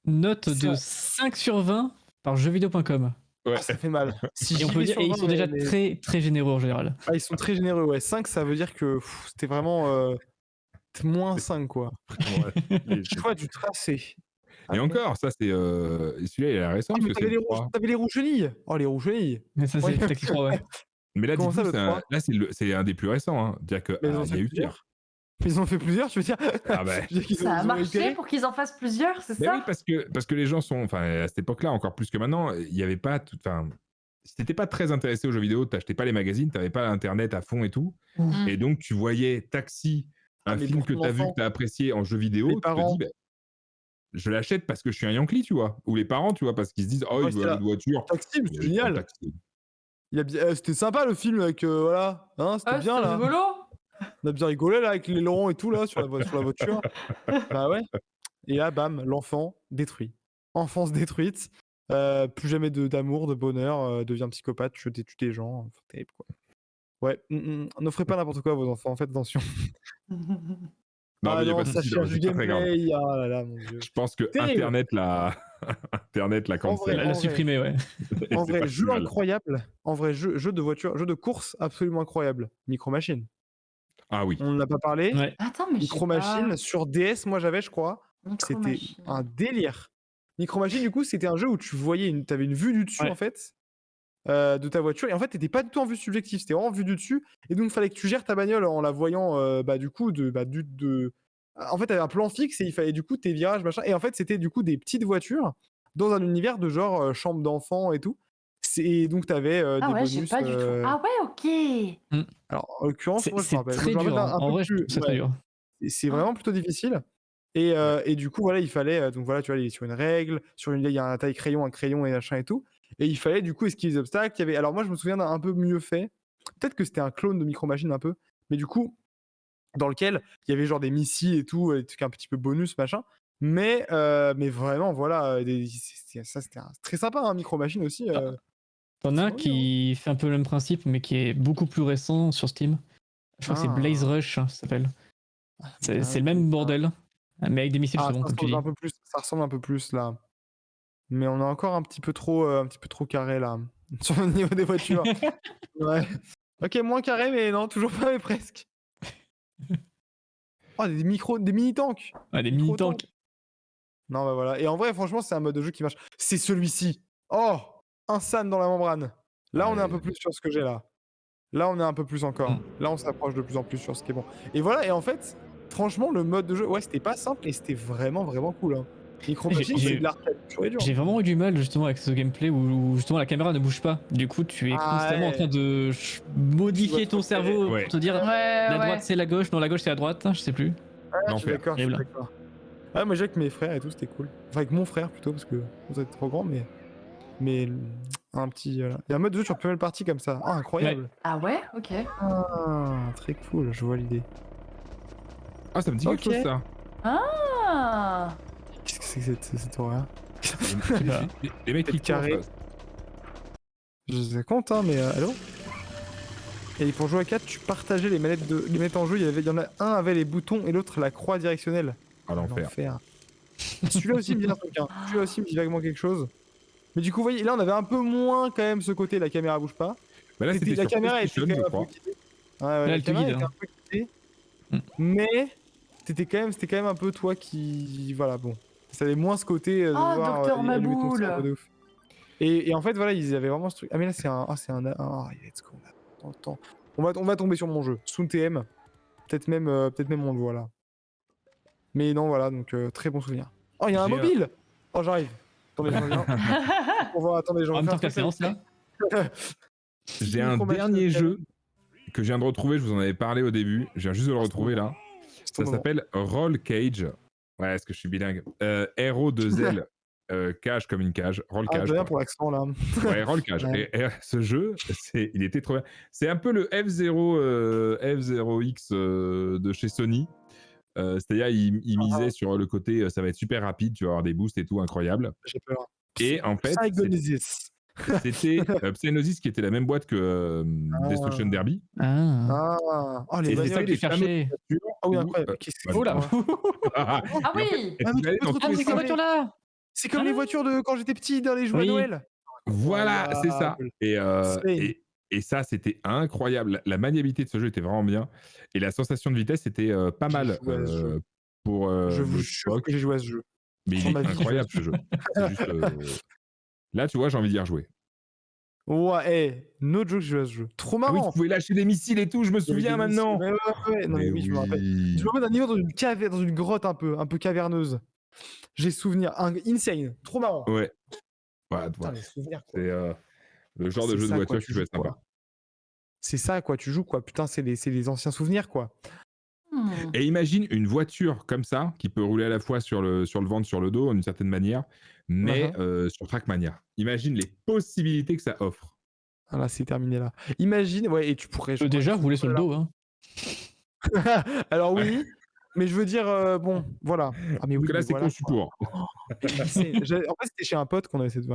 Note de 5 sur 20 par jeuxvideo.com. Ouais. Ça fait mal. Si et on peut dire, et ils sont déjà très, très généreux en général. Ils sont très généreux, ouais. 5, ça veut dire que c'était vraiment moins 5, quoi. Je vois du tracé. Et encore, ça c'est... celui-là, il est récent. T'avais les roues chenilles. Oh, les roues chenilles. Mais ça, c'est Taxi 3, ouais. Mais là, c'est un des plus récents. Hein. C'est-à-dire qu'il y a eu pire. Ils ont fait plusieurs, tu veux dire? Ça a marché pour qu'ils en fassent plusieurs, c'est ça? Oui, parce que les gens sont... Enfin, à cette époque-là, encore plus que maintenant, il n'y avait pas... Enfin, si t'étais pas très intéressé aux jeux vidéo, t'achetais pas les magazines, t'avais pas Internet à fond et tout. Et donc, tu voyais Taxi, un film que t'as vu, que t'as apprécié en jeu vidéo, tu te dis... je l'achète parce que je suis un Yankee, tu vois. Ou les parents, tu vois, parce qu'ils se disent, oh, il veut une voiture. Taxi, c'est génial. C'était sympa le film avec... voilà. Hein, c'était bien, là. Rigolo. On a bien rigolé là avec les ailerons et tout là sur la voiture. Bah ouais. Et là, bam, l'enfant détruit. Enfance détruite. Plus jamais d'amour, de bonheur. Devient psychopathe, tue des gens. Terrible quoi. Ouais. N'offrez pas n'importe quoi à vos enfants. Faites attention. Non, mais il n'y a pas non, de ça souci, cherche du c'est pas très grave. gameplay. Ah là là, mon dieu. Je pense que Terrible. Internet l'a cancel. Elle l'a supprimé, ouais. En C'est vrai, pas jeu plus mal. incroyable. En vrai, jeu de voiture, jeu de course absolument incroyable. Micro Machine. Ah oui. On n'en a pas parlé. Ouais. Attends, mais je sais Micro pas. Machine sur DS, moi j'avais, je crois. Micro C'était Machine. un délire. Micro Machine, du coup, c'était un jeu où tu voyais, t'avais une vue du dessus Ouais. en fait, de ta voiture, et en fait, t'étais pas du tout en vue subjective, c'était vraiment en vue du dessus, et donc il fallait que tu gères ta bagnole en la voyant, du coup, en fait, t'avais un plan fixe et il fallait du coup tes virages, machin, et en fait, c'était du coup des petites voitures dans un univers de genre chambre d'enfant et tout. Et donc, t'avais Ah des ouais, j'ai bonus. pas du tout. Ah ouais, ok. Alors, en l'occurrence, moi, je me C'est rappelle. très Je me rappelle dur. Hein. un En peu vrai, plus. c'est très dur. C'est vraiment plutôt difficile. Et du coup, voilà, il fallait. Donc voilà, tu vois, il est sur une règle, il y a un taille-crayon, un crayon et machin et tout. Et il fallait du coup esquiver les obstacles. Alors, moi, je me souviens d'un un peu mieux fait. Peut-être que c'était un clone de Micro Machine un peu. Mais du coup, dans lequel il y avait genre des missiles et tout, des trucs un petit peu bonus, machin. Mais vraiment, voilà, ça c'était très sympa, hein, Micro Machine aussi. T'en as un trop bien, hein. qui fait un peu le même principe, mais qui est beaucoup plus récent sur Steam. Je crois que c'est Blaze Rush, ça s'appelle. C'est le même bordel, mais avec des missiles justement, comme tu dis. Ça ressemble un peu plus là. Mais on est encore un petit peu trop carré là, sur le niveau des voitures. Ouais. Ok, moins carré, mais non, toujours pas, mais presque. Oh, des mini-tanks. Ah, des mini-tanks. Non, bah voilà. Et en vrai, franchement, c'est un mode de jeu qui marche. C'est celui-ci. Oh, un SAN dans la membrane. Là, on est un peu plus sur ce que j'ai là. Là, on est un peu plus encore. Là, on s'approche de plus en plus sur ce qui est bon. Et voilà, et en fait, franchement, le mode de jeu, ouais, c'était pas simple, et c'était vraiment, vraiment cool. Hein. Micro Machine, c'est de l'arcade pur et dur. J'ai vraiment eu du mal justement avec ce gameplay où justement la caméra ne bouge pas. Du coup, tu es constamment en train de modifier ton cerveau pour te dire la droite c'est la gauche, non la gauge c'est la droite, je sais plus. Ouais, je suis d'accord. Ah, moi j'ai avec mes frères et tout, c'était cool. Enfin, avec mon frère plutôt, parce que vous êtes trop grand, mais un petit. Il y a un mode de jeu sur Pummel Party comme ça. Ah, incroyable. Ouais. Ah ouais, ok. Ah, très cool, je vois l'idée. Ah, ça me dit quelque chose ça. Ah. Qu'est-ce que c'est que cette horreur? Les mecs qui carré. Je sais compte, hein, mais allô? Et pour jouer à 4, tu partageais les manettes en jeu. Il y en a un avait les boutons et l'autre la croix directionnelle. Ah, l'enfer. Celui-là aussi me dit un truc. Hein. Celui-là aussi me dit vaguement quelque chose. Mais du coup, vous voyez, là, on avait un peu moins quand même ce côté, la caméra bouge pas. Bah là, la caméra était quand même un peu guidée. Ouais, la caméra était un peu guidée. Mais c'était quand même un peu toi qui... Voilà, bon. Ça avait moins ce côté de voir Docteur allumer ton Maboul. cerveau de ouf. Et en fait, voilà, ils avaient vraiment ce truc. Ah, mais là, c'est un... let's go. Dans le temps. On va tomber sur mon jeu. Soon TM. Peut-être même on le voit là. Mais non, voilà, donc très bon souvenir. Oh, il y a un mobile. Oh, j'arrive. Attendez, j'en viens. On va attendre, j'en En même temps que la séance là. J'ai un dernier jeu que je viens de retrouver, je vous en avais parlé au début, je viens juste de le retrouver là. Ça s'appelle Roll Cage. Ouais, est-ce que je suis bilingue? R-O-2-L, cage comme une cage, Roll Cage. Ah, bien pour l'accent là. Ouais, Roll Cage. Ouais. Et ce jeu, il était trop bien. C'est un peu le F0X de chez Sony. C'est-à-dire, il misait sur le côté, ça va être super rapide, tu vas avoir des boosts et tout, incroyable. J'ai peur. Et en fait, c'était Psygnosis qui était la même boîte que Destruction Derby. Oh, les bagnoles que je cherchais. Ah oui, incroyable. Qu'est-ce que Oh là. Ah oui. C'est comme les voitures de quand j'étais petit dans les jouets à Noël. Voilà, c'est ça. Et ça, c'était incroyable. La maniabilité de ce jeu était vraiment bien. Et la sensation de vitesse était pas mal. Pour, je vous jure que j'ai joué à ce jeu. Mais il est incroyable ce jeu. C'est juste, là, tu vois, j'ai envie d'y rejouer. Ouais, no joke, je joue à ce jeu. Trop marrant. Ah oui, tu pouvais lâcher des missiles et tout, je me souviens maintenant. Ouais. Non, mais oui, je me rappelle. Je me rappelle d'un niveau dans une cave, dans une grotte un peu caverneuse. J'ai souvenir. Insane. Trop marrant. Ouais. Voilà, les souvenirs, quoi. C'est le genre de jeu de voiture qui peut être sympa. C'est ça, quoi, tu joues, quoi. Putain, c'est les anciens souvenirs, quoi. Et imagine une voiture comme ça, qui peut rouler à la fois sur le ventre, sur le dos, d'une certaine manière, mais sur Trackmania. Imagine les possibilités que ça offre. Ah là, c'est terminé, là. Imagine, ouais, et tu pourrais... Je peux déjà rouler sur le dos, hein. Alors oui, mais je veux dire, bon, voilà. Ah, mais oui, là, c'est conçu pour. En fait, c'était chez un pote qu'on avait cette...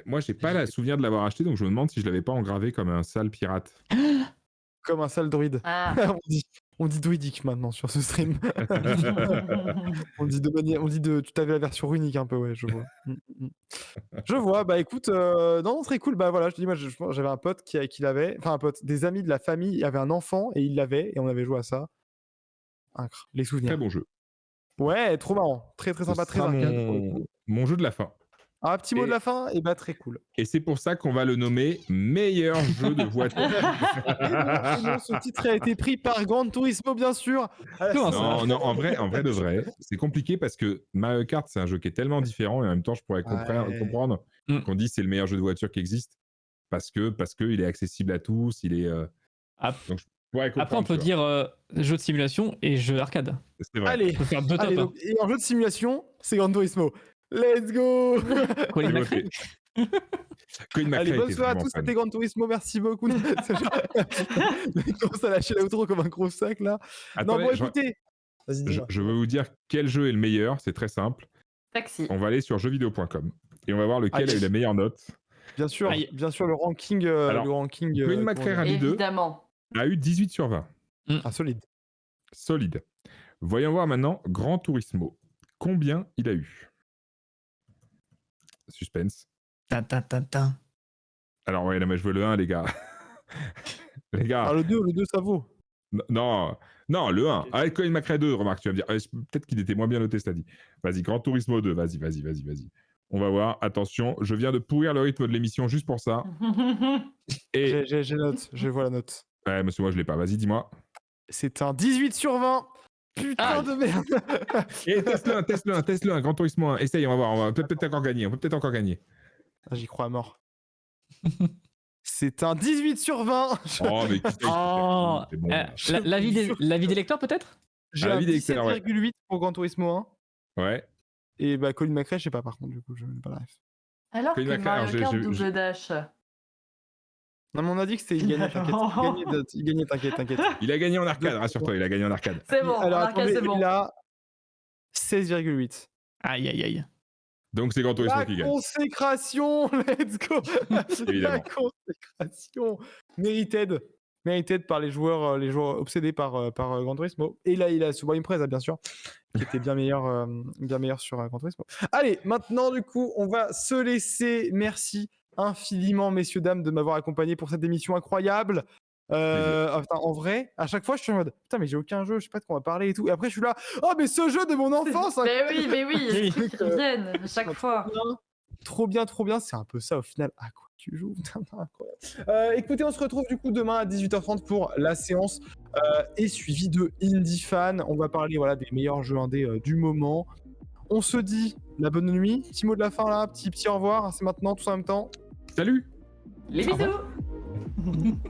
Moi, j'ai pas le souvenir de l'avoir acheté, donc je me demande si je l'avais pas engravé comme un sale pirate. Comme un sale druide. Ah. On dit. On dit druidique maintenant sur ce stream. On dit tu t'avais la version runique un peu, ouais, je vois. Je vois, bah écoute, non, très cool. Bah voilà, je te dis, moi j'avais un pote qui l'avait, enfin un pote, des amis de la famille, il avait un enfant et il l'avait, et on avait joué à ça. Les souvenirs. Très bon jeu. Ouais, trop marrant. Très très sympa, très arcade. Mon jeu de la fin. Un petit mot de la fin, et bah très cool. Et c'est pour ça qu'on va le nommer meilleur jeu de voiture. Et non, ce titre a été pris par Gran Turismo, bien sûr. Non, en vrai de vrai, c'est compliqué parce que Mario Kart, c'est un jeu qui est tellement différent et en même temps, je pourrais comprendre qu'on dise c'est le meilleur jeu de voiture qui existe parce que il est accessible à tous, il est. Donc je pourrais comprendre. Après, on peut dire jeu de simulation et jeu arcade. C'est vrai. Allez, on peut faire deux tops. donc, et en jeu de simulation, c'est Gran Turismo. Let's go. Colin McRae. Allez, bonne soirée à tous, c'était Gran Turismo, merci beaucoup. Il commence à lâcher l'outro comme un gros sac là. Attendez, non, bon, écoutez. Je veux vous dire quel jeu est le meilleur, c'est très simple. Taxi. On va aller sur jeuxvideo.com et on va voir lequel a eu la meilleure note. Bien sûr, le ranking. Colin McRae Rally 2 a eu 18 sur 20. Solide. Solide. Voyons voir maintenant Gran Turismo. Combien il a eu? Suspense. Alors ouais, non, mais je veux le 1, les gars. Les gars. Ah, le 2, ça vaut. Non, le 1. Avec Colin McRae 2, remarque, tu vas me dire. Peut-être qu'il était moins bien noté, c'est-à-dire. Vas-y, Gran Turismo 2, vas-y. On va voir. Attention, je viens de pourrir le rythme de l'émission juste pour ça. Et... J'ai note, je vois la note. Ouais, monsieur, moi je l'ai pas. Vas-y, dis-moi. C'est un 18 sur 20. Putain de merde. Et teste-le un, Gran Turismo 1. Essaye, on va voir. On va peut-être encore gagner. Ah, j'y crois à mort. C'est un 18 sur 20. Oh, mais qui bon, l'avis des lecteurs, peut-être? J'ai un 17,8 pour Gran Turismo 1. Ouais. Et bah, Colin McRae, je sais pas par contre, du coup, je n'ai pas la ref. Alors que Mario Kart double dash. Non, mais on a dit que c'était. Il gagnait, t'inquiète. Il a gagné en arcade, rassure-toi, il a gagné en arcade. C'est bon, alors, en arcade, c'est bon. Il a 16,8. Aïe. Donc c'est Gran Turismo qui gagne. La consécration, let's go. Évidemment. La consécration. Mérited par les joueurs obsédés par Gran Turismo. Et là, il a Subaru Impreza, bien sûr, qui était bien meilleur sur Gran Turismo. Allez, maintenant, du coup, on va se laisser. Merci infiniment, messieurs, dames, de m'avoir accompagné pour cette émission incroyable. En vrai, à chaque fois, je suis en mode putain, mais j'ai aucun jeu, je sais pas de quoi on va parler et tout. Et après, je suis là, oh, mais ce jeu de mon enfance. Mais oui, ils viennent à chaque fois. Trop bien. C'est un peu ça au final. À quoi tu joues? Incroyable. Écoutez, on se retrouve du coup demain à 18h30 pour la séance et suivi de Indie Fan. On va parler des meilleurs jeux indés du moment. On se dit la bonne nuit. Petit mot de la fin là, petit au revoir. C'est maintenant, tous en même temps. Salut. Les bisous.